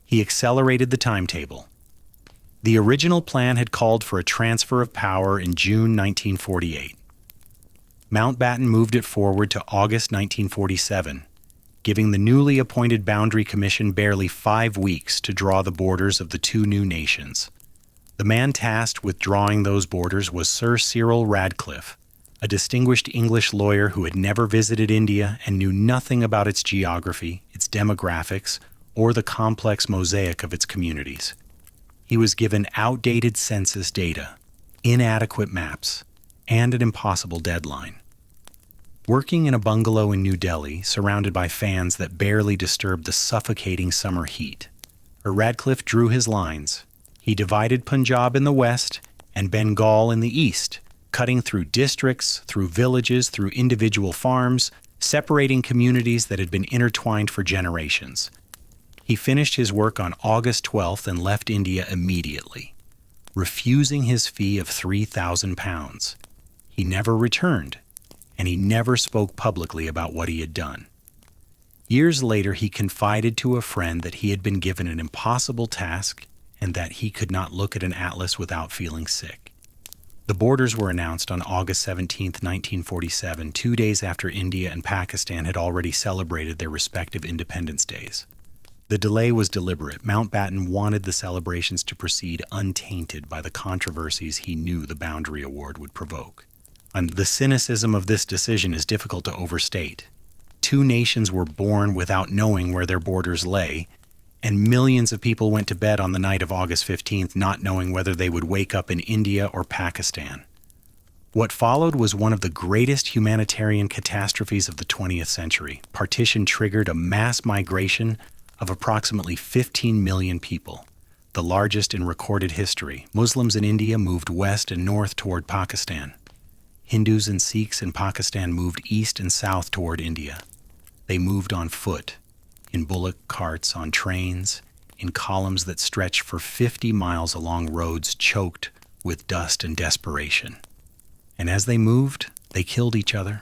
He accelerated the timetable. The original plan had called for a transfer of power in June 1948. Mountbatten moved it forward to August 1947, giving the newly appointed Boundary Commission barely 5 weeks to draw the borders of the two new nations. The man tasked with drawing those borders was Sir Cyril Radcliffe, a distinguished English lawyer who had never visited India and knew nothing about its geography, its demographics, or the complex mosaic of its communities. He was given outdated census data, inadequate maps, and an impossible deadline. Working in a bungalow in New Delhi, surrounded by fans that barely disturbed the suffocating summer heat, Radcliffe drew his lines. He divided Punjab in the west and Bengal in the east, cutting through districts, through villages, through individual farms, separating communities that had been intertwined for generations. He finished his work on August 12th and left India immediately, refusing his fee of £3,000. He never returned, and he never spoke publicly about what he had done. Years later, he confided to a friend that he had been given an impossible task and that he could not look at an atlas without feeling sick. The borders were announced on August 17, 1947, 2 days after India and Pakistan had already celebrated their respective independence days. The delay was deliberate. Mountbatten wanted the celebrations to proceed untainted by the controversies he knew the Boundary Award would provoke. And the cynicism of this decision is difficult to overstate. Two nations were born without knowing where their borders lay, and millions of people went to bed on the night of August 15th not knowing whether they would wake up in India or Pakistan. What followed was one of the greatest humanitarian catastrophes of the 20th century. Partition triggered a mass migration of approximately 15 million people, the largest in recorded history. Muslims in India moved west and north toward Pakistan. Hindus and Sikhs in Pakistan moved east and south toward India. They moved on foot, in bullock carts, on trains, in columns that stretched for 50 miles along roads choked with dust and desperation. And as they moved, they killed each other.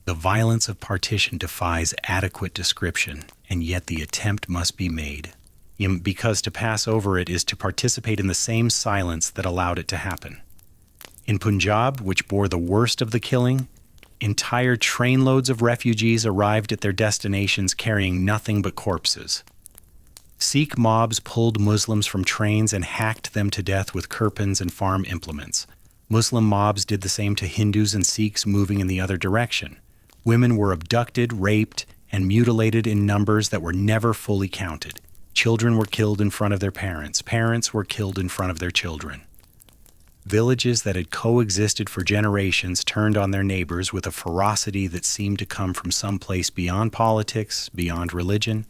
The violence of partition defies adequate description, and yet the attempt must be made, because to pass over it is to participate in the same silence that allowed it to happen. In Punjab, which bore the worst of the killing, entire trainloads of refugees arrived at their destinations carrying nothing but corpses. Sikh mobs pulled Muslims from trains and hacked them to death with kirpans and farm implements. Muslim mobs did the same to Hindus and Sikhs moving in the other direction. Women were abducted, raped, and mutilated in numbers that were never fully counted. Children were killed in front of their parents. Parents were killed in front of their children. Villages that had coexisted for generations turned on their neighbors with a ferocity that seemed to come from some place beyond politics, beyond religion,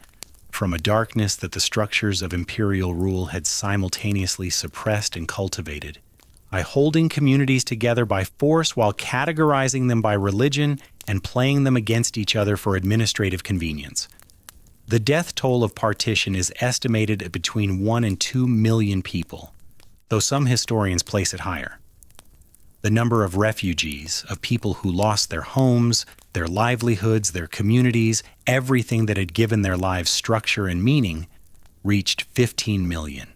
from a darkness that the structures of imperial rule had simultaneously suppressed and cultivated, by holding communities together by force while categorizing them by religion and playing them against each other for administrative convenience. The death toll of partition is estimated at between 1 and 2 million people, though some historians place it higher. The number of refugees, of people who lost their homes, their livelihoods, their communities, everything that had given their lives structure and meaning, reached 15 million.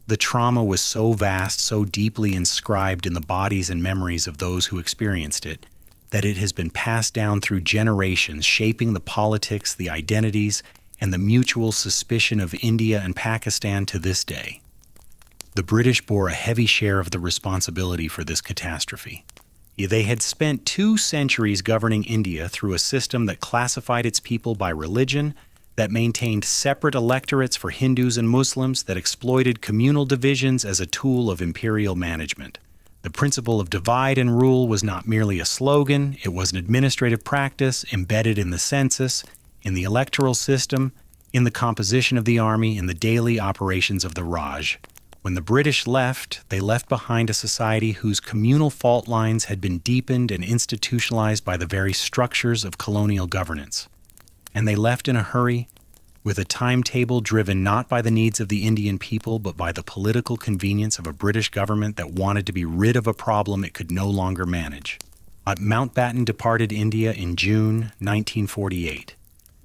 The trauma was so vast, so deeply inscribed in the bodies and memories of those who experienced it, that it has been passed down through generations, shaping the politics, the identities, and the mutual suspicion of India and Pakistan to this day. The British bore a heavy share of the responsibility for this catastrophe. They had spent 2 centuries governing India through a system that classified its people by religion, that maintained separate electorates for Hindus and Muslims, that exploited communal divisions as a tool of imperial management. The principle of divide and rule was not merely a slogan, it was an administrative practice embedded in the census, in the electoral system, in the composition of the army, in the daily operations of the Raj. When the British left, they left behind a society whose communal fault lines had been deepened and institutionalized by the very structures of colonial governance. And they left in a hurry, with a timetable driven not by the needs of the Indian people, but by the political convenience of a British government that wanted to be rid of a problem it could no longer manage. Mountbatten departed India in June 1948,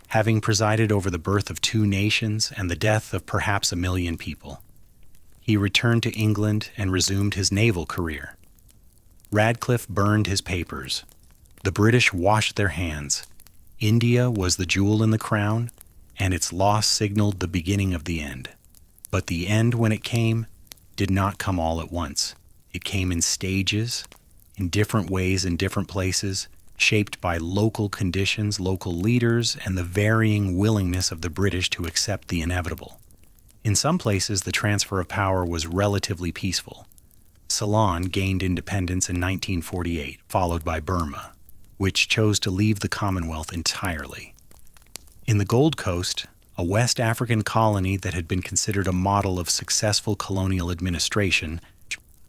having presided over the birth of 2 nations and the death of perhaps 1 million people. He returned to England and resumed his naval career. Radcliffe burned his papers. The British washed their hands. India was the jewel in the crown, and its loss signaled the beginning of the end. But the end, when it came, did not come all at once. It came in stages, in different ways in different places, shaped by local conditions, local leaders, and the varying willingness of the British to accept the inevitable. In some places, the transfer of power was relatively peaceful. Ceylon gained independence in 1948, followed by Burma, which chose to leave the Commonwealth entirely. In the Gold Coast, a West African colony that had been considered a model of successful colonial administration,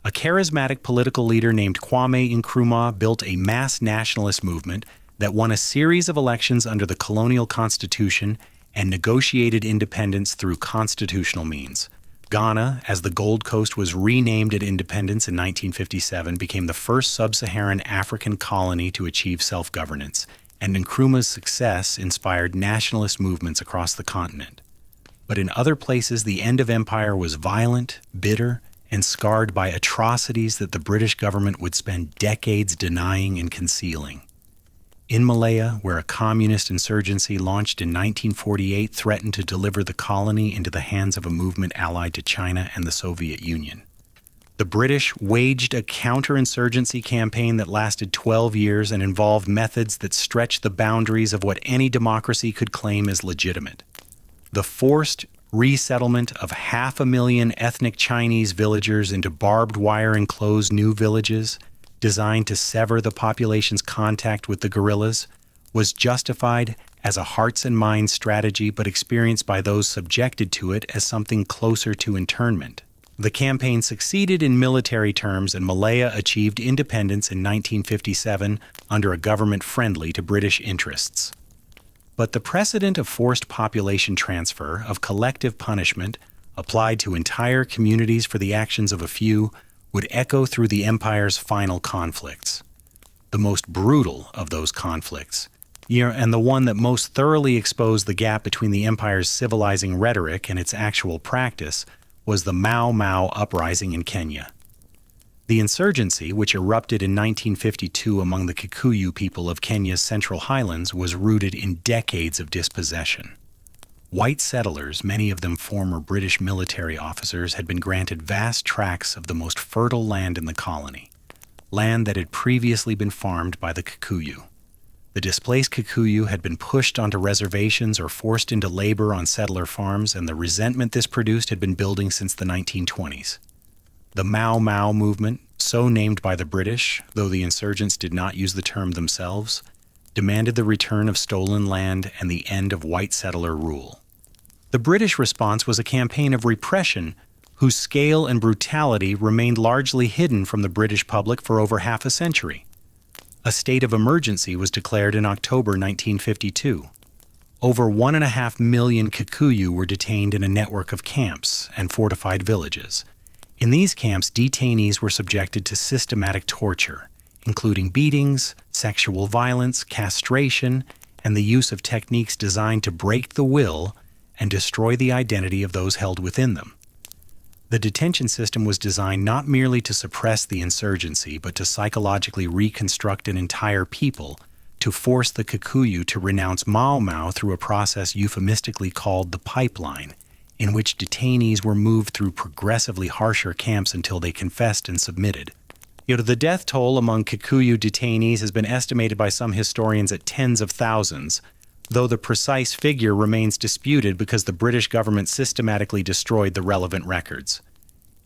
a charismatic political leader named Kwame Nkrumah built a mass nationalist movement that won a series of elections under the colonial constitution and negotiated independence through constitutional means. Ghana, as the Gold Coast was renamed at independence in 1957, became the first sub-Saharan African colony to achieve self-governance, and Nkrumah's success inspired nationalist movements across the continent. But in other places, the end of empire was violent, bitter, and scarred by atrocities that the British government would spend decades denying and concealing. In Malaya, where a communist insurgency launched in 1948 threatened to deliver the colony into the hands of a movement allied to China and the Soviet Union. The British waged a counterinsurgency campaign that lasted 12 years and involved methods that stretched the boundaries of what any democracy could claim as legitimate. The forced resettlement of 500,000 ethnic Chinese villagers into barbed wire enclosed new villages, designed to sever the population's contact with the guerrillas, was justified as a hearts and minds strategy but experienced by those subjected to it as something closer to internment. The campaign succeeded in military terms, and Malaya achieved independence in 1957 under a government friendly to British interests. But the precedent of forced population transfer, of collective punishment, applied to entire communities for the actions of a few, would echo through the empire's final conflicts. The most brutal of those conflicts, and the one that most thoroughly exposed the gap between the empire's civilizing rhetoric and its actual practice, was the Mau Mau uprising in Kenya. The insurgency, which erupted in 1952 among the Kikuyu people of Kenya's Central Highlands, was rooted in decades of dispossession. White settlers, many of them former British military officers, had been granted vast tracts of the most fertile land in the colony, land that had previously been farmed by the Kikuyu. The displaced Kikuyu had been pushed onto reservations or forced into labor on settler farms, and the resentment this produced had been building since the 1920s. The Mau Mau movement, so named by the British, though the insurgents did not use the term themselves, demanded the return of stolen land and the end of white settler rule. The British response was a campaign of repression whose scale and brutality remained largely hidden from the British public for over half a century. A state of emergency was declared in October 1952. Over 1.5 million Kikuyu were detained in a network of camps and fortified villages. In these camps, detainees were subjected to systematic torture, including beatings, sexual violence, castration, and the use of techniques designed to break the will and destroy the identity of those held within them. The detention system was designed not merely to suppress the insurgency, but to psychologically reconstruct an entire people, to force the Kikuyu to renounce Mau Mau through a process euphemistically called the pipeline, in which detainees were moved through progressively harsher camps until they confessed and submitted. The death toll among Kikuyu detainees has been estimated by some historians at tens of thousands, though the precise figure remains disputed because the British government systematically destroyed the relevant records.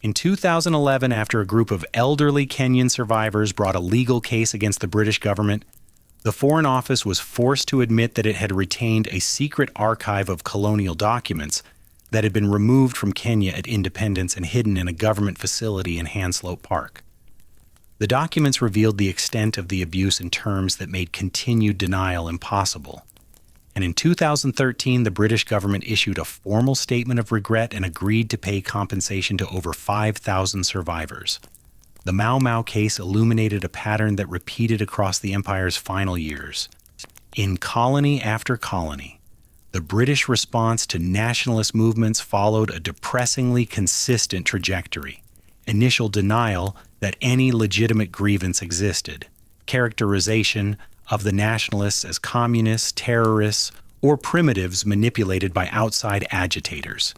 In 2011, after a group of elderly Kenyan survivors brought a legal case against the British government, the Foreign Office was forced to admit that it had retained a secret archive of colonial documents that had been removed from Kenya at independence and hidden in a government facility in Hanslope Park. The documents revealed the extent of the abuse in terms that made continued denial impossible. And in 2013, the British government issued a formal statement of regret and agreed to pay compensation to over 5,000 survivors. The Mau Mau case illuminated a pattern that repeated across the empire's final years. In colony after colony, the British response to nationalist movements followed a depressingly consistent trajectory. Initial denial that any legitimate grievance existed, characterization of the nationalists as communists, terrorists, or primitives manipulated by outside agitators,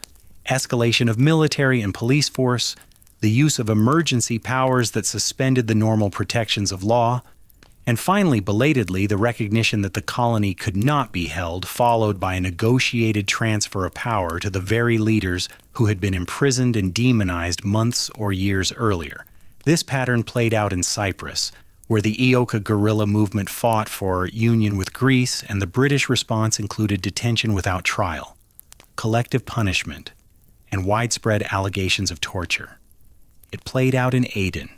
escalation of military and police force, the use of emergency powers that suspended the normal protections of law, and finally, belatedly, the recognition that the colony could not be held, followed by a negotiated transfer of power to the very leaders who had been imprisoned and demonized months or years earlier. This pattern played out in Cyprus, where the Ioka guerrilla movement fought for union with Greece, and the British response included detention without trial, collective punishment, and widespread allegations of torture. It played out in Aden,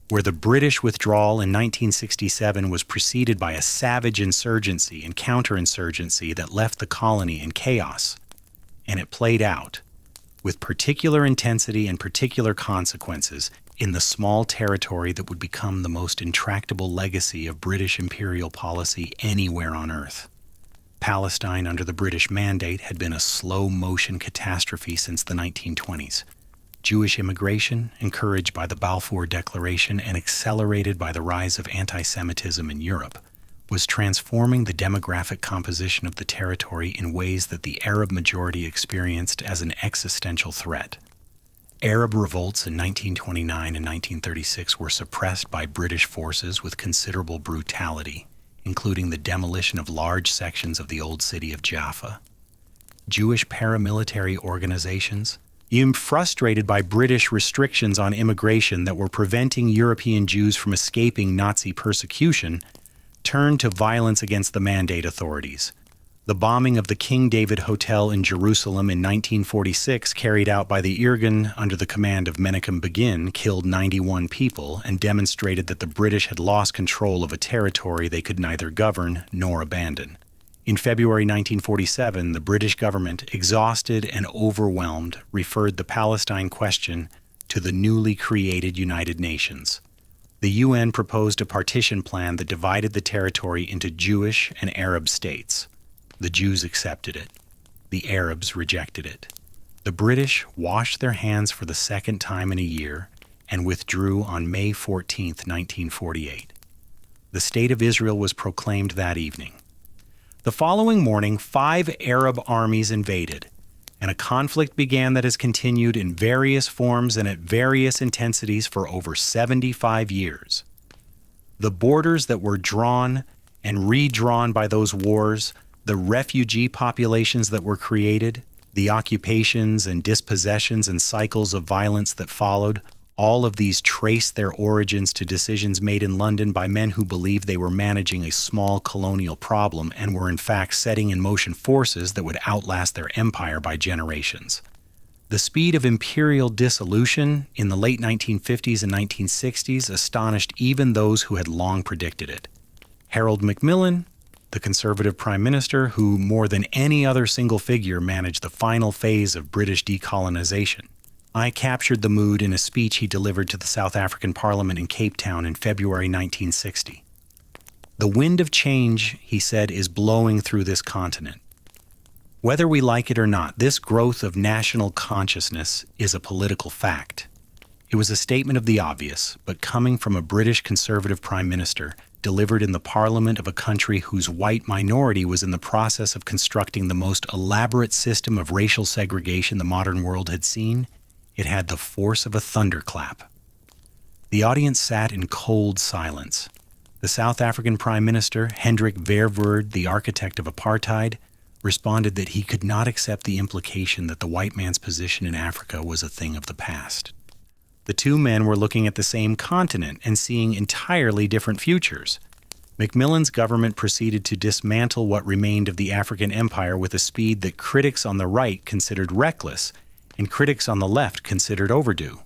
where the British withdrawal in 1967 was preceded by a savage insurgency and counterinsurgency that left the colony in chaos. And it played out, with particular intensity and particular consequences, in the small territory that would become the most intractable legacy of British imperial policy anywhere on Earth. Palestine, under the British Mandate, had been a slow-motion catastrophe since the 1920s. Jewish immigration, encouraged by the Balfour Declaration and accelerated by the rise of anti-Semitism in Europe, was transforming the demographic composition of the territory in ways that the Arab majority experienced as an existential threat. Arab revolts in 1929 and 1936 were suppressed by British forces with considerable brutality, including the demolition of large sections of the old city of Jaffa. Jewish paramilitary organizations, even frustrated by British restrictions on immigration that were preventing European Jews from escaping Nazi persecution, turned to violence against the Mandate authorities. The bombing of the King David Hotel in Jerusalem in 1946, carried out by the Irgun under the command of Menachem Begin, killed 91 people and demonstrated that the British had lost control of a territory they could neither govern nor abandon. In February 1947, the British government, exhausted and overwhelmed, referred the Palestine question to the newly created United Nations. The UN proposed a partition plan that divided the territory into Jewish and Arab states. The Jews accepted it. The Arabs rejected it. The British washed their hands for the second time in a year and withdrew on May 14, 1948. The State of Israel was proclaimed that evening. The following morning, 5 Arab armies invaded, and a conflict began that has continued in various forms and at various intensities for over 75 years. The borders that were drawn and redrawn by those wars, the refugee populations that were created, the occupations and dispossessions and cycles of violence that followed, all of these trace their origins to decisions made in London by men who believed they were managing a small colonial problem and were in fact setting in motion forces that would outlast their empire by generations. The speed of imperial dissolution in the late 1950s and 1960s astonished even those who had long predicted it. Harold Macmillan, the Conservative Prime Minister, who more than any other single figure managed the final phase of British decolonization, I captured the mood in a speech he delivered to the South African Parliament in Cape Town in February 1960. The wind of change, he said, is blowing through this continent. Whether we like it or not, this growth of national consciousness is a political fact. It was a statement of the obvious, but coming from a British Conservative Prime Minister, delivered in the Parliament of a country whose white minority was in the process of constructing the most elaborate system of racial segregation the modern world had seen, it had the force of a thunderclap. The audience sat in cold silence. The South African Prime Minister, Hendrik Verwoerd, the architect of apartheid, responded that he could not accept the implication that the white man's position in Africa was a thing of the past. The two men were looking at the same continent and seeing entirely different futures. Macmillan's government proceeded to dismantle what remained of the African empire with a speed that critics on the right considered reckless and critics on the left considered overdue.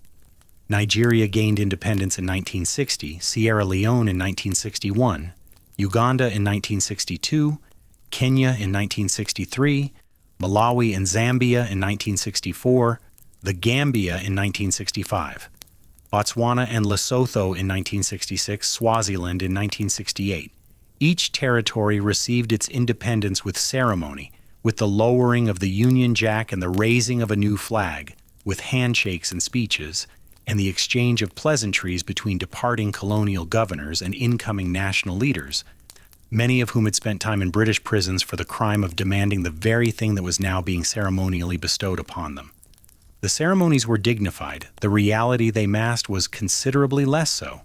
Nigeria gained independence in 1960, Sierra Leone in 1961, Uganda in 1962, Kenya in 1963, Malawi and Zambia in 1964, the Gambia in 1965, Botswana and Lesotho in 1966, Swaziland in 1968. Each territory received its independence with ceremony, with the lowering of the Union Jack and the raising of a new flag, with handshakes and speeches, and the exchange of pleasantries between departing colonial governors and incoming national leaders, many of whom had spent time in British prisons for the crime of demanding the very thing that was now being ceremonially bestowed upon them. The ceremonies were dignified. The reality they masked was considerably less so.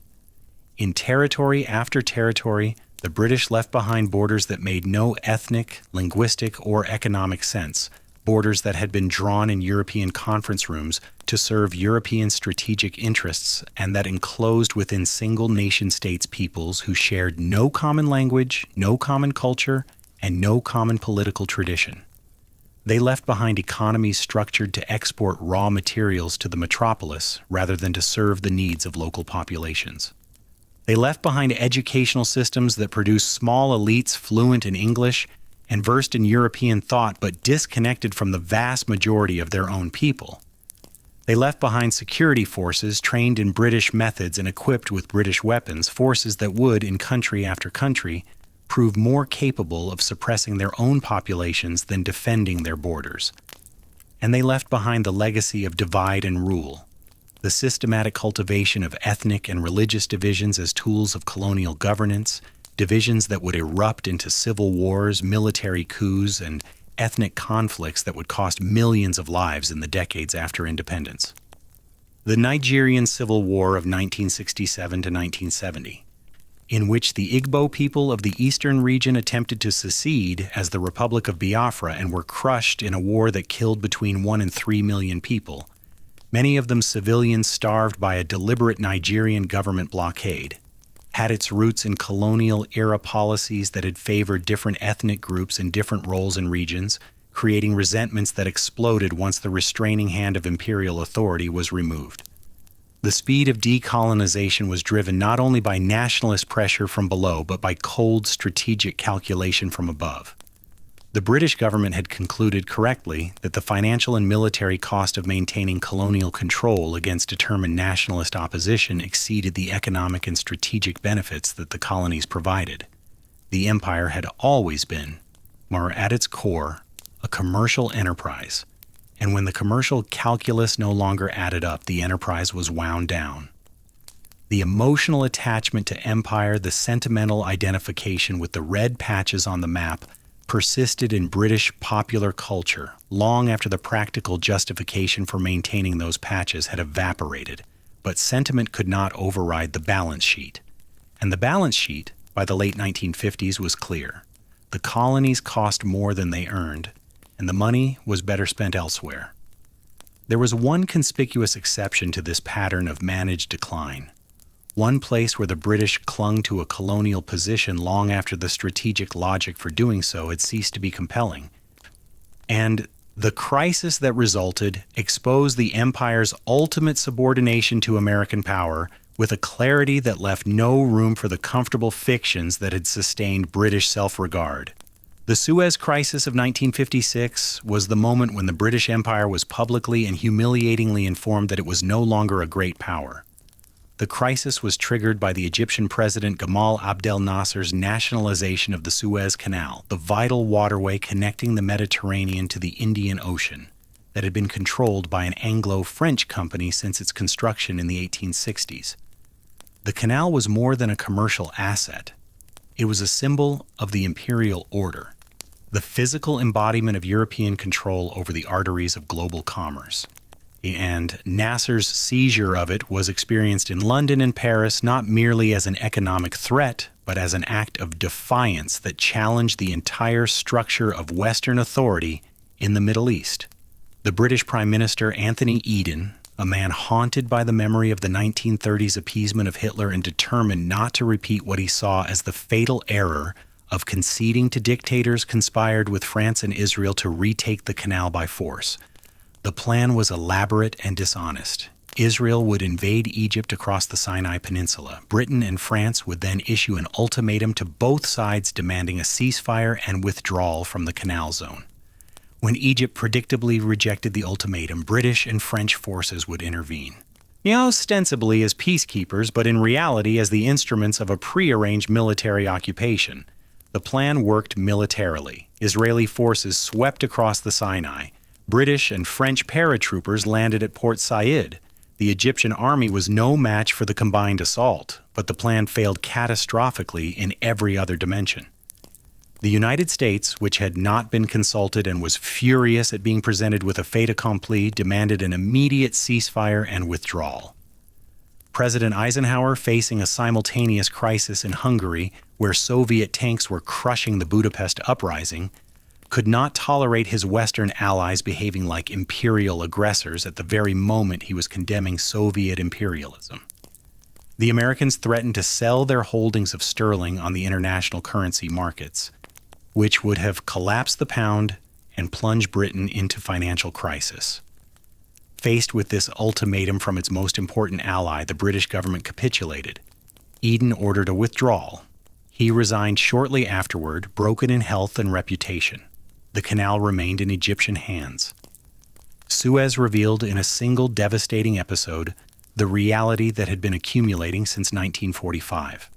In territory after territory, the British left behind borders that made no ethnic, linguistic, or economic sense, borders that had been drawn in European conference rooms to serve European strategic interests and that enclosed within single nation-states peoples who shared no common language, no common culture, and no common political tradition. They left behind economies structured to export raw materials to the metropolis rather than to serve the needs of local populations. They left behind educational systems that produced small elites fluent in English and versed in European thought but disconnected from the vast majority of their own people. They left behind security forces trained in British methods and equipped with British weapons, forces that would, in country after country, prove more capable of suppressing their own populations than defending their borders. And they left behind the legacy of divide and rule, the systematic cultivation of ethnic and religious divisions as tools of colonial governance, divisions that would erupt into civil wars, military coups, and ethnic conflicts that would cost millions of lives in the decades after independence. The Nigerian Civil War of 1967 to 1970, in which the Igbo people of the eastern region attempted to secede as the Republic of Biafra and were crushed in a war that killed between 1 and 3 million people, many of them civilians starved by a deliberate Nigerian government blockade, had its roots in colonial-era policies that had favored different ethnic groups in different roles and regions, creating resentments that exploded once the restraining hand of imperial authority was removed. The speed of decolonization was driven not only by nationalist pressure from below, but by cold strategic calculation from above. The British government had concluded correctly that the financial and military cost of maintaining colonial control against determined nationalist opposition exceeded the economic and strategic benefits that the colonies provided. The empire had always been, or at its core, a commercial enterprise, and when the commercial calculus no longer added up, the enterprise was wound down. The emotional attachment to empire, the sentimental identification with the red patches on the map, persisted in British popular culture long after the practical justification for maintaining those patches had evaporated, but sentiment could not override the balance sheet. And the balance sheet, by the late 1950s, was clear. The colonies cost more than they earned, and the money was better spent elsewhere. There was one conspicuous exception to this pattern of managed decline. One place where the British clung to a colonial position long after the strategic logic for doing so had ceased to be compelling. And the crisis that resulted exposed the empire's ultimate subordination to American power with a clarity that left no room for the comfortable fictions that had sustained British self-regard. The Suez Crisis of 1956 was the moment when the British Empire was publicly and humiliatingly informed that it was no longer a great power. The crisis was triggered by the Egyptian president Gamal Abdel Nasser's nationalization of the Suez Canal, the vital waterway connecting the Mediterranean to the Indian Ocean, that had been controlled by an Anglo-French company since its construction in the 1860s. The canal was more than a commercial asset. It was a symbol of the imperial order, the physical embodiment of European control over the arteries of global commerce. And Nasser's seizure of it was experienced in London and Paris not merely as an economic threat, but as an act of defiance that challenged the entire structure of Western authority in the Middle East. The British Prime Minister Anthony Eden, a man haunted by the memory of the 1930s appeasement of Hitler and determined not to repeat what he saw as the fatal error of conceding to dictators conspired with France and Israel to retake the canal by force. The plan was elaborate and dishonest. Israel would invade Egypt across the Sinai Peninsula. Britain and France would then issue an ultimatum to both sides demanding a ceasefire and withdrawal from the canal zone. When Egypt predictably rejected the ultimatum, British and French forces would intervene. Ostensibly as peacekeepers, but in reality as the instruments of a prearranged military occupation. The plan worked militarily. Israeli forces swept across the Sinai. British and French paratroopers landed at Port Said. The Egyptian army was no match for the combined assault, but the plan failed catastrophically in every other dimension. The United States, which had not been consulted and was furious at being presented with a fait accompli, demanded an immediate ceasefire and withdrawal. President Eisenhower, facing a simultaneous crisis in Hungary, where Soviet tanks were crushing the Budapest uprising, could not tolerate his Western allies behaving like imperial aggressors at the very moment he was condemning Soviet imperialism. The Americans threatened to sell their holdings of sterling on the international currency markets, which would have collapsed the pound and plunged Britain into financial crisis. Faced with this ultimatum from its most important ally, the British government capitulated. Eden ordered a withdrawal. He resigned shortly afterward, broken in health and reputation. The canal remained in Egyptian hands. Suez revealed in a single devastating episode the reality that had been accumulating since 1945.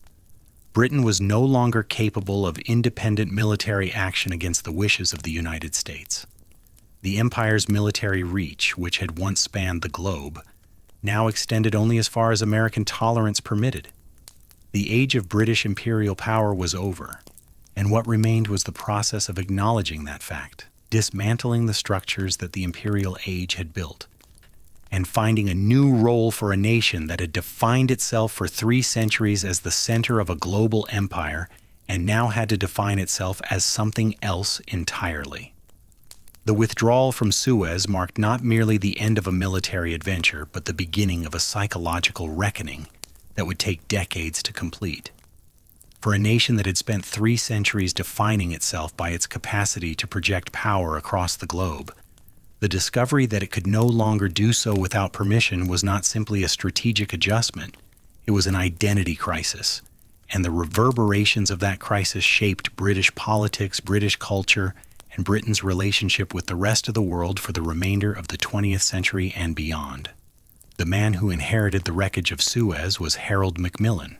Britain was no longer capable of independent military action against the wishes of the United States. The empire's military reach, which had once spanned the globe, now extended only as far as American tolerance permitted. The age of British imperial power was over, and what remained was the process of acknowledging that fact, dismantling the structures that the imperial age had built, and finding a new role for a nation that had defined itself for 3 centuries as the center of a global empire and now had to define itself as something else entirely. The withdrawal from Suez marked not merely the end of a military adventure, but the beginning of a psychological reckoning that would take decades to complete. For a nation that had spent 3 centuries defining itself by its capacity to project power across the globe, the discovery that it could no longer do so without permission was not simply a strategic adjustment, it was an identity crisis, and the reverberations of that crisis shaped British politics, British culture, and Britain's relationship with the rest of the world for the remainder of the 20th century and beyond. The man who inherited the wreckage of Suez was Harold Macmillan,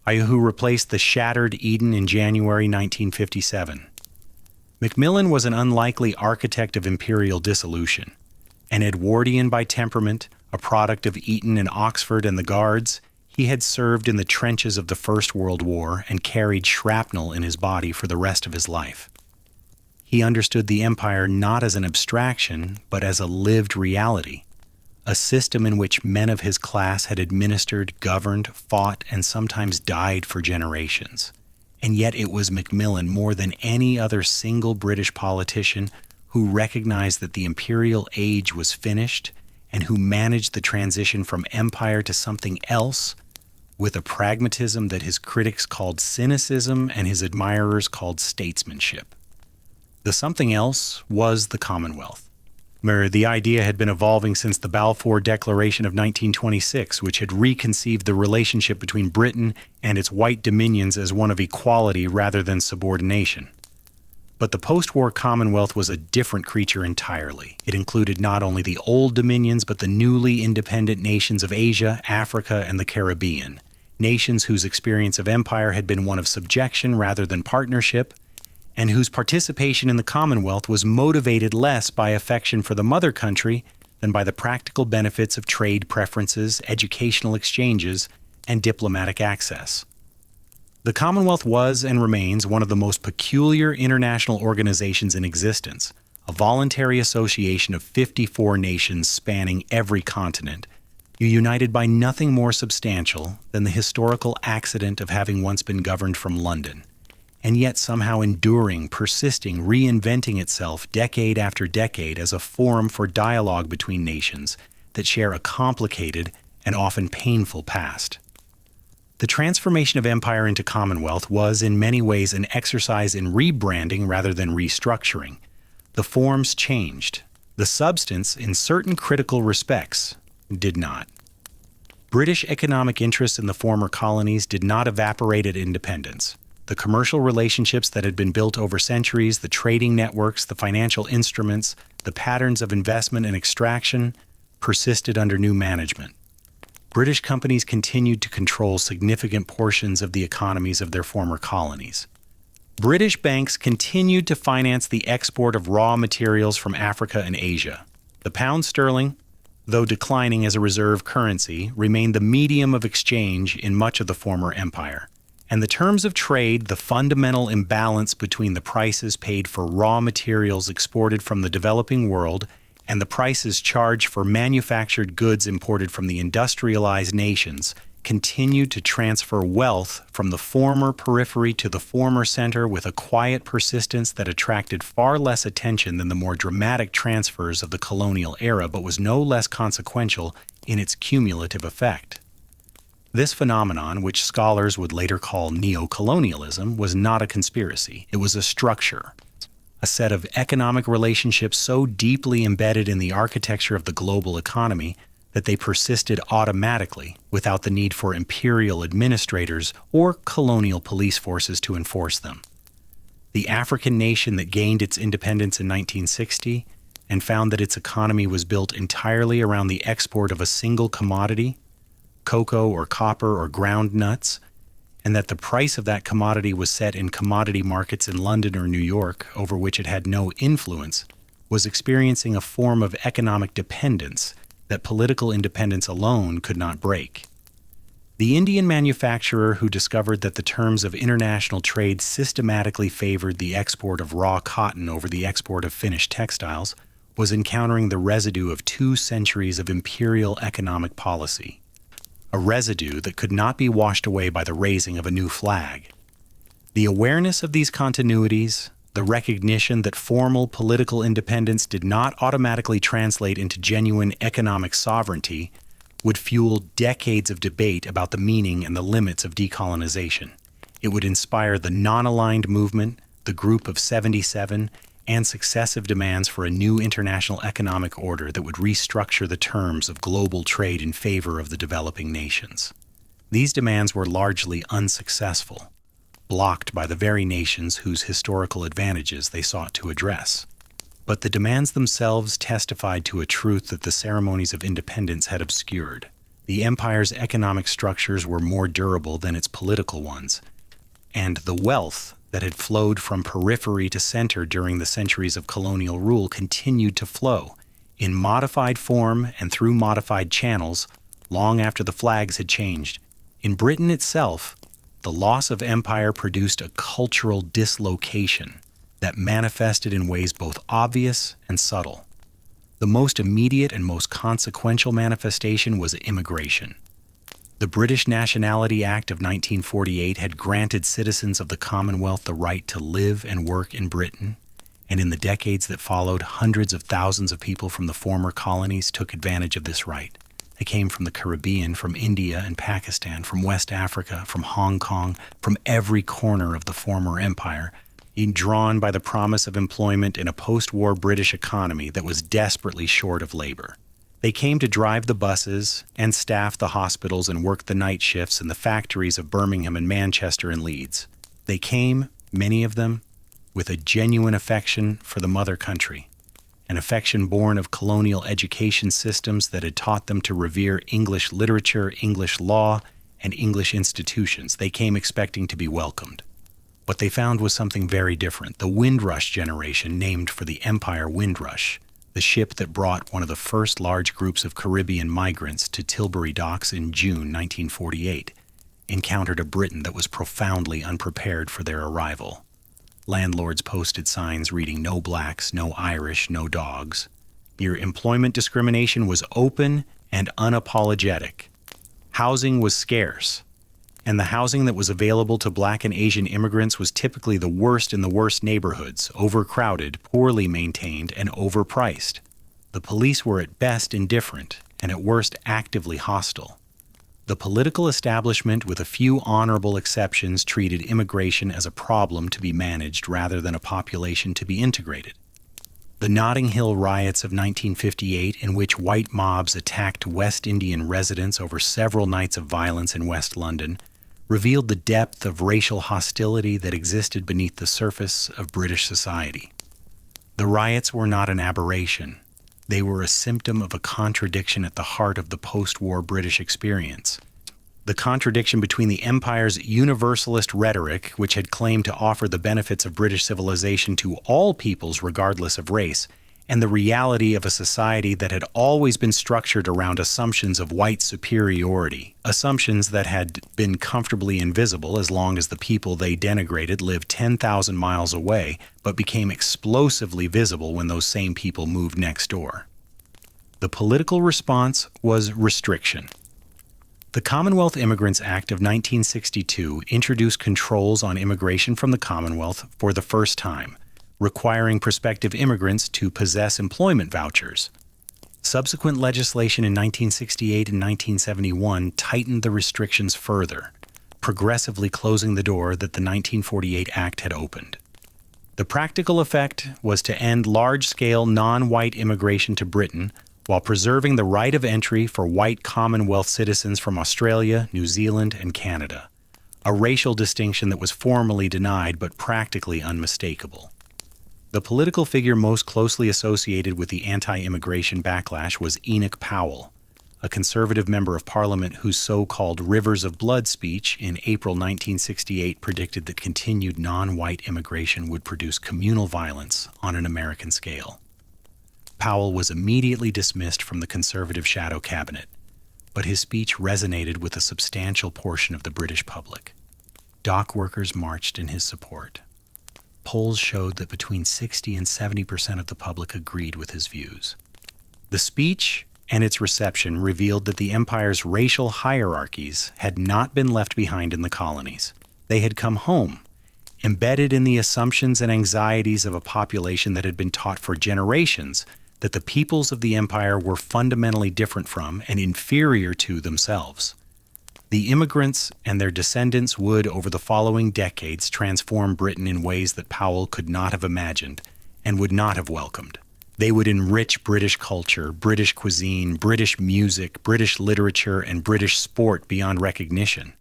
who replaced the shattered Eden in January 1957. Macmillan was an unlikely architect of imperial dissolution. An Edwardian by temperament, a product of Eton and Oxford and the Guards, he had served in the trenches of the First World War and carried shrapnel in his body for the rest of his life. He understood the empire not as an abstraction, but as a lived reality, a system in which men of his class had administered, governed, fought, and sometimes died for generations. And yet it was Macmillan, more than any other single British politician, who recognized that the imperial age was finished and who managed the transition from empire to something else with a pragmatism that his critics called cynicism and his admirers called statesmanship. The something else was the Commonwealth. The idea had been evolving since the Balfour Declaration of 1926, which had reconceived the relationship between Britain and its white dominions as one of equality rather than subordination. But the post-war Commonwealth was a different creature entirely. It included not only the old dominions, but the newly independent nations of Asia, Africa, and the Caribbean, nations whose experience of empire had been one of subjection rather than partnership, and whose participation in the Commonwealth was motivated less by affection for the mother country than by the practical benefits of trade preferences, educational exchanges, and diplomatic access. The Commonwealth was and remains one of the most peculiar international organizations in existence, a voluntary association of 54 nations spanning every continent, united by nothing more substantial than the historical accident of having once been governed from London, and yet somehow enduring, persisting, reinventing itself decade after decade as a forum for dialogue between nations that share a complicated and often painful past. The transformation of empire into Commonwealth was in many ways an exercise in rebranding rather than restructuring. The forms changed. The substance, in certain critical respects, did not. British economic interests in the former colonies did not evaporate at independence. The commercial relationships that had been built over centuries, the trading networks, the financial instruments, the patterns of investment and extraction persisted under new management. British companies continued to control significant portions of the economies of their former colonies. British banks continued to finance the export of raw materials from Africa and Asia. The pound sterling, though declining as a reserve currency, remained the medium of exchange in much of the former empire. And the terms of trade, the fundamental imbalance between the prices paid for raw materials exported from the developing world and the prices charged for manufactured goods imported from the industrialized nations, continued to transfer wealth from the former periphery to the former center with a quiet persistence that attracted far less attention than the more dramatic transfers of the colonial era, but was no less consequential in its cumulative effect. This phenomenon, which scholars would later call neo-colonialism, was not a conspiracy. It was a structure, a set of economic relationships so deeply embedded in the architecture of the global economy that they persisted automatically without the need for imperial administrators or colonial police forces to enforce them. The African nation that gained its independence in 1960 and found that its economy was built entirely around the export of a single commodity, cocoa or copper or ground nuts, and that the price of that commodity was set in commodity markets in London or New York over which it had no influence, was experiencing a form of economic dependence that political independence alone could not break. The Indian manufacturer who discovered that the terms of international trade systematically favored the export of raw cotton over the export of finished textiles was encountering the residue of 2 centuries of imperial economic policy, a residue that could not be washed away by the raising of a new flag. The awareness of these continuities, the recognition that formal political independence did not automatically translate into genuine economic sovereignty, would fuel decades of debate about the meaning and the limits of decolonization. It would inspire the non-aligned movement, the Group of 77, and successive demands for a new international economic order that would restructure the terms of global trade in favor of the developing nations. These demands were largely unsuccessful. blocked by the very nations whose historical advantages they sought to address. But the demands themselves testified to a truth that the ceremonies of independence had obscured. The empire's economic structures were more durable than its political ones, and the wealth that had flowed from periphery to center during the centuries of colonial rule continued to flow, in modified form and through modified channels, long after the flags had changed. In Britain itself, the loss of empire produced a cultural dislocation that manifested in ways both obvious and subtle. The most immediate and most consequential manifestation was immigration. The British Nationality Act of 1948 had granted citizens of the Commonwealth the right to live and work in Britain, and in the decades that followed, hundreds of thousands of people from the former colonies took advantage of this right. They came from the Caribbean, from India and Pakistan, from West Africa, from Hong Kong, from every corner of the former empire, being drawn by the promise of employment in a post-war British economy that was desperately short of labor. They came to drive the buses and staff the hospitals and work the night shifts in the factories of Birmingham and Manchester and Leeds. They came, many of them, with a genuine affection for the mother country, an affection born of colonial education systems that had taught them to revere English literature, English law, and English institutions. They came expecting to be welcomed. What they found was something very different. The Windrush generation, named for the Empire Windrush, the ship that brought one of the first large groups of Caribbean migrants to Tilbury docks in June 1948, encountered a Britain that was profoundly unprepared for their arrival. Landlords posted signs reading "No blacks, no Irish, no dogs." Your employment discrimination was open and unapologetic. Housing was scarce, and the housing that was available to Black and Asian immigrants was typically the worst in the worst neighborhoods, overcrowded, poorly maintained, and overpriced. The police were at best indifferent, and at worst actively hostile. The political establishment, with a few honorable exceptions, treated immigration as a problem to be managed rather than a population to be integrated. The Notting Hill riots of 1958, in which white mobs attacked West Indian residents over several nights of violence in West London, revealed the depth of racial hostility that existed beneath the surface of British society. The riots were not an aberration. They were a symptom of a contradiction at the heart of the post-war British experience. The contradiction between the Empire's universalist rhetoric, which had claimed to offer the benefits of British civilization to all peoples regardless of race, and the reality of a society that had always been structured around assumptions of white superiority, assumptions that had been comfortably invisible as long as the people they denigrated lived 10,000 miles away, but became explosively visible when those same people moved next door. The political response was restriction. The Commonwealth Immigrants Act of 1962 introduced controls on immigration from the Commonwealth for the first time, requiring prospective immigrants to possess employment vouchers. Subsequent legislation in 1968 and 1971 tightened the restrictions further, progressively closing the door that the 1948 Act had opened. The practical effect was to end large-scale non-white immigration to Britain while preserving the right of entry for white Commonwealth citizens from Australia, New Zealand, and Canada, a racial distinction that was formally denied but practically unmistakable. The political figure most closely associated with the anti-immigration backlash was Enoch Powell, a conservative member of Parliament whose so-called Rivers of Blood speech in April 1968 predicted that continued non-white immigration would produce communal violence on an American scale. Powell was immediately dismissed from the conservative shadow cabinet, but his speech resonated with a substantial portion of the British public. Dock workers marched in his support. Polls showed that between 60 and 70% of the public agreed with his views. The speech and its reception revealed that the empire's racial hierarchies had not been left behind in the colonies. They had come home, embedded in the assumptions and anxieties of a population that had been taught for generations that the peoples of the empire were fundamentally different from and inferior to themselves. The immigrants and their descendants would, over the following decades, transform Britain in ways that Powell could not have imagined and would not have welcomed. They would enrich British culture, British cuisine, British music, British literature, and British sport beyond recognition.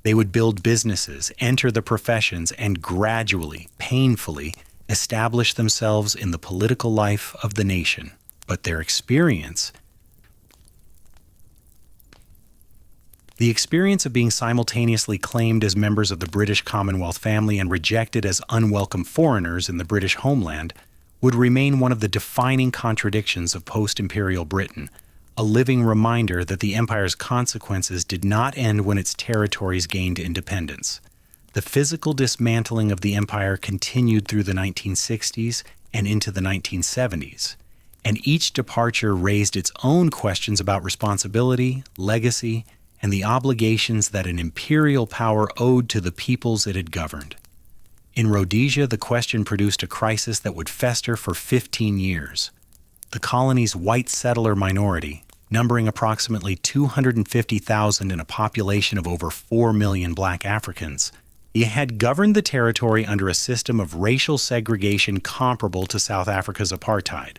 They would build businesses, enter the professions, and gradually, painfully, establish themselves in the political life of the nation. But their experience, the experience of being simultaneously claimed as members of the British Commonwealth family and rejected as unwelcome foreigners in the British homeland, would remain one of the defining contradictions of post-imperial Britain, a living reminder that the empire's consequences did not end when its territories gained independence. The physical dismantling of the empire continued through the 1960s and into the 1970s, and each departure raised its own questions about responsibility, legacy, and the obligations that an imperial power owed to the peoples it had governed. In Rhodesia, the question produced a crisis that would fester for 15 years. The colony's white settler minority, numbering approximately 250,000 in a population of over 4 million black Africans, had governed the territory under a system of racial segregation comparable to South Africa's apartheid.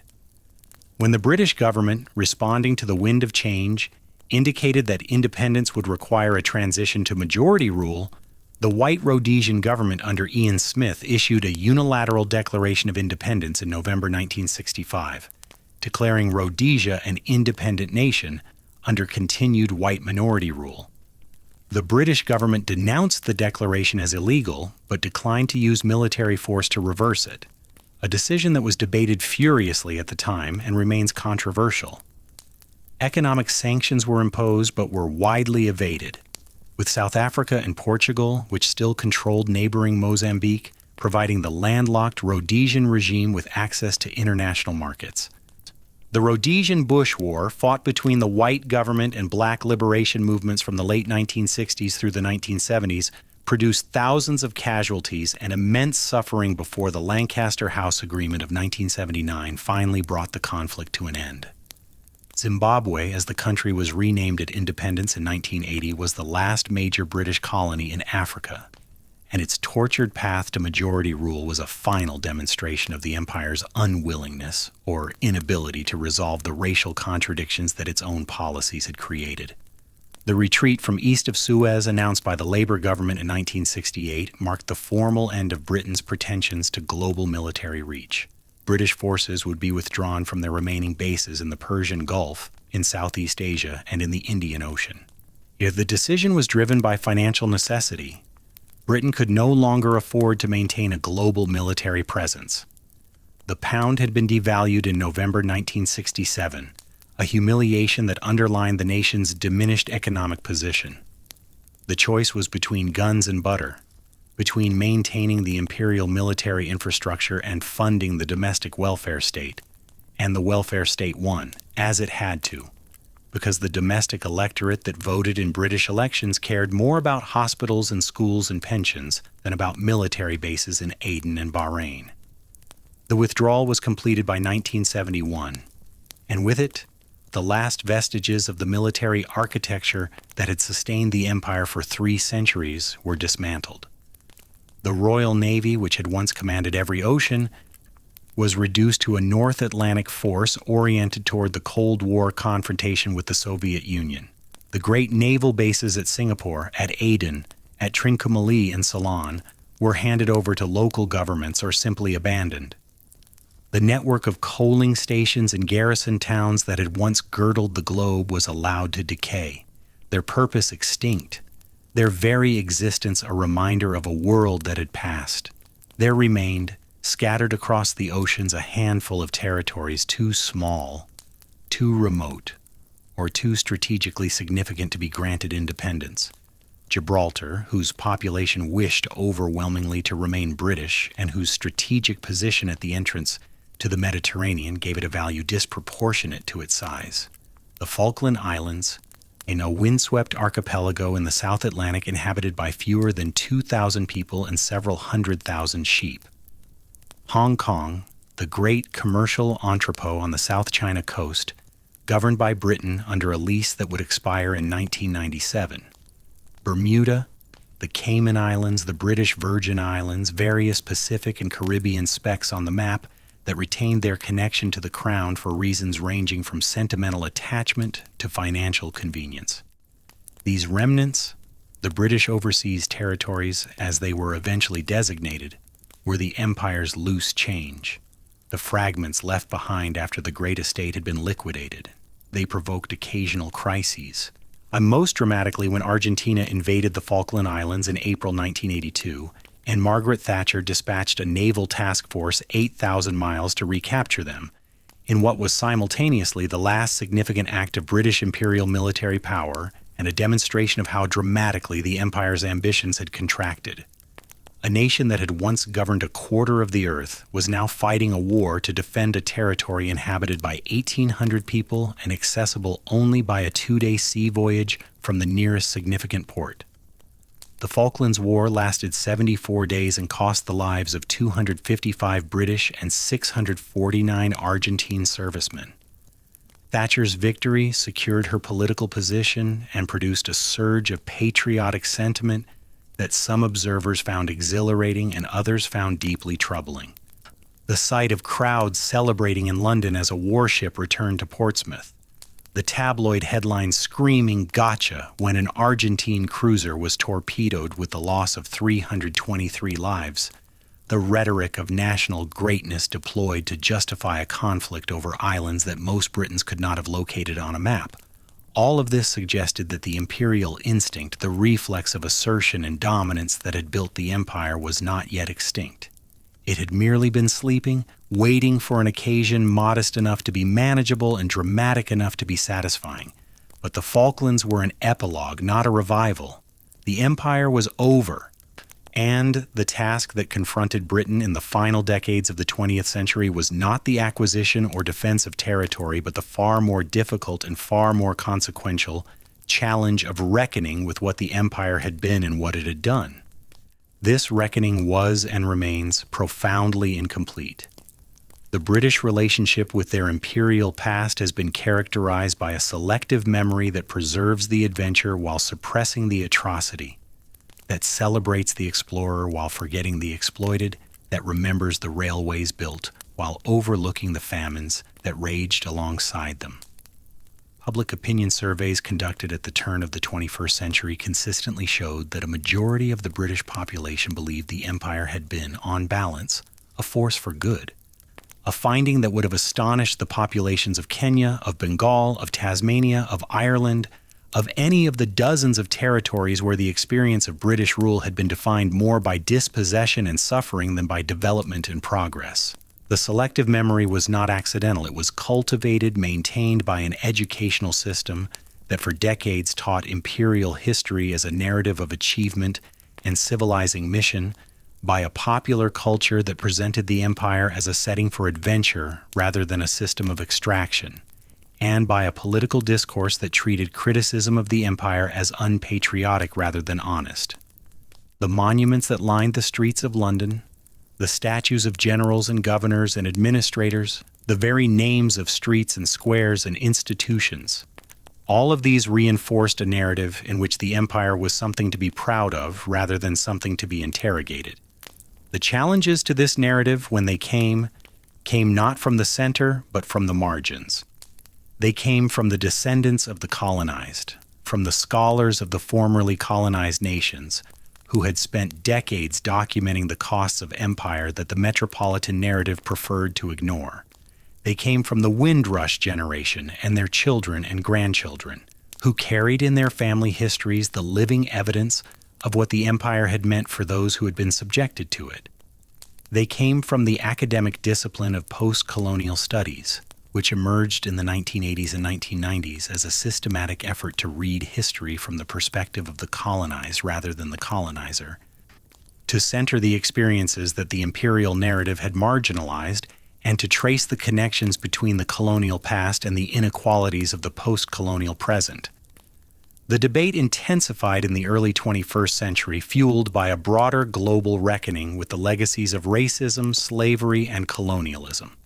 When the British government, responding to the wind of change, indicated that independence would require a transition to majority rule, the white Rhodesian government under Ian Smith issued a unilateral declaration of independence in November 1965, declaring Rhodesia an independent nation under continued white minority rule. The British government denounced the declaration as illegal, but declined to use military force to reverse it, a decision that was debated furiously at the time and remains controversial. Economic sanctions were imposed but were widely evaded, with South Africa and Portugal, which still controlled neighboring Mozambique, providing the landlocked Rhodesian regime with access to international markets. The Rhodesian Bush War, fought between the white government and black liberation movements from the late 1960s through the 1970s, produced thousands of casualties and immense suffering before the Lancaster House Agreement of 1979 finally brought the conflict to an end. Zimbabwe, as the country was renamed at independence in 1980, was the last major British colony in Africa, and its tortured path to majority rule was a final demonstration of the empire's unwillingness or inability to resolve the racial contradictions that its own policies had created. The retreat from east of Suez, announced by the Labour government in 1968, marked the formal end of Britain's pretensions to global military reach. British forces would be withdrawn from their remaining bases in the Persian Gulf, in Southeast Asia, and in the Indian Ocean. Yet the decision was driven by financial necessity. Britain could no longer afford to maintain a global military presence. The pound had been devalued in November 1967, a humiliation that underlined the nation's diminished economic position. The choice was between guns and butter, between maintaining the imperial military infrastructure and funding the domestic welfare state, and the welfare state won, as it had to, because the domestic electorate that voted in British elections cared more about hospitals and schools and pensions than about military bases in Aden and Bahrain. The withdrawal was completed by 1971, and with it, the last vestiges of the military architecture that had sustained the empire for 3 centuries were dismantled. The Royal Navy, which had once commanded every ocean, was reduced to a North Atlantic force oriented toward the Cold War confrontation with the Soviet Union. The great naval bases at Singapore, at Aden, at Trincomalee and Ceylon were handed over to local governments or simply abandoned. The network of coaling stations and garrison towns that had once girdled the globe was allowed to decay, their purpose extinct, their very existence a reminder of a world that had passed. There remained, scattered across the oceans, a handful of territories too small, too remote, or too strategically significant to be granted independence. Gibraltar, whose population wished overwhelmingly to remain British and whose strategic position at the entrance to the Mediterranean gave it a value disproportionate to its size. The Falkland Islands, in a windswept archipelago in the South Atlantic inhabited by fewer than 2,000 people and several 100,000 sheep. Hong Kong, the great commercial entrepot on the South China coast, governed by Britain under a lease that would expire in 1997. Bermuda, the Cayman Islands, the British Virgin Islands, various Pacific and Caribbean specks on the map that retained their connection to the crown for reasons ranging from sentimental attachment to financial convenience. These remnants, The British overseas territories, as they were eventually designated, were the empire's loose change, the fragments left behind after the great estate had been liquidated. They provoked occasional crises. Most dramatically when Argentina invaded the Falkland Islands in April 1982, and Margaret Thatcher dispatched a naval task force 8,000 miles to recapture them, in what was simultaneously the last significant act of British imperial military power and a demonstration of how dramatically the empire's ambitions had contracted. A nation that had once governed a quarter of the earth was now fighting a war to defend a territory inhabited by 1,800 people and accessible only by a 2-day sea voyage from the nearest significant port. The Falklands War lasted 74 days and cost the lives of 255 British and 649 Argentine servicemen. Thatcher's victory secured her political position and produced a surge of patriotic sentiment that some observers found exhilarating and others found deeply troubling. The sight of crowds celebrating in London as a warship returned to Portsmouth, the tabloid headlines screaming "Gotcha" when an Argentine cruiser was torpedoed with the loss of 323 lives, the rhetoric of national greatness deployed to justify a conflict over islands that most Britons could not have located on a map. All of this suggested that the imperial instinct, the reflex of assertion and dominance that had built the empire, was not yet extinct. It had merely been sleeping, waiting for an occasion modest enough to be manageable and dramatic enough to be satisfying. But the Falklands were an epilogue, not a revival. The empire was over, and the task that confronted Britain in the final decades of the 20th century was not the acquisition or defense of territory, but the far more difficult and far more consequential challenge of reckoning with what the empire had been and what it had done. This reckoning was and remains profoundly incomplete. The British relationship with their imperial past has been characterized by a selective memory that preserves the adventure while suppressing the atrocity, that celebrates the explorer while forgetting the exploited, that remembers the railways built while overlooking the famines that raged alongside them. Public opinion surveys conducted at the turn of the 21st century consistently showed that a majority of the British population believed the empire had been, on balance, a force for good, a finding that would have astonished the populations of Kenya, of Bengal, of Tasmania, of Ireland, of any of the dozens of territories where the experience of British rule had been defined more by dispossession and suffering than by development and progress. The selective memory was not accidental. It was cultivated, maintained by an educational system that for decades taught imperial history as a narrative of achievement and civilizing mission, by a popular culture that presented the empire as a setting for adventure rather than a system of extraction, and by a political discourse that treated criticism of the empire as unpatriotic rather than honest. The monuments that lined the streets of London, the statues of generals and governors and administrators, the very names of streets and squares and institutions, all of these reinforced a narrative in which the empire was something to be proud of rather than something to be interrogated. The challenges to this narrative, when they came not from the center, but from the margins. They came from the descendants of the colonized, from the scholars of the formerly colonized nations, who had spent decades documenting the costs of empire that the metropolitan narrative preferred to ignore. They came from the Windrush generation and their children and grandchildren, who carried in their family histories the living evidence of what the empire had meant for those who had been subjected to it. They came from the academic discipline of post-colonial studies, which emerged in the 1980s and 1990s as a systematic effort to read history from the perspective of the colonized rather than the colonizer, to center the experiences that the imperial narrative had marginalized, and to trace the connections between the colonial past and the inequalities of the post-colonial present. The debate intensified in the early 21st century, fueled by a broader global reckoning with the legacies of racism, slavery, and colonialism.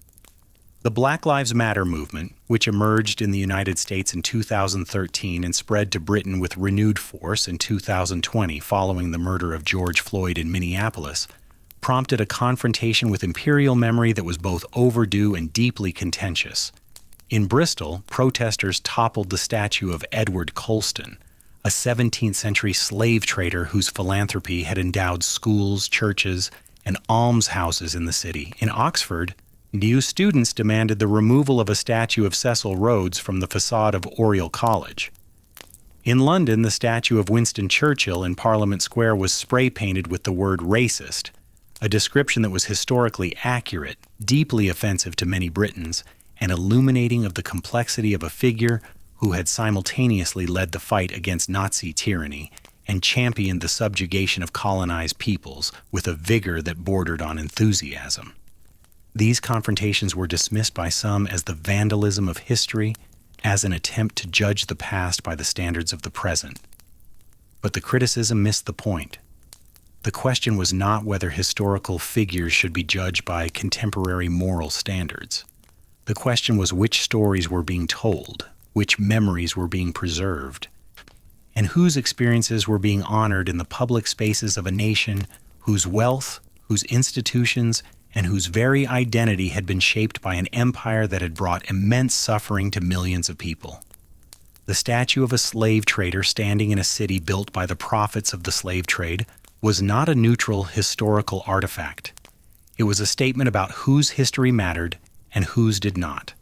The Black Lives Matter movement, which emerged in the United States in 2013 and spread to Britain with renewed force in 2020 following the murder of George Floyd in Minneapolis, prompted a confrontation with imperial memory that was both overdue and deeply contentious. In Bristol, protesters toppled the statue of Edward Colston, a 17th century slave trader whose philanthropy had endowed schools, churches, and almshouses in the city. In Oxford, new students demanded the removal of a statue of Cecil Rhodes from the facade of Oriel College. In London, the statue of Winston Churchill in Parliament Square was spray-painted with the word racist, a description that was historically accurate, deeply offensive to many Britons, and illuminating of the complexity of a figure who had simultaneously led the fight against Nazi tyranny and championed the subjugation of colonized peoples with a vigor that bordered on enthusiasm. These confrontations were dismissed by some as the vandalism of history, as an attempt to judge the past by the standards of the present. But the criticism missed the point. The question was not whether historical figures should be judged by contemporary moral standards. The question was which stories were being told, which memories were being preserved, and whose experiences were being honored in the public spaces of a nation whose wealth, whose institutions, and whose very identity had been shaped by an empire that had brought immense suffering to millions of people. The statue of a slave trader standing in a city built by the profits of the slave trade was not a neutral historical artifact. It was a statement about whose history mattered and whose did not.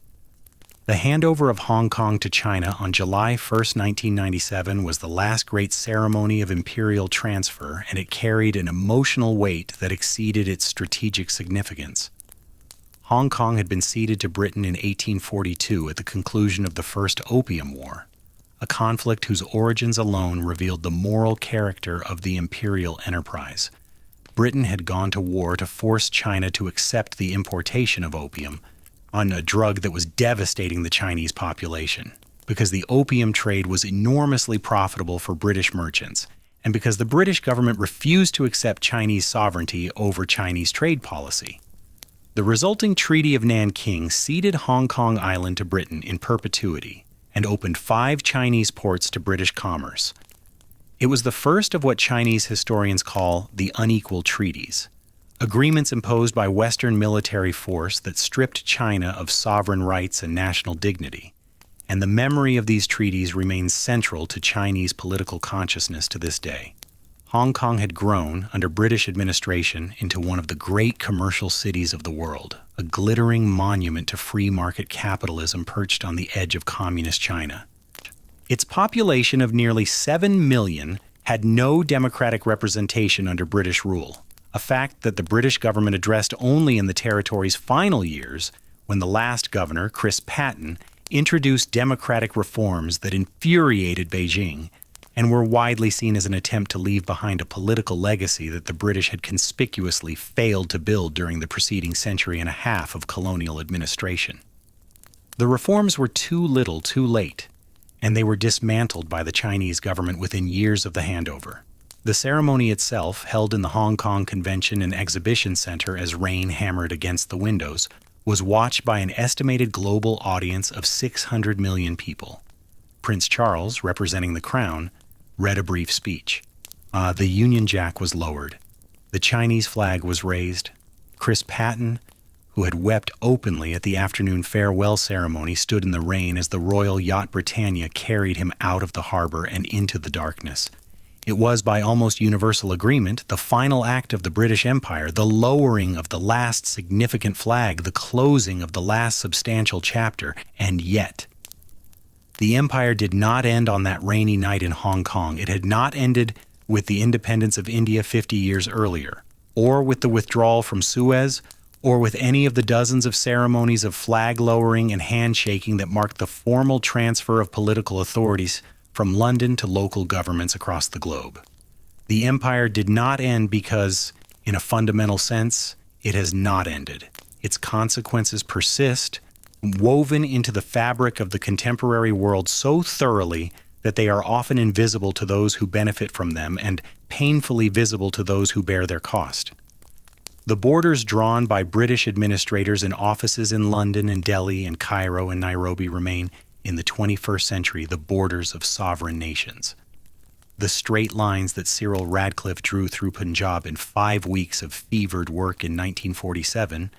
The handover of Hong Kong to China on July 1, 1997 was the last great ceremony of imperial transfer, and it carried an emotional weight that exceeded its strategic significance. Hong Kong had been ceded to Britain in 1842 at the conclusion of the First Opium War, a conflict whose origins alone revealed the moral character of the imperial enterprise. Britain had gone to war to force China to accept the importation of opium, on a drug that was devastating the Chinese population, because the opium trade was enormously profitable for British merchants, and because the British government refused to accept Chinese sovereignty over Chinese trade policy. The resulting Treaty of Nanking ceded Hong Kong Island to Britain in perpetuity and opened 5 Chinese ports to British commerce. It was the first of what Chinese historians call the unequal treaties, agreements imposed by Western military force that stripped China of sovereign rights and national dignity, and the memory of these treaties remains central to Chinese political consciousness to this day. Hong Kong had grown, under British administration, into one of the great commercial cities of the world, a glittering monument to free market capitalism perched on the edge of communist China. Its population of nearly 7 million had no democratic representation under British rule, a fact that the British government addressed only in the territory's final years, when the last governor, Chris Patten, introduced democratic reforms that infuriated Beijing and were widely seen as an attempt to leave behind a political legacy that the British had conspicuously failed to build during the preceding century and a half of colonial administration. The reforms were too little too late, and they were dismantled by the Chinese government within years of the handover. The ceremony itself, held in the Hong Kong Convention and Exhibition Center as rain hammered against the windows, was watched by an estimated global audience of 600 million people. Prince Charles, representing the crown, read a brief speech. The Union Jack was lowered. The Chinese flag was raised. Chris Patten, who had wept openly at the afternoon farewell ceremony, stood in the rain as the Royal Yacht Britannia carried him out of the harbor and into the darkness. It was, by almost universal agreement, the final act of the British Empire, the lowering of the last significant flag, the closing of the last substantial chapter, and yet the empire did not end on that rainy night in Hong Kong. It had not ended with the independence of India 50 years earlier, or with the withdrawal from Suez, or with any of the dozens of ceremonies of flag lowering and handshaking that marked the formal transfer of political authorities from London to local governments across the globe. The empire did not end because, in a fundamental sense, it has not ended. Its consequences persist, woven into the fabric of the contemporary world so thoroughly that they are often invisible to those who benefit from them and painfully visible to those who bear their cost. The borders drawn by British administrators in offices in London and Delhi and Cairo and Nairobi remain, in the 21st century, the borders of sovereign nations. The straight lines that Cyril Radcliffe drew through Punjab in 5 weeks of fevered work in 1947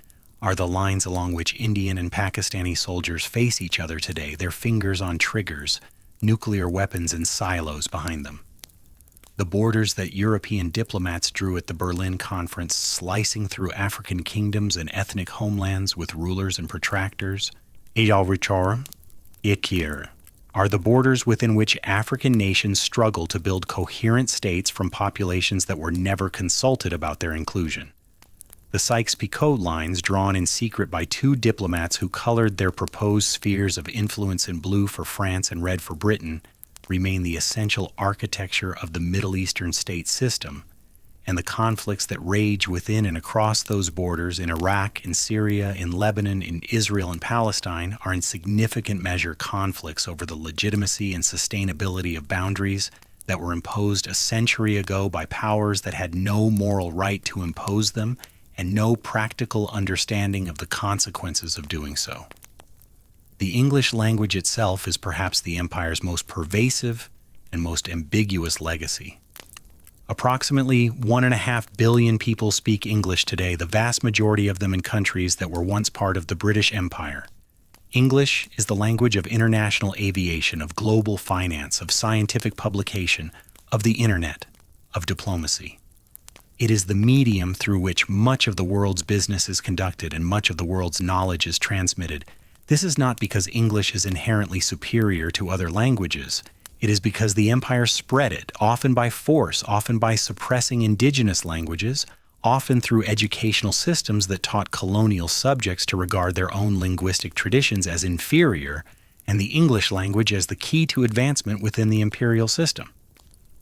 are the lines along which Indian and Pakistani soldiers face each other today, their fingers on triggers, nuclear weapons in silos behind them. The borders that European diplomats drew at the Berlin Conference, slicing through African kingdoms and ethnic homelands with rulers and protractors, are the borders within which African nations struggle to build coherent states from populations that were never consulted about their inclusion. The Sykes-Picot lines, drawn in secret by two diplomats who colored their proposed spheres of influence in blue for France and red for Britain, remain the essential architecture of the Middle Eastern state system, and the conflicts that rage within and across those borders in Iraq, in Syria, in Lebanon, in Israel, and Palestine are in significant measure conflicts over the legitimacy and sustainability of boundaries that were imposed a century ago by powers that had no moral right to impose them and no practical understanding of the consequences of doing so. The English language itself is perhaps the empire's most pervasive and most ambiguous legacy. Approximately 1.5 billion people speak English today, the vast majority of them in countries that were once part of the British Empire. English is the language of international aviation, of global finance, of scientific publication, of the internet, of diplomacy. It is the medium through which much of the world's business is conducted and much of the world's knowledge is transmitted. This is not because English is inherently superior to other languages. It is because the empire spread it, often by force, often by suppressing indigenous languages, often through educational systems that taught colonial subjects to regard their own linguistic traditions as inferior, and the English language as the key to advancement within the imperial system.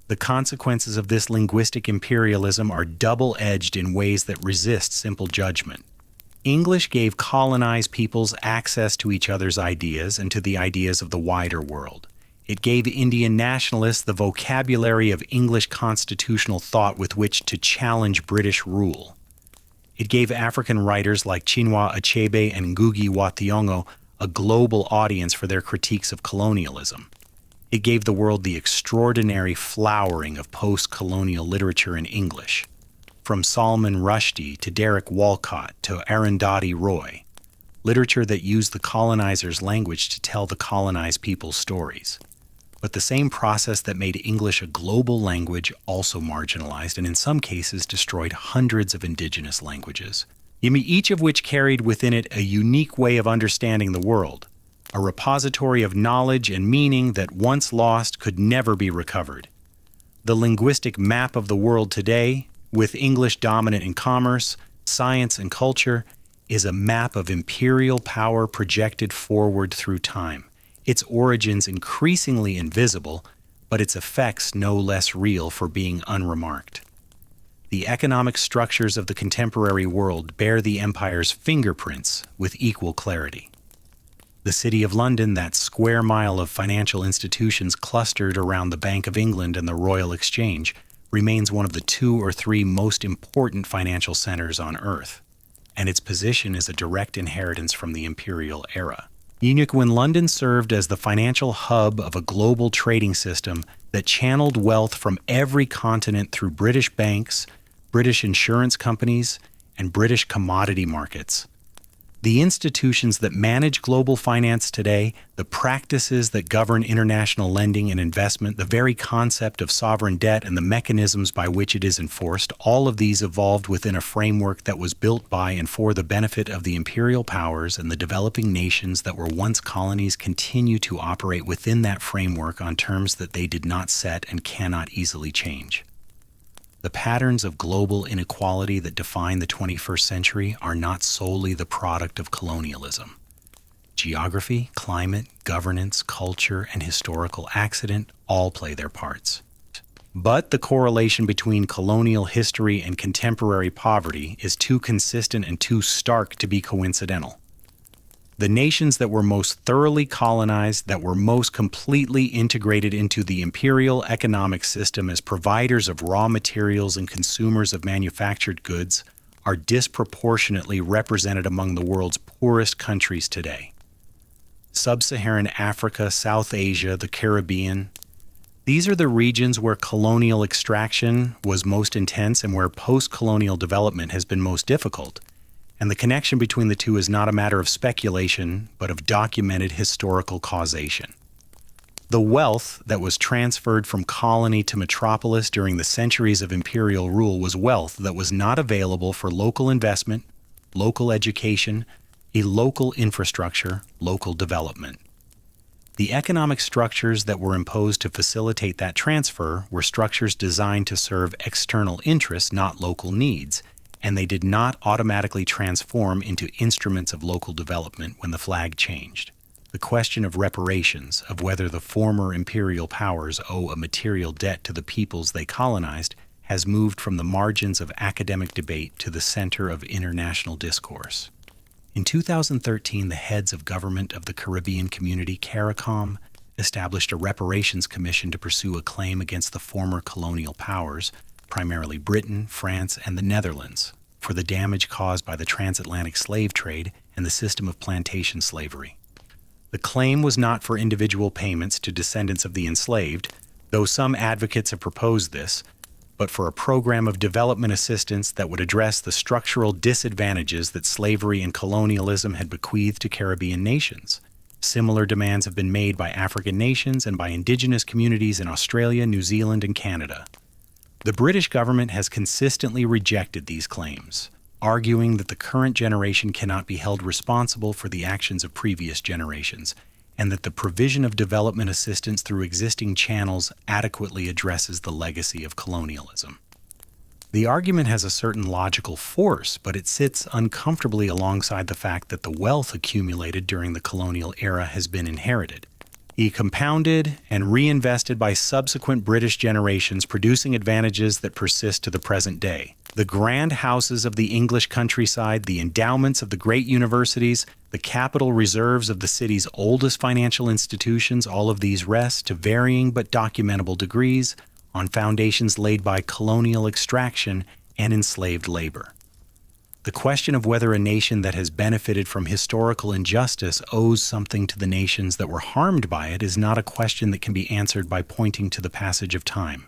The consequences of this linguistic imperialism are double-edged in ways that resist simple judgment. English gave colonized peoples access to each other's ideas and to the ideas of the wider world. It gave Indian nationalists the vocabulary of English constitutional thought with which to challenge British rule. It gave African writers like Chinua Achebe and Ngugi wa Thiong'o a global audience for their critiques of colonialism. It gave the world the extraordinary flowering of post-colonial literature in English, from Salman Rushdie to Derek Walcott to Arundhati Roy, literature that used the colonizers' language to tell the colonized people's stories. But the same process that made English a global language also marginalized and in some cases destroyed hundreds of indigenous languages, each of which carried within it a unique way of understanding the world, a repository of knowledge and meaning that once lost could never be recovered. The linguistic map of the world today, with English dominant in commerce, science, and culture, is a map of imperial power projected forward through time, its origins increasingly invisible, but its effects no less real for being unremarked. The economic structures of the contemporary world bear the empire's fingerprints with equal clarity. The City of London, that square mile of financial institutions clustered around the Bank of England and the Royal Exchange, remains one of the 2 or 3 most important financial centers on Earth, and its position is a direct inheritance from the imperial era. When London served as the financial hub of a global trading system that channeled wealth from every continent through British banks, British insurance companies, and British commodity markets. The institutions that manage global finance today, the practices that govern international lending and investment, the very concept of sovereign debt and the mechanisms by which it is enforced, all of these evolved within a framework that was built by and for the benefit of the imperial powers, and the developing nations that were once colonies continue to operate within that framework on terms that they did not set and cannot easily change. The patterns of global inequality that define the 21st century are not solely the product of colonialism. Geography, climate, governance, culture, and historical accident all play their parts. But the correlation between colonial history and contemporary poverty is too consistent and too stark to be coincidental. The nations that were most thoroughly colonized, that were most completely integrated into the imperial economic system as providers of raw materials and consumers of manufactured goods, are disproportionately represented among the world's poorest countries today. Sub-Saharan Africa, South Asia, the Caribbean. These are the regions where colonial extraction was most intense and where post-colonial development has been most difficult. And the connection between the two is not a matter of speculation, but of documented historical causation. The wealth that was transferred from colony to metropolis during the centuries of imperial rule was wealth that was not available for local investment, local education, a local infrastructure, local development. The economic structures that were imposed to facilitate that transfer were structures designed to serve external interests, not local needs, and they did not automatically transform into instruments of local development when the flag changed. The question of reparations, of whether the former imperial powers owe a material debt to the peoples they colonized, has moved from the margins of academic debate to the center of international discourse. In 2013, the heads of government of the Caribbean community, CARICOM, established a reparations commission to pursue a claim against the former colonial powers, primarily Britain, France, and the Netherlands, for the damage caused by the transatlantic slave trade and the system of plantation slavery. The claim was not for individual payments to descendants of the enslaved, though some advocates have proposed this, but for a program of development assistance that would address the structural disadvantages that slavery and colonialism had bequeathed to Caribbean nations. Similar demands have been made by African nations and by indigenous communities in Australia, New Zealand, and Canada. The British government has consistently rejected these claims, arguing that the current generation cannot be held responsible for the actions of previous generations, and that the provision of development assistance through existing channels adequately addresses the legacy of colonialism. The argument has a certain logical force, but it sits uncomfortably alongside the fact that the wealth accumulated during the colonial era has been inherited, compounded and reinvested by subsequent British generations, producing advantages that persist to the present day. The grand houses of the English countryside, the endowments of the great universities, the capital reserves of the city's oldest financial institutions, all of these rest, to varying but documentable degrees, on foundations laid by colonial extraction and enslaved labor. The question of whether a nation that has benefited from historical injustice owes something to the nations that were harmed by it is not a question that can be answered by pointing to the passage of time.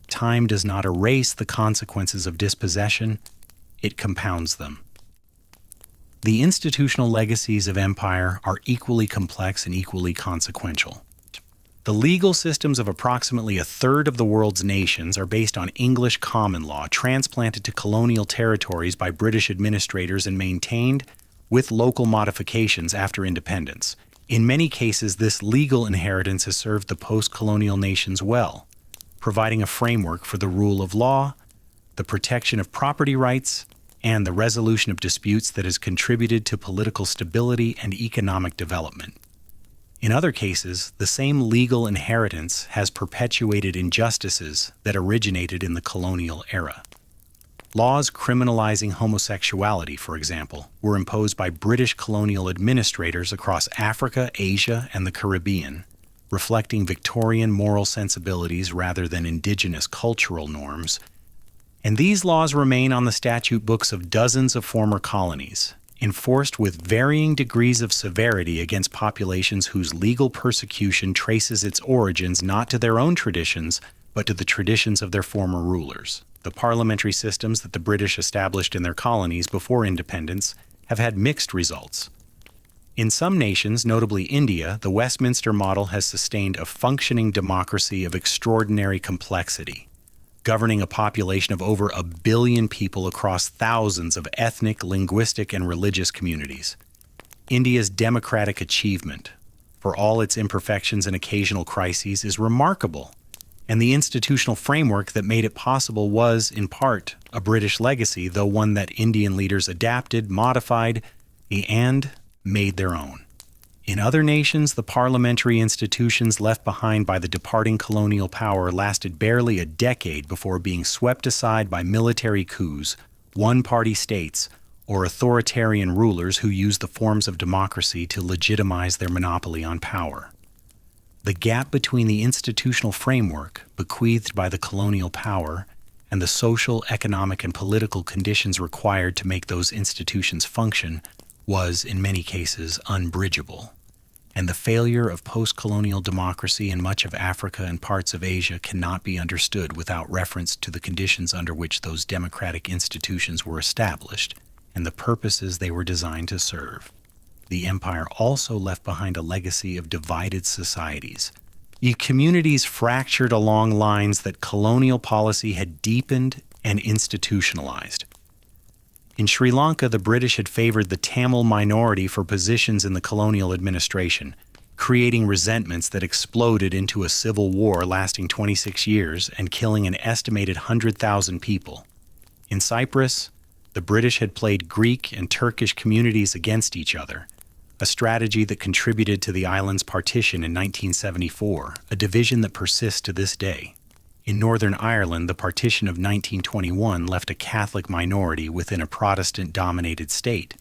Time does not erase the consequences of dispossession, it compounds them. The institutional legacies of empire are equally complex and equally consequential. The legal systems of approximately a third of the world's nations are based on English common law, transplanted to colonial territories by British administrators and maintained with local modifications after independence. In many cases, this legal inheritance has served the post-colonial nations well, providing a framework for the rule of law, the protection of property rights, and the resolution of disputes that has contributed to political stability and economic development. In other cases, the same legal inheritance has perpetuated injustices that originated in the colonial era. Laws criminalizing homosexuality, for example, were imposed by British colonial administrators across Africa, Asia, and the Caribbean, reflecting Victorian moral sensibilities rather than indigenous cultural norms, and these laws remain on the statute books of dozens of former colonies, enforced with varying degrees of severity against populations whose legal persecution traces its origins not to their own traditions, but to the traditions of their former rulers. The parliamentary systems that the British established in their colonies before independence have had mixed results. In some nations, notably India, the Westminster model has sustained a functioning democracy of extraordinary complexity, governing a population of over 1 billion people across thousands of ethnic, linguistic, and religious communities. India's democratic achievement, for all its imperfections and occasional crises, is remarkable, and the institutional framework that made it possible was, in part, a British legacy, though one that Indian leaders adapted, modified, and made their own. In other nations, the parliamentary institutions left behind by the departing colonial power lasted barely a decade before being swept aside by military coups, one-party states, or authoritarian rulers who used the forms of democracy to legitimize their monopoly on power. The gap between the institutional framework bequeathed by the colonial power and the social, economic, and political conditions required to make those institutions function was, in many cases, unbridgeable, and the failure of post-colonial democracy in much of Africa and parts of Asia cannot be understood without reference to the conditions under which those democratic institutions were established and the purposes they were designed to serve. the empire also left behind a legacy of divided societies. Communities fractured along lines that colonial policy had deepened and institutionalized. In Sri Lanka, the British had favored the Tamil minority for positions in the colonial administration, creating resentments that exploded into a civil war lasting 26 years and killing an estimated 100,000 people. In Cyprus, the British had played Greek and Turkish communities against each other, a strategy that contributed to the island's partition in 1974, a division that persists to this day. In Northern Ireland, the partition of 1921 left a Catholic minority within a Protestant-dominated state,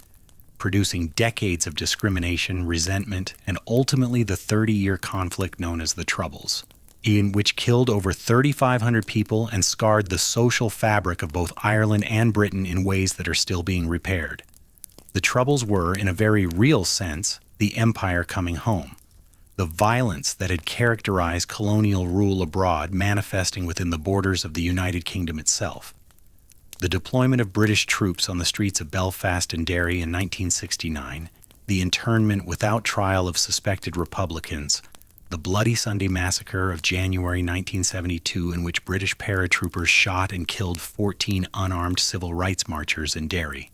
producing decades of discrimination, resentment, and ultimately the 30-year conflict known as the Troubles, in which killed over 3,500 people and scarred the social fabric of both Ireland and Britain in ways that are still being repaired. The Troubles were, in a very real sense, the empire coming home. The violence that had characterized colonial rule abroad manifesting within the borders of the United Kingdom itself. The deployment of British troops on the streets of Belfast and Derry in 1969, the internment without trial of suspected Republicans, the Bloody Sunday Massacre of January 1972, in which British paratroopers shot and killed 14 unarmed civil rights marchers in Derry,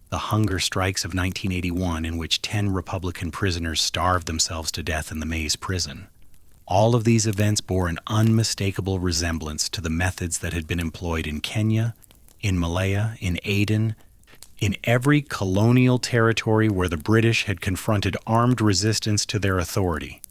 the hunger strikes of 1981, in which 10 Republican prisoners starved themselves to death in the Maze prison. All of these events bore an unmistakable resemblance to the methods that had been employed in Kenya, in Malaya, in Aden, in every colonial territory where the British had confronted armed resistance to their authority.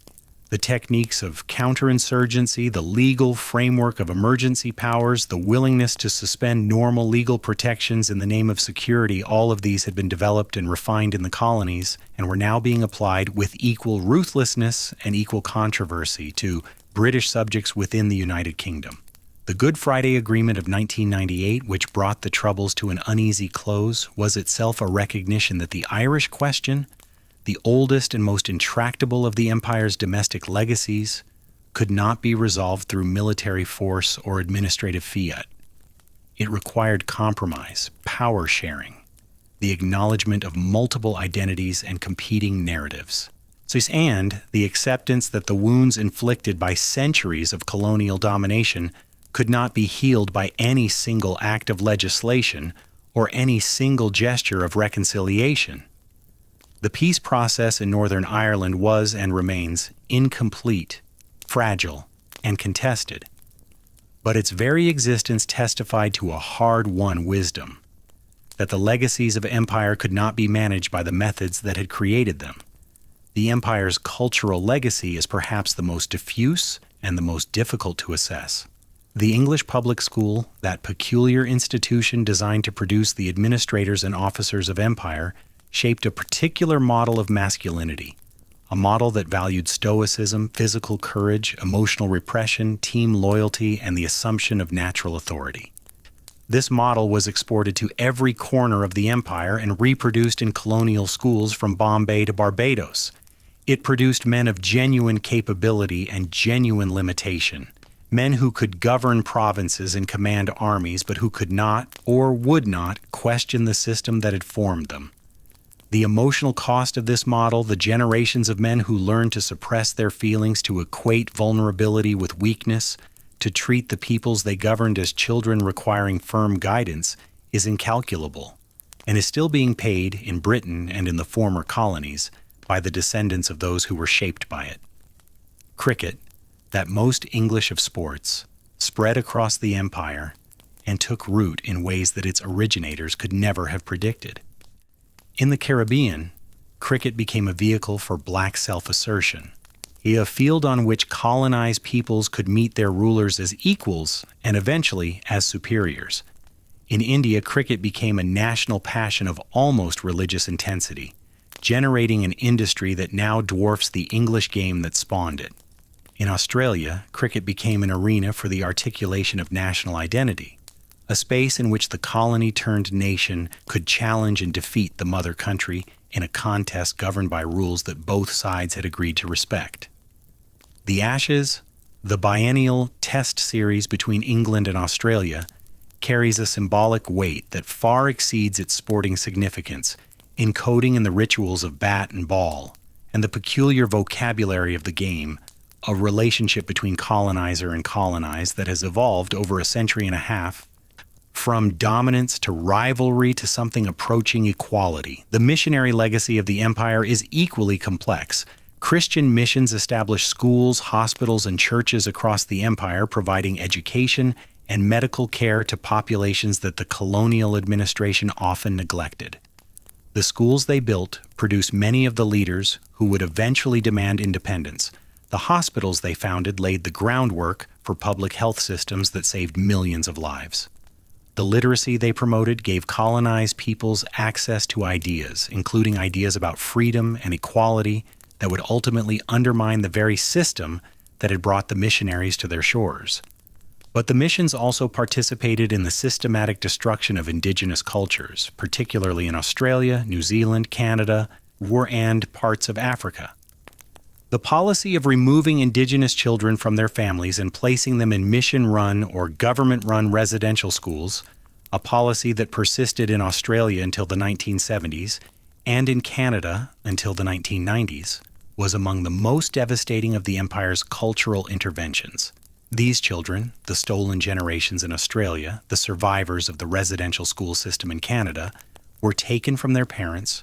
The techniques of counterinsurgency, the legal framework of emergency powers, the willingness to suspend normal legal protections in the name of security, all of these had been developed and refined in the colonies and were now being applied with equal ruthlessness and equal controversy to British subjects within the United Kingdom. The Good Friday Agreement of 1998, which brought the Troubles to an uneasy close, was itself a recognition that the Irish question, the oldest and most intractable of the empire's domestic legacies, could not be resolved through military force or administrative fiat. It required compromise, power sharing, the acknowledgement of multiple identities and competing narratives. And the acceptance that the wounds inflicted by centuries of colonial domination could not be healed by any single act of legislation or any single gesture of reconciliation. The peace process in Northern Ireland was and remains incomplete, fragile, and contested. But its very existence testified to a hard-won wisdom, that the legacies of empire could not be managed by the methods that had created them. The empire's cultural legacy is perhaps the most diffuse and the most difficult to assess. The English public school, that peculiar institution designed to produce the administrators and officers of empire, shaped a particular model of masculinity, a model that valued stoicism, physical courage, emotional repression, team loyalty, and the assumption of natural authority. This model was exported to every corner of the empire and reproduced in colonial schools from Bombay to Barbados. It produced men of genuine capability and genuine limitation, men who could govern provinces and command armies, but who could not or would not question the system that had formed them. The emotional cost of this model, the generations of men who learned to suppress their feelings, to equate vulnerability with weakness, to treat the peoples they governed as children requiring firm guidance, is incalculable, and is still being paid in Britain and in the former colonies by the descendants of those who were shaped by it. Cricket, that most English of sports, spread across the empire and took root in ways that its originators could never have predicted. In the Caribbean, cricket became a vehicle for black self-assertion, a field on which colonized peoples could meet their rulers as equals and eventually as superiors. In India, cricket became a national passion of almost religious intensity, generating an industry that now dwarfs the English game that spawned it. In Australia, cricket became an arena for the articulation of national identity, a space in which the colony-turned-nation could challenge and defeat the mother country in a contest governed by rules that both sides had agreed to respect. The Ashes, the biennial test series between England and Australia, carries a symbolic weight that far exceeds its sporting significance encoding in the rituals of bat and ball, and the peculiar vocabulary of the game, a relationship between colonizer and colonized that has evolved over a century and a half from dominance to rivalry to something approaching equality. The missionary legacy of the empire is equally complex. Christian missions established schools, hospitals, and churches across the empire, providing education and medical care to populations that the colonial administration often neglected. The schools they built produced many of the leaders who would eventually demand independence. The hospitals they founded laid the groundwork for public health systems that saved millions of lives. The literacy they promoted gave colonized peoples access to ideas, including ideas about freedom and equality that would ultimately undermine the very system that had brought the missionaries to their shores. But the missions also participated in the systematic destruction of indigenous cultures, particularly in Australia, New Zealand, Canada, and parts of Africa. The policy of removing indigenous children from their families and placing them in mission-run or government-run residential schools, a policy that persisted in Australia until the 1970s and in Canada until the 1990s, was among the most devastating of the empire's cultural interventions. These children, the stolen generations in Australia, the survivors of the residential school system in Canada, were taken from their parents,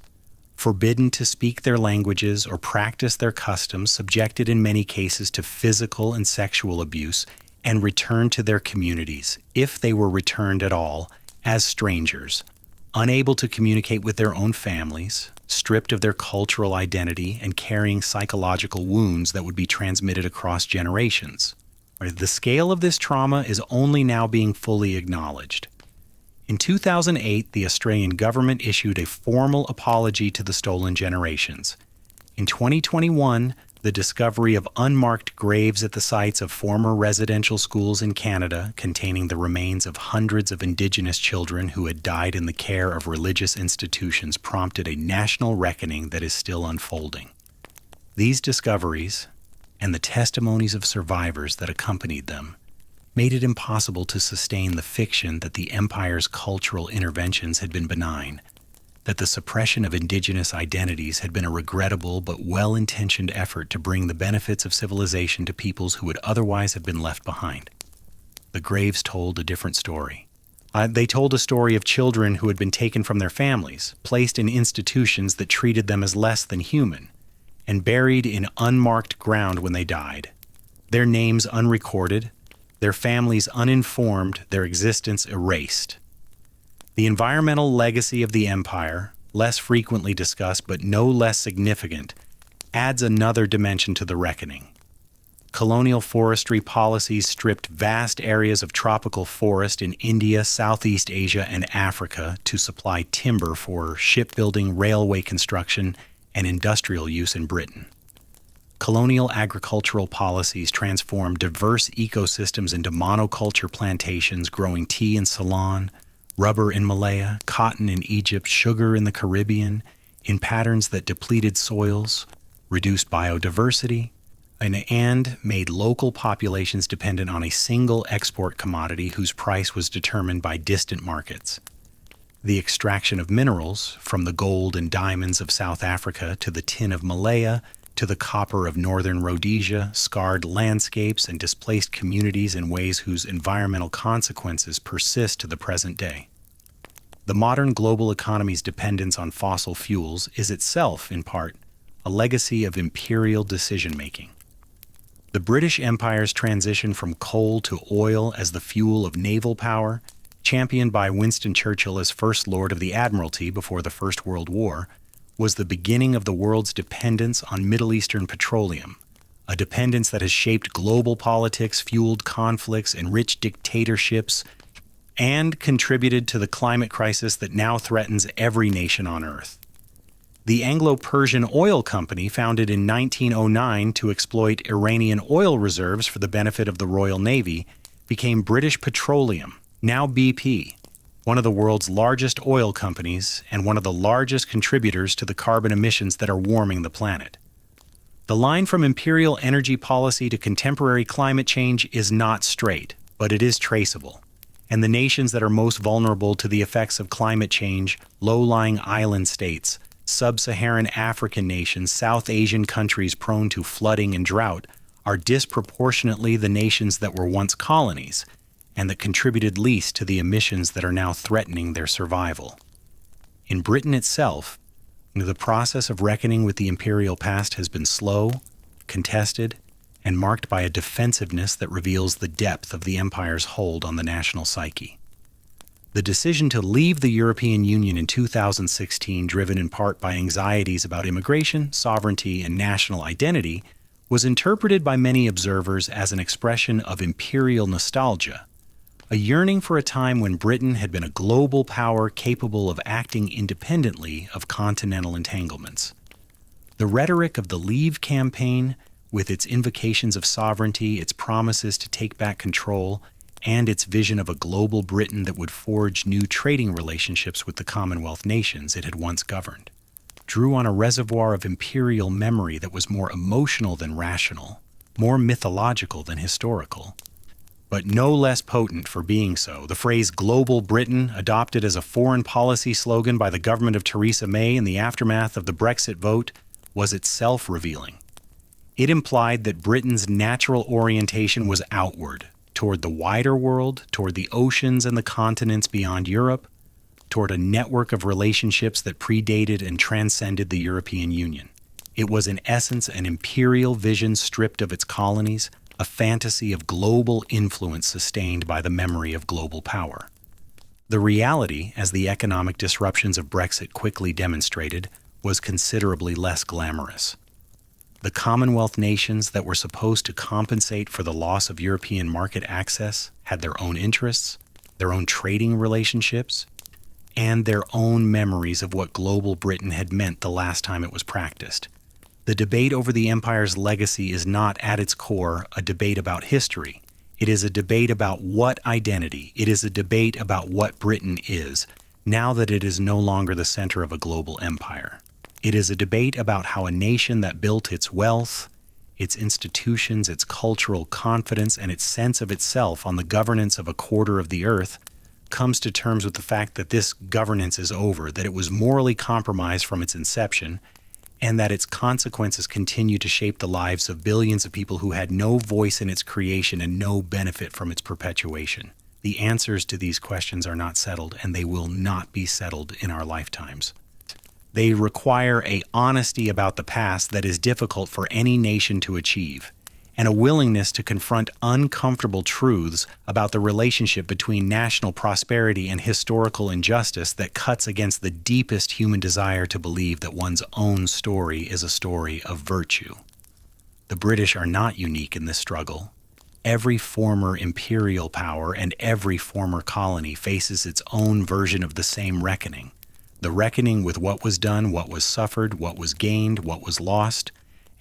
forbidden to speak their languages or practice their customs, subjected in many cases to physical and sexual abuse, and returned to their communities, if they were returned at all, as strangers, unable to communicate with their own families, stripped of their cultural identity, and carrying psychological wounds that would be transmitted across generations. The scale of this trauma is only now being fully acknowledged. In 2008, the Australian government issued a formal apology to the stolen generations. In 2021, the discovery of unmarked graves at the sites of former residential schools in Canada containing the remains of hundreds of Indigenous children who had died in the care of religious institutions prompted a national reckoning that is still unfolding. These discoveries, and the testimonies of survivors that accompanied them, made it impossible to sustain the fiction that the empire's cultural interventions had been benign, that the suppression of indigenous identities had been a regrettable but well-intentioned effort to bring the benefits of civilization to peoples who would otherwise have been left behind. The graves told a different story. They told a story of children who had been taken from their families, placed in institutions that treated them as less than human, and buried in unmarked ground when they died. Their names unrecorded, their families uninformed, their existence erased. The environmental legacy of the empire, less frequently discussed but no less significant, adds another dimension to the reckoning. Colonial forestry policies stripped vast areas of tropical forest in India, Southeast Asia, and Africa to supply timber for shipbuilding, railway construction, and industrial use in Britain. Colonial agricultural policies transformed diverse ecosystems into monoculture plantations growing tea in Ceylon, rubber in Malaya, cotton in Egypt, sugar in the Caribbean, in patterns that depleted soils, reduced biodiversity, and made local populations dependent on a single export commodity whose price was determined by distant markets. The extraction of minerals, from the gold and diamonds of South Africa to the tin of Malaya to the copper of northern Rhodesia, scarred landscapes and displaced communities in ways whose environmental consequences persist to the present day. The modern global economy's dependence on fossil fuels is itself, in part, a legacy of imperial decision-making. The British Empire's transition from coal to oil as the fuel of naval power, championed by Winston Churchill as First Lord of the Admiralty before the First World War, was the beginning of the world's dependence on Middle Eastern petroleum, a dependence that has shaped global politics, fueled conflicts, enriched dictatorships, and contributed to the climate crisis that now threatens every nation on Earth. The Anglo-Persian Oil Company, founded in 1909 to exploit Iranian oil reserves for the benefit of the Royal Navy, became British Petroleum, now BP, one of the world's largest oil companies and one of the largest contributors to the carbon emissions that are warming the planet. The line from imperial energy policy to contemporary climate change is not straight, but it is traceable. And the nations that are most vulnerable to the effects of climate change, low-lying island states, Sub-Saharan African nations, South Asian countries prone to flooding and drought are disproportionately the nations that were once colonies and that contributed least to the emissions that are now threatening their survival. In Britain itself, the process of reckoning with the imperial past has been slow, contested, and marked by a defensiveness that reveals the depth of the empire's hold on the national psyche. The decision to leave the European Union in 2016, driven in part by anxieties about immigration, sovereignty, and national identity, was interpreted by many observers as an expression of imperial nostalgia, a yearning for a time when Britain had been a global power capable of acting independently of continental entanglements. The rhetoric of the Leave campaign, with its invocations of sovereignty, its promises to take back control, and its vision of a global Britain that would forge new trading relationships with the Commonwealth nations it had once governed, drew on a reservoir of imperial memory that was more emotional than rational, more mythological than historical, but no less potent for being so. The phrase Global Britain, adopted as a foreign policy slogan by the government of Theresa May in the aftermath of the Brexit vote, was itself revealing. It implied that Britain's natural orientation was outward, toward the wider world, toward the oceans and the continents beyond Europe, toward a network of relationships that predated and transcended the European Union. It was in essence an imperial vision stripped of its colonies, a fantasy of global influence sustained by the memory of global power. The reality, as the economic disruptions of Brexit quickly demonstrated, was considerably less glamorous. The Commonwealth nations that were supposed to compensate for the loss of European market access had their own interests, their own trading relationships, and their own memories of what global Britain had meant the last time it was practiced. The debate over the empire's legacy is not at its core a debate about history. It is a debate about what identity. It is a debate about what Britain is, now that it is no longer the center of a global empire. It is a debate about how a nation that built its wealth, its institutions, its cultural confidence, and its sense of itself on the governance of a quarter of the earth comes to terms with the fact that this governance is over, that it was morally compromised from its inception, and that its consequences continue to shape the lives of billions of people who had no voice in its creation and no benefit from its perpetuation. The answers to these questions are not settled, and they will not be settled in our lifetimes. They require an honesty about the past that is difficult for any nation to achieve, and a willingness to confront uncomfortable truths about the relationship between national prosperity and historical injustice that cuts against the deepest human desire to believe that one's own story is a story of virtue. The British are not unique in this struggle. Every former imperial power and every former colony faces its own version of the same reckoning. The reckoning with what was done, what was suffered, what was gained, what was lost,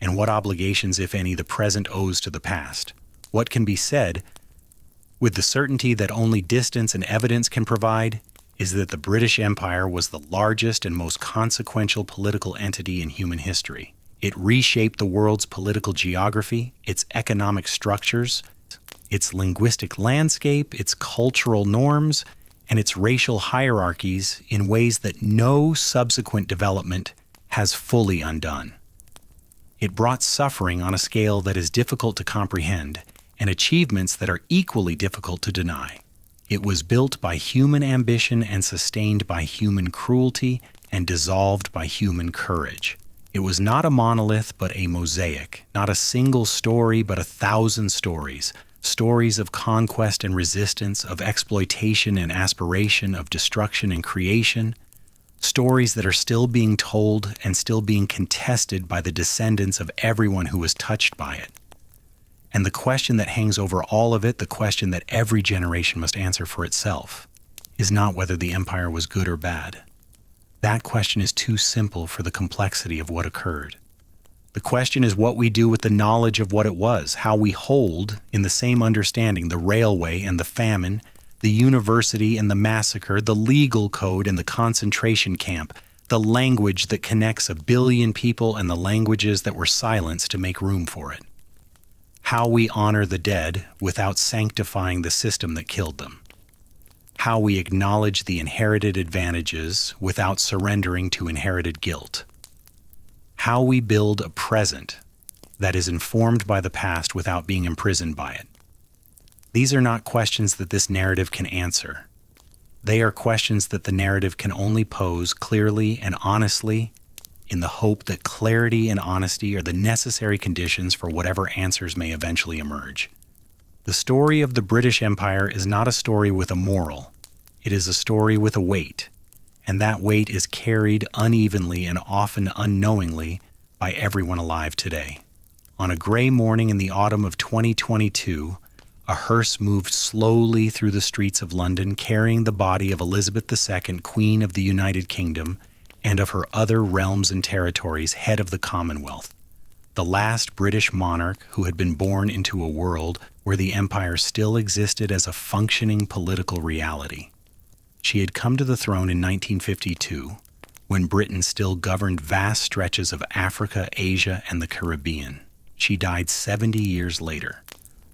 and what obligations, if any, the present owes to the past. What can be said, with the certainty that only distance and evidence can provide, is that the British Empire was the largest and most consequential political entity in human history. It reshaped the world's political geography, its economic structures, its linguistic landscape, its cultural norms, and its racial hierarchies in ways that no subsequent development has fully undone. It brought suffering on a scale that is difficult to comprehend and achievements that are equally difficult to deny. It was built by human ambition and sustained by human cruelty and dissolved by human courage. It was not a monolith but a mosaic, not a single story but 1,000 stories, stories of conquest and resistance, of exploitation and aspiration, of destruction and creation, stories that are still being told and still being contested by the descendants of everyone who was touched by it. And the question that hangs over all of it, the question that every generation must answer for itself, is not whether the empire was good or bad. That question is too simple for the complexity of what occurred. The question is what we do with the knowledge of what it was, how we hold, in the same understanding, the railway and the famine, the university and the massacre, the legal code and the concentration camp, the language that connects 1 billion people and the languages that were silenced to make room for it. How we honor the dead without sanctifying the system that killed them. how we acknowledge the inherited advantages without surrendering to inherited guilt, how we build a present that is informed by the past without being imprisoned by it. These are not questions that this narrative can answer. They are questions that the narrative can only pose clearly and honestly, in the hope that clarity and honesty are the necessary conditions for whatever answers may eventually emerge. The story of the British Empire is not a story with a moral. It is a story with a weight, and that weight is carried unevenly and often unknowingly by everyone alive today. On a gray morning in the autumn of 2022, a hearse moved slowly through the streets of London, carrying the body of Elizabeth II, Queen of the United Kingdom, and of her other realms and territories, head of the Commonwealth, the last British monarch who had been born into a world where the empire still existed as a functioning political reality. She had come to the throne in 1952, when Britain still governed vast stretches of Africa, Asia, and the Caribbean. She died 70 years later,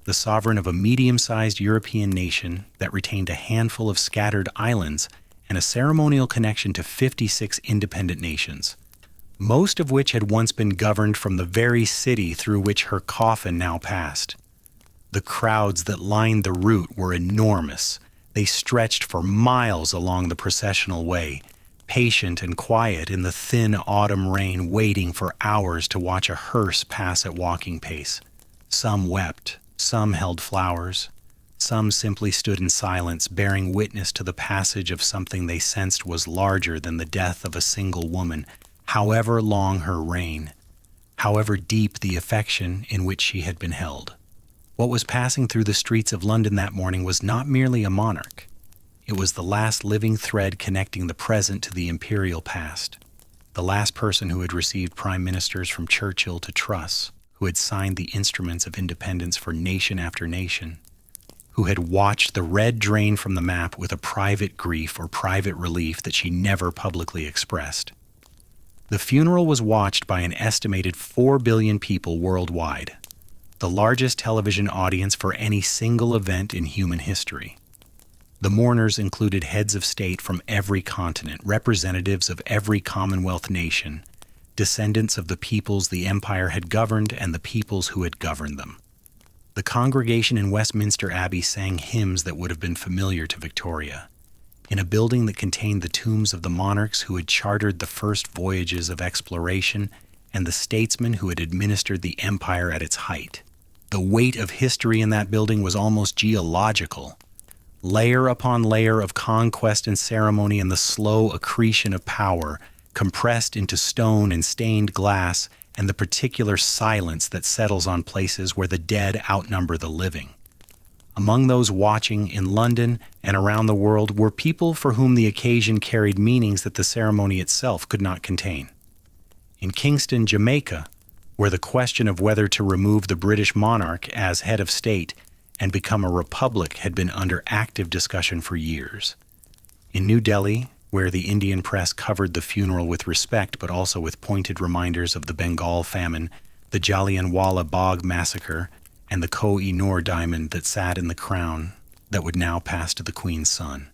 the sovereign of a medium-sized European nation that retained a handful of scattered islands and a ceremonial connection to 56 independent nations, most of which had once been governed from the very city through which her coffin now passed. The crowds that lined the route were enormous. They stretched for miles along the processional way, patient and quiet in the thin autumn rain, waiting for hours to watch a hearse pass at walking pace. Some wept, some held flowers, some simply stood in silence, bearing witness to the passage of something they sensed was larger than the death of a single woman, however long her reign, however deep the affection in which she had been held. What was passing through the streets of London that morning was not merely a monarch. It was the last living thread connecting the present to the imperial past, the last person who had received prime ministers from Churchill to Truss, who had signed the instruments of independence for nation after nation, who had watched the red drain from the map with a private grief or private relief that she never publicly expressed. The funeral was watched by an estimated 4 billion people worldwide, the largest television audience for any single event in human history. The mourners included heads of state from every continent, representatives of every Commonwealth nation, descendants of the peoples the empire had governed and the peoples who had governed them. The congregation in Westminster Abbey sang hymns that would have been familiar to Victoria, in a building that contained the tombs of the monarchs who had chartered the first voyages of exploration and the statesmen who had administered the empire at its height. The weight of history in that building was almost geological. Layer upon layer of conquest and ceremony and the slow accretion of power, compressed into stone and stained glass, and the particular silence that settles on places where the dead outnumber the living. Among those watching in London and around the world were people for whom the occasion carried meanings that the ceremony itself could not contain. In Kingston, Jamaica, where the question of whether to remove the British monarch as head of state and become a republic had been under active discussion for years. In New Delhi, where the Indian press covered the funeral with respect but also with pointed reminders of the Bengal famine, the Jallianwala Bagh massacre, and the Koh-i-Noor diamond that sat in the crown that would now pass to the Queen's son.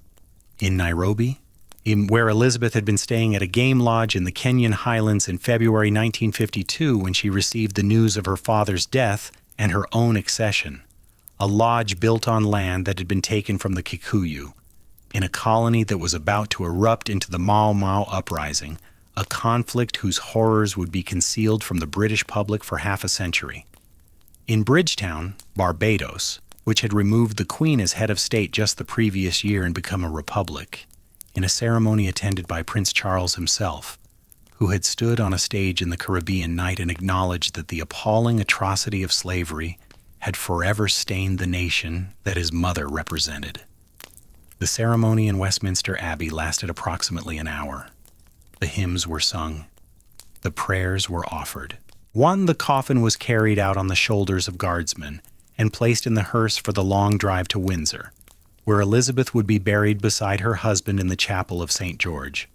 In Nairobi, where Elizabeth had been staying at a game lodge in the Kenyan highlands in February 1952 when she received the news of her father's death and her own accession, a lodge built on land that had been taken from the Kikuyu, in a colony that was about to erupt into the Mau Mau uprising, a conflict whose horrors would be concealed from the British public for half a century. In Bridgetown, Barbados, which had removed the Queen as head of state just the previous year and become a republic, in a ceremony attended by Prince Charles himself, who had stood on a stage in the Caribbean night and acknowledged that the appalling atrocity of slavery had forever stained the nation that his mother represented. The ceremony in Westminster Abbey lasted approximately an hour. The hymns were sung. The prayers were offered. The coffin was carried out on the shoulders of guardsmen and placed in the hearse for the long drive to Windsor, where Elizabeth would be buried beside her husband in the chapel of St. George.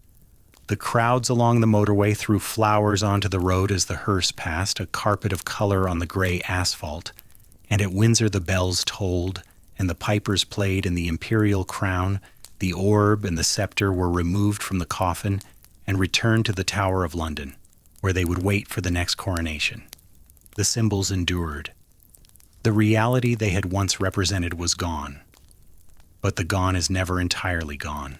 The crowds along the motorway threw flowers onto the road as the hearse passed, a carpet of color on the gray asphalt, and at Windsor the bells tolled and the pipers played and the imperial crown, The orb and the scepter were removed from the coffin and returned to the Tower of London, where they would wait for the next coronation. The symbols endured. The reality they had once represented was gone. But the gone is never entirely gone.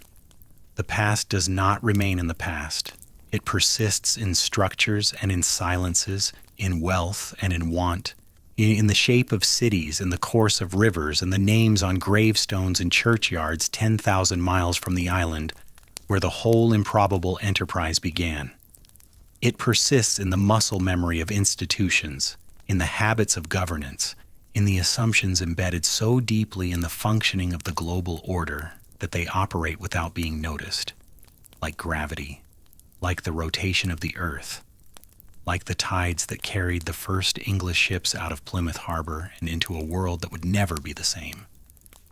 The past does not remain in the past. It persists in structures and in silences, in wealth and in want, in the shape of cities, in the course of rivers, and the names on gravestones in churchyards 10,000 miles from the island where the whole improbable enterprise began. It persists in the muscle memory of institutions, in the habits of governance, in the assumptions embedded so deeply in the functioning of the global order that they operate without being noticed, like gravity, like the rotation of the earth, like the tides that carried the first English ships out of Plymouth Harbor and into a world that would never be the same.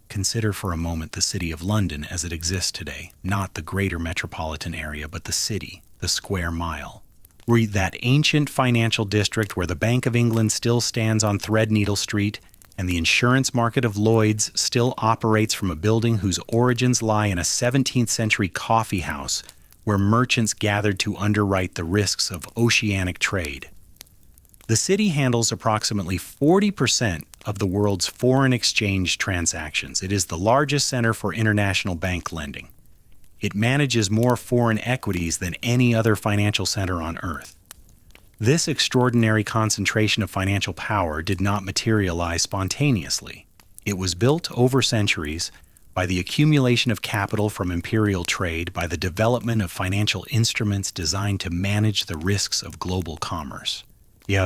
Consider for a moment the city of London as it exists today, not the greater metropolitan area, but the city, the square mile. That ancient financial district where the Bank of England still stands on Threadneedle Street and the insurance market of Lloyd's still operates from a building whose origins lie in a 17th century coffee house where merchants gathered to underwrite the risks of oceanic trade. The city handles approximately 40% of the world's foreign exchange transactions. It is the largest center for international bank lending. It manages more foreign equities than any other financial center on Earth. This extraordinary concentration of financial power did not materialize spontaneously. It was built over centuries by the accumulation of capital from imperial trade, by the development of financial instruments designed to manage the risks of global commerce.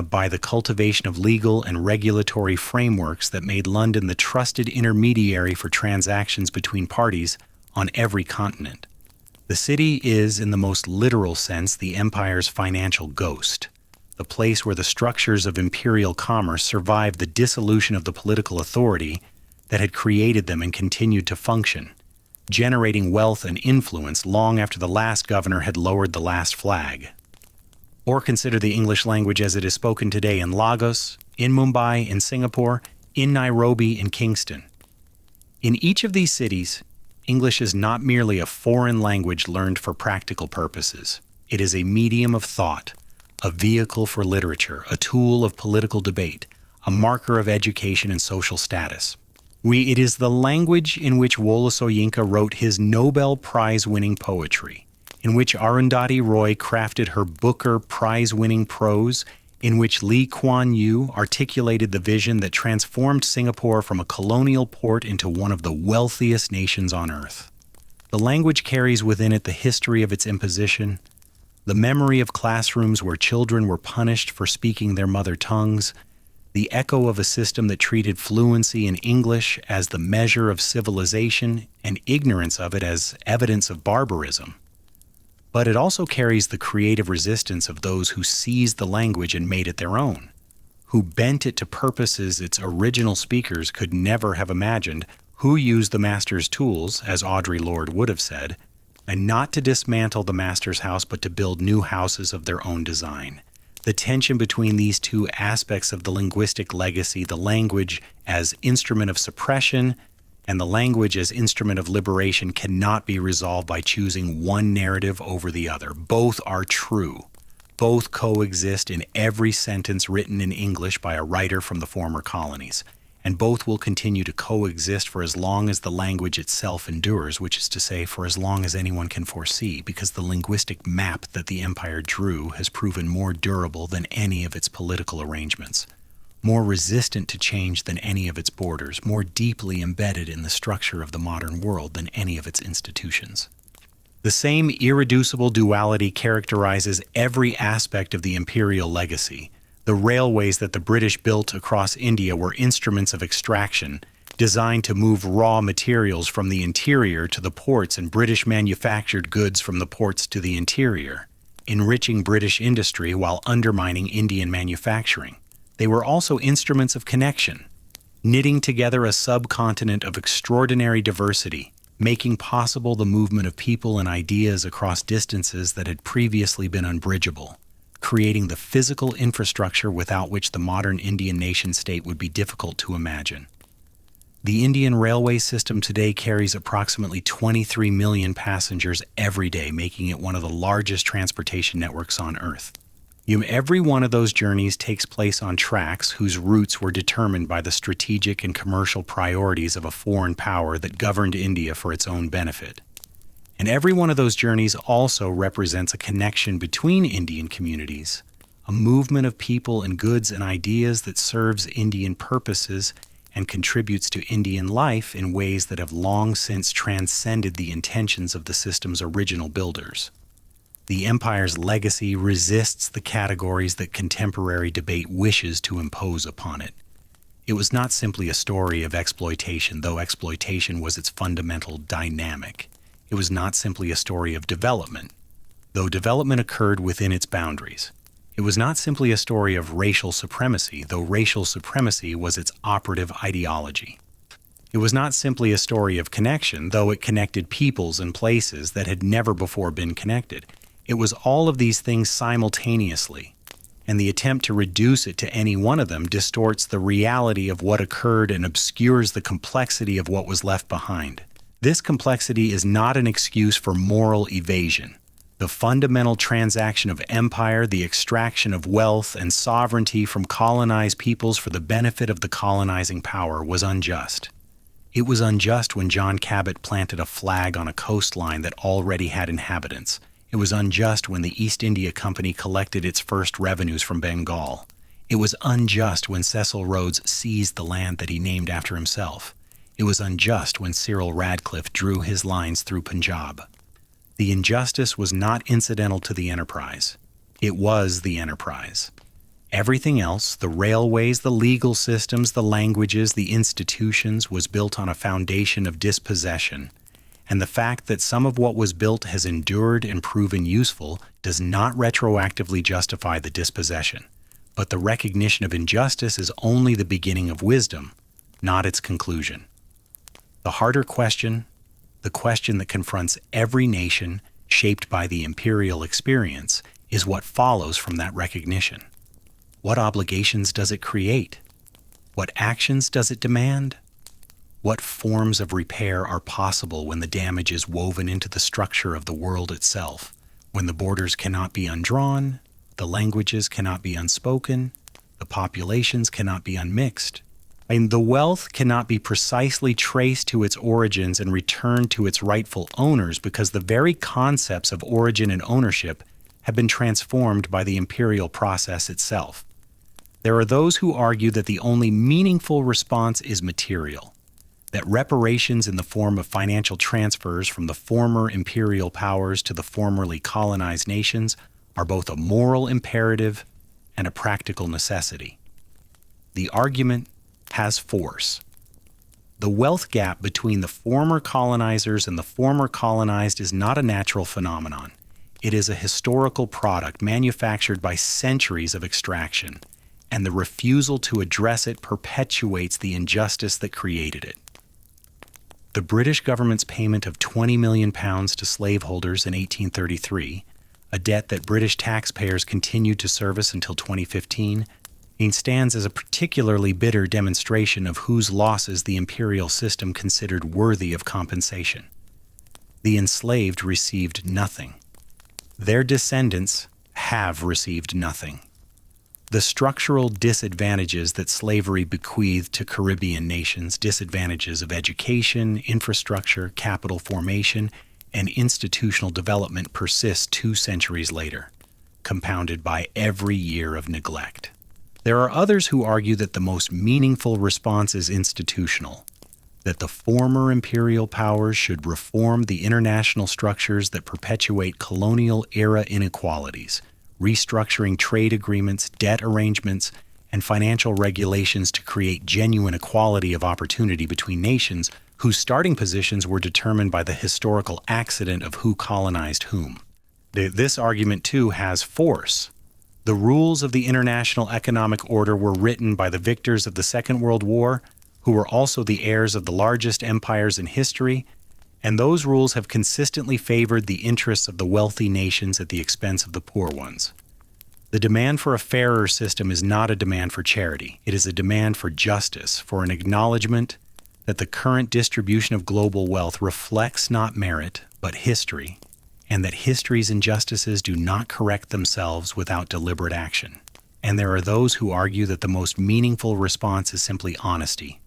By the cultivation of legal and regulatory frameworks that made London the trusted intermediary for transactions between parties on every continent. The city is, in the most literal sense, the empire's financial ghost, the place where the structures of imperial commerce survived the dissolution of the political authority that had created them and continued to function, generating wealth and influence long after the last governor had lowered the last flag. Or consider the English language as it is spoken today in Lagos, in Mumbai, in Singapore, in Nairobi, in Kingston. In each of these cities, English is not merely a foreign language learned for practical purposes. It is a medium of thought, a vehicle for literature, a tool of political debate, a marker of education and social status. It is the language in which Wole Soyinka wrote his Nobel Prize-winning poetry, in which Arundhati Roy crafted her Booker Prize-winning prose, in which Lee Kuan Yew articulated the vision that transformed Singapore from a colonial port into one of the wealthiest nations on earth. The language carries within it the history of its imposition, the memory of classrooms where children were punished for speaking their mother tongues, the echo of a system that treated fluency in English as the measure of civilization and ignorance of it as evidence of barbarism. But it also carries the creative resistance of those who seized the language and made it their own, who bent it to purposes its original speakers could never have imagined, who used the master's tools, as Audre Lorde would have said, and not to dismantle the master's house but to build new houses of their own design. The tension between these two aspects of the linguistic legacy, the language as instrument of suppression and the language as instrument of liberation, cannot be resolved by choosing one narrative over the other. Both are true. Both coexist in every sentence written in English by a writer from the former colonies, and both will continue to coexist for as long as the language itself endures, which is to say, for as long as anyone can foresee, because the linguistic map that the empire drew has proven more durable than any of its political arrangements, more resistant to change than any of its borders, more deeply embedded in the structure of the modern world than any of its institutions. The same irreducible duality characterizes every aspect of the imperial legacy. The railways that the British built across India were instruments of extraction, designed to move raw materials from the interior to the ports and British manufactured goods from the ports to the interior, enriching British industry while undermining Indian manufacturing. They were also instruments of connection, knitting together a subcontinent of extraordinary diversity, making possible the movement of people and ideas across distances that had previously been unbridgeable, creating the physical infrastructure without which the modern Indian nation-state would be difficult to imagine. The Indian railway system today carries approximately 23 million passengers every day, making it one of the largest transportation networks on Earth. Every one of those journeys takes place on tracks whose routes were determined by the strategic and commercial priorities of a foreign power that governed India for its own benefit. And every one of those journeys also represents a connection between Indian communities, a movement of people and goods and ideas that serves Indian purposes and contributes to Indian life in ways that have long since transcended the intentions of the system's original builders. The empire's legacy resists the categories that contemporary debate wishes to impose upon it. It was not simply a story of exploitation, though exploitation was its fundamental dynamic. It was not simply a story of development, though development occurred within its boundaries. It was not simply a story of racial supremacy, though racial supremacy was its operative ideology. It was not simply a story of connection, though it connected peoples and places that had never before been connected. It was all of these things simultaneously, and the attempt to reduce it to any one of them distorts the reality of what occurred and obscures the complexity of what was left behind. This complexity is not an excuse for moral evasion. The fundamental transaction of empire, the extraction of wealth and sovereignty from colonized peoples for the benefit of the colonizing power, was unjust. It was unjust when John Cabot planted a flag on a coastline that already had inhabitants. It was unjust when the East India Company collected its first revenues from Bengal. It was unjust when Cecil Rhodes seized the land that he named after himself. It was unjust when Cyril Radcliffe drew his lines through Punjab. The injustice was not incidental to the enterprise. It was the enterprise. Everything else, the railways, the legal systems, the languages, the institutions, was built on a foundation of dispossession. And the fact that some of what was built has endured and proven useful does not retroactively justify the dispossession. But the recognition of injustice is only the beginning of wisdom, not its conclusion. The harder question, the question that confronts every nation shaped by the imperial experience, is what follows from that recognition. What obligations does it create? What actions does it demand? What forms of repair are possible when the damage is woven into the structure of the world itself, when the borders cannot be undrawn, the languages cannot be unspoken, the populations cannot be unmixed, and the wealth cannot be precisely traced to its origins and returned to its rightful owners because the very concepts of origin and ownership have been transformed by the imperial process itself. There are those who argue that the only meaningful response is material, that reparations in the form of financial transfers from the former imperial powers to the formerly colonized nations are both a moral imperative and a practical necessity. The argument has force. The wealth gap between the former colonizers and the former colonized is not a natural phenomenon. It is a historical product manufactured by centuries of extraction, and the refusal to address it perpetuates the injustice that created it. The British government's payment of £20 million to slaveholders in 1833, a debt that British taxpayers continued to service until 2015, stands as a particularly bitter demonstration of whose losses the imperial system considered worthy of compensation. The enslaved received nothing. Their descendants have received nothing. The structural disadvantages that slavery bequeathed to Caribbean nations, disadvantages of education, infrastructure, capital formation, and institutional development, persist 2 centuries later, compounded by every year of neglect. There are others who argue that the most meaningful response is institutional, that the former imperial powers should reform the international structures that perpetuate colonial-era inequalities, restructuring trade agreements, debt arrangements, and financial regulations to create genuine equality of opportunity between nations whose starting positions were determined by the historical accident of who colonized whom. This argument, too, has force. The rules of the international economic order were written by the victors of the Second World War, who were also the heirs of the largest empires in history, and those rules have consistently favored the interests of the wealthy nations at the expense of the poor ones. The demand for a fairer system is not a demand for charity. It is a demand for justice, for an acknowledgement that the current distribution of global wealth reflects not merit, but history, and that history's injustices do not correct themselves without deliberate action. And there are those who argue that the most meaningful response is simply honesty,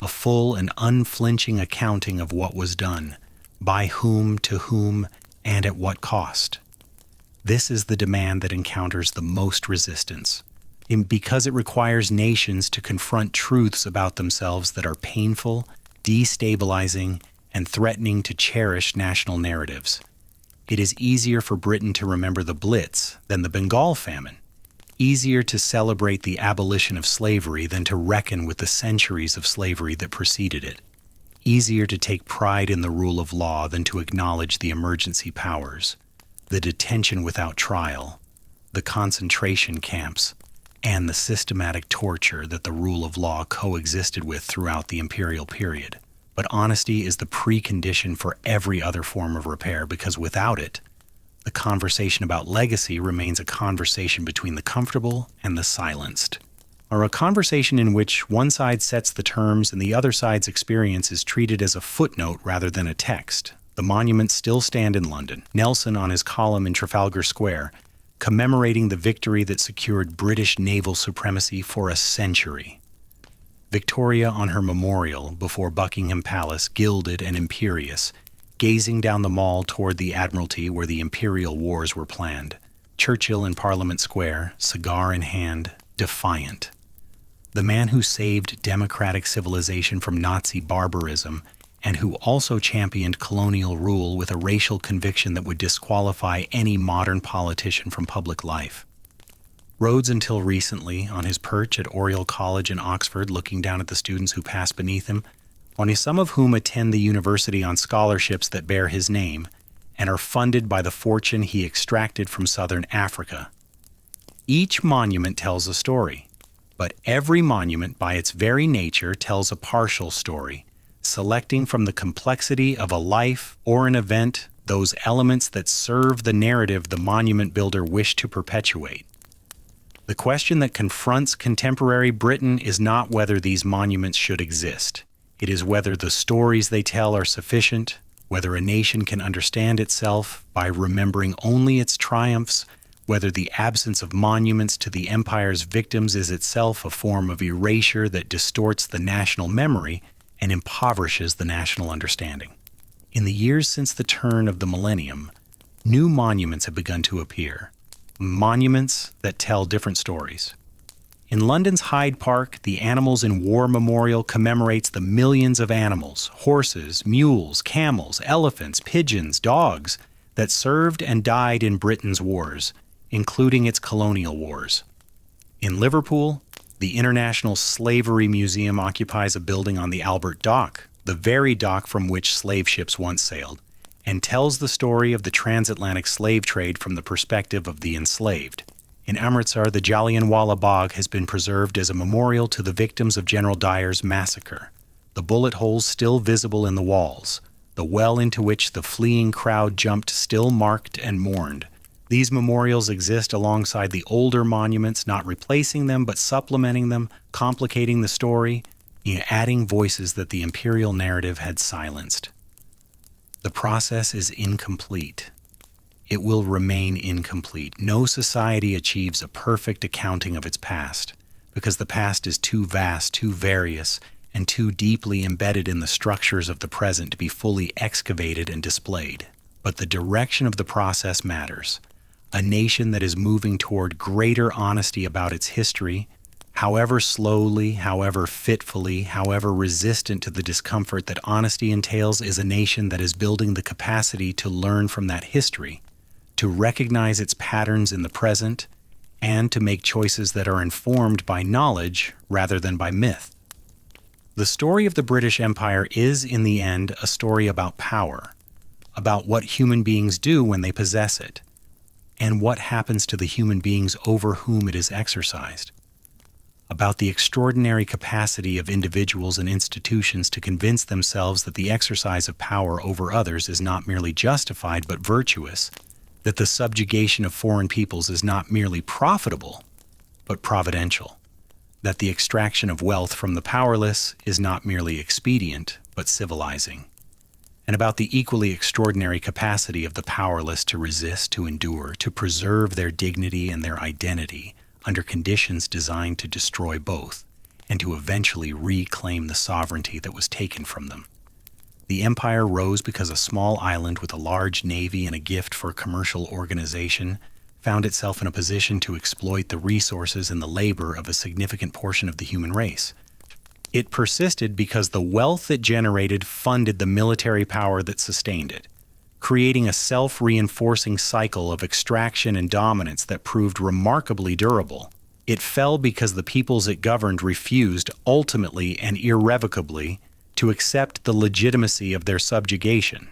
a full and unflinching accounting of what was done, by whom, to whom, and at what cost. This is the demand that encounters the most resistance, because it requires nations to confront truths about themselves that are painful, destabilizing, and threatening to cherished national narratives. It is easier for Britain to remember the Blitz than the Bengal famine, easier to celebrate the abolition of slavery than to reckon with the centuries of slavery that preceded it, easier to take pride in the rule of law than to acknowledge the emergency powers, the detention without trial, the concentration camps, and the systematic torture that the rule of law coexisted with throughout the imperial period. But honesty is the precondition for every other form of repair, because without it, the conversation about legacy remains a conversation between the comfortable and the silenced, or a conversation in which one side sets the terms and the other side's experience is treated as a footnote rather than a text. The monuments still stand in London. Nelson on his column in Trafalgar Square, commemorating the victory that secured British naval supremacy for a century. Victoria on her memorial before Buckingham Palace, gilded and imperious, gazing down the Mall toward the Admiralty where the Imperial Wars were planned. Churchill in Parliament Square, cigar in hand, defiant. The man who saved democratic civilization from Nazi barbarism and who also championed colonial rule with a racial conviction that would disqualify any modern politician from public life. Rhodes, until recently, on his perch at Oriel College in Oxford, looking down at the students who pass beneath him, only some of whom attend the university on scholarships that bear his name and are funded by the fortune he extracted from southern Africa. Each monument tells a story, but every monument by its very nature tells a partial story, selecting from the complexity of a life or an event those elements that serve the narrative the monument builder wished to perpetuate. The question that confronts contemporary Britain is not whether these monuments should exist. It is whether the stories they tell are sufficient, whether a nation can understand itself by remembering only its triumphs, whether the absence of monuments to the empire's victims is itself a form of erasure that distorts the national memory and impoverishes the national understanding. In the years since the turn of the millennium, new monuments have begun to appear, monuments that tell different stories. In London's Hyde Park, the Animals in War Memorial commemorates the millions of animals, horses, mules, camels, elephants, pigeons, dogs, that served and died in Britain's wars, including its colonial wars. In Liverpool, the International Slavery Museum occupies a building on the Albert Dock, the very dock from which slave ships once sailed, and tells the story of the transatlantic slave trade from the perspective of the enslaved. In Amritsar, the Jallianwala Bagh has been preserved as a memorial to the victims of General Dyer's massacre, the bullet holes still visible in the walls, the well into which the fleeing crowd jumped still marked and mourned. These memorials exist alongside the older monuments, not replacing them, but supplementing them, complicating the story, adding voices that the imperial narrative had silenced. The process is incomplete. It will remain incomplete. No society achieves a perfect accounting of its past, because the past is too vast, too various, and too deeply embedded in the structures of the present to be fully excavated and displayed. But the direction of the process matters. A nation that is moving toward greater honesty about its history, however slowly, however fitfully, however resistant to the discomfort that honesty entails, is a nation that is building the capacity to learn from that history, to recognize its patterns in the present, and to make choices that are informed by knowledge rather than by myth. The story of the British Empire is, in the end, a story about power, about what human beings do when they possess it, and what happens to the human beings over whom it is exercised, about the extraordinary capacity of individuals and institutions to convince themselves that the exercise of power over others is not merely justified but virtuous, that the subjugation of foreign peoples is not merely profitable but providential, that the extraction of wealth from the powerless is not merely expedient, but civilizing, and about the equally extraordinary capacity of the powerless to resist, to endure, to preserve their dignity and their identity under conditions designed to destroy both, and to eventually reclaim the sovereignty that was taken from them. The empire rose because a small island with a large navy and a gift for commercial organization found itself in a position to exploit the resources and the labor of a significant portion of the human race. It persisted because the wealth it generated funded the military power that sustained it, creating a self-reinforcing cycle of extraction and dominance that proved remarkably durable. It fell because the peoples it governed refused, ultimately and irrevocably, to accept the legitimacy of their subjugation,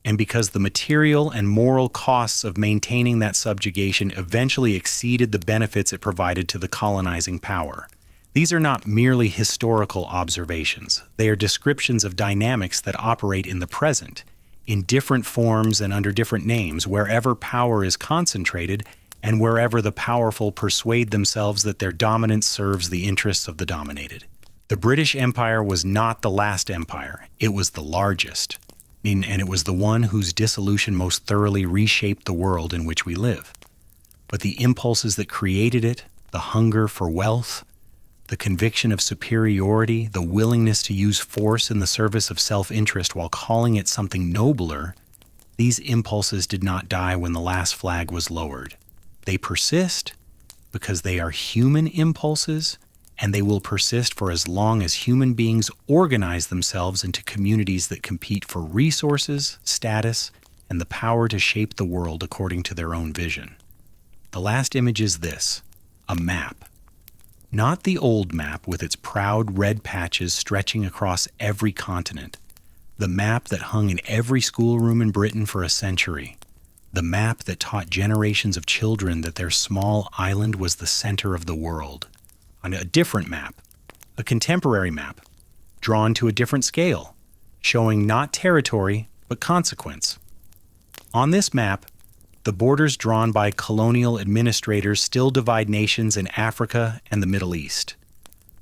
and because the material and moral costs of maintaining that subjugation eventually exceeded the benefits it provided to the colonizing power. These are not merely historical observations. They are descriptions of dynamics that operate in the present, in different forms and under different names, wherever power is concentrated and wherever the powerful persuade themselves that their dominance serves the interests of the dominated. The British Empire was not the last empire. It was the largest, and it was the one whose dissolution most thoroughly reshaped the world in which we live. But the impulses that created it, the hunger for wealth, the conviction of superiority, the willingness to use force in the service of self-interest while calling it something nobler, these impulses did not die when the last flag was lowered. They persist because they are human impulses, and they will persist for as long as human beings organize themselves into communities that compete for resources, status, and the power to shape the world according to their own vision. The last image is this: a map. Not the old map with its proud red patches stretching across every continent, the map that hung in every schoolroom in Britain for a century, the map that taught generations of children that their small island was the center of the world. On a different map, a contemporary map, drawn to a different scale, showing not territory, but consequence. On this map, the borders drawn by colonial administrators still divide nations in Africa and the Middle East.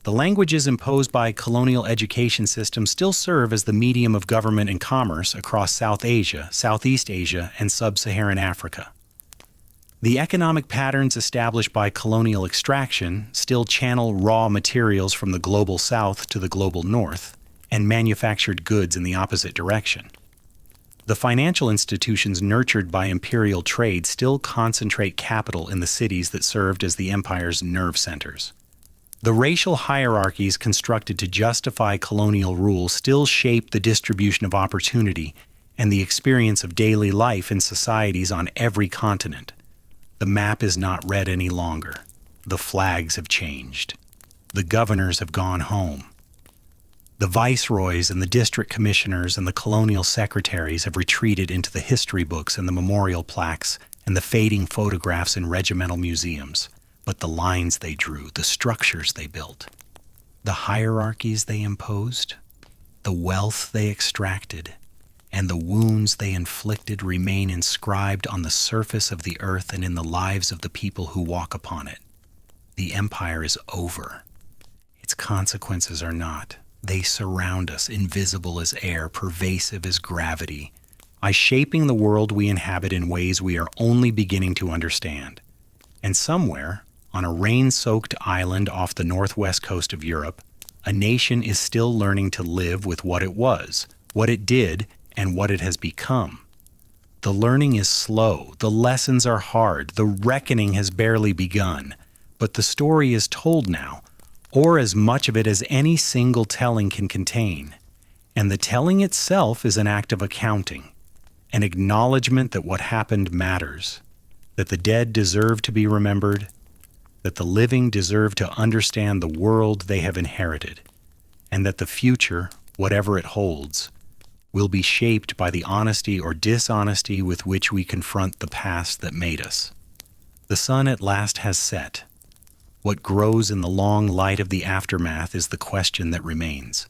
The languages imposed by colonial education systems still serve as the medium of government and commerce across South Asia, Southeast Asia, and Sub-Saharan Africa. The economic patterns established by colonial extraction still channel raw materials from the global south to the global north and manufactured goods in the opposite direction. The financial institutions nurtured by imperial trade still concentrate capital in the cities that served as the empire's nerve centers. The racial hierarchies constructed to justify colonial rule still shape the distribution of opportunity and the experience of daily life in societies on every continent. The map is not red any longer. The flags have changed. The governors have gone home. The viceroys and the district commissioners and the colonial secretaries have retreated into the history books and the memorial plaques and the fading photographs in regimental museums. But the lines they drew, the structures they built, the hierarchies they imposed, the wealth they extracted, and the wounds they inflicted remain inscribed on the surface of the earth and in the lives of the people who walk upon it. The empire is over. Its consequences are not. They surround us, invisible as air, pervasive as gravity, shaping the world we inhabit in ways we are only beginning to understand. And somewhere, on a rain-soaked island off the northwest coast of Europe, a nation is still learning to live with what it was, what it did, and what it has become. The learning is slow, the lessons are hard, the reckoning has barely begun, but the story is told now, or as much of it as any single telling can contain. And the telling itself is an act of accounting, an acknowledgement that what happened matters, that the dead deserve to be remembered, that the living deserve to understand the world they have inherited, and that the future, whatever it holds, will be shaped by the honesty or dishonesty with which we confront the past that made us. The sun at last has set. What grows in the long light of the aftermath is the question that remains.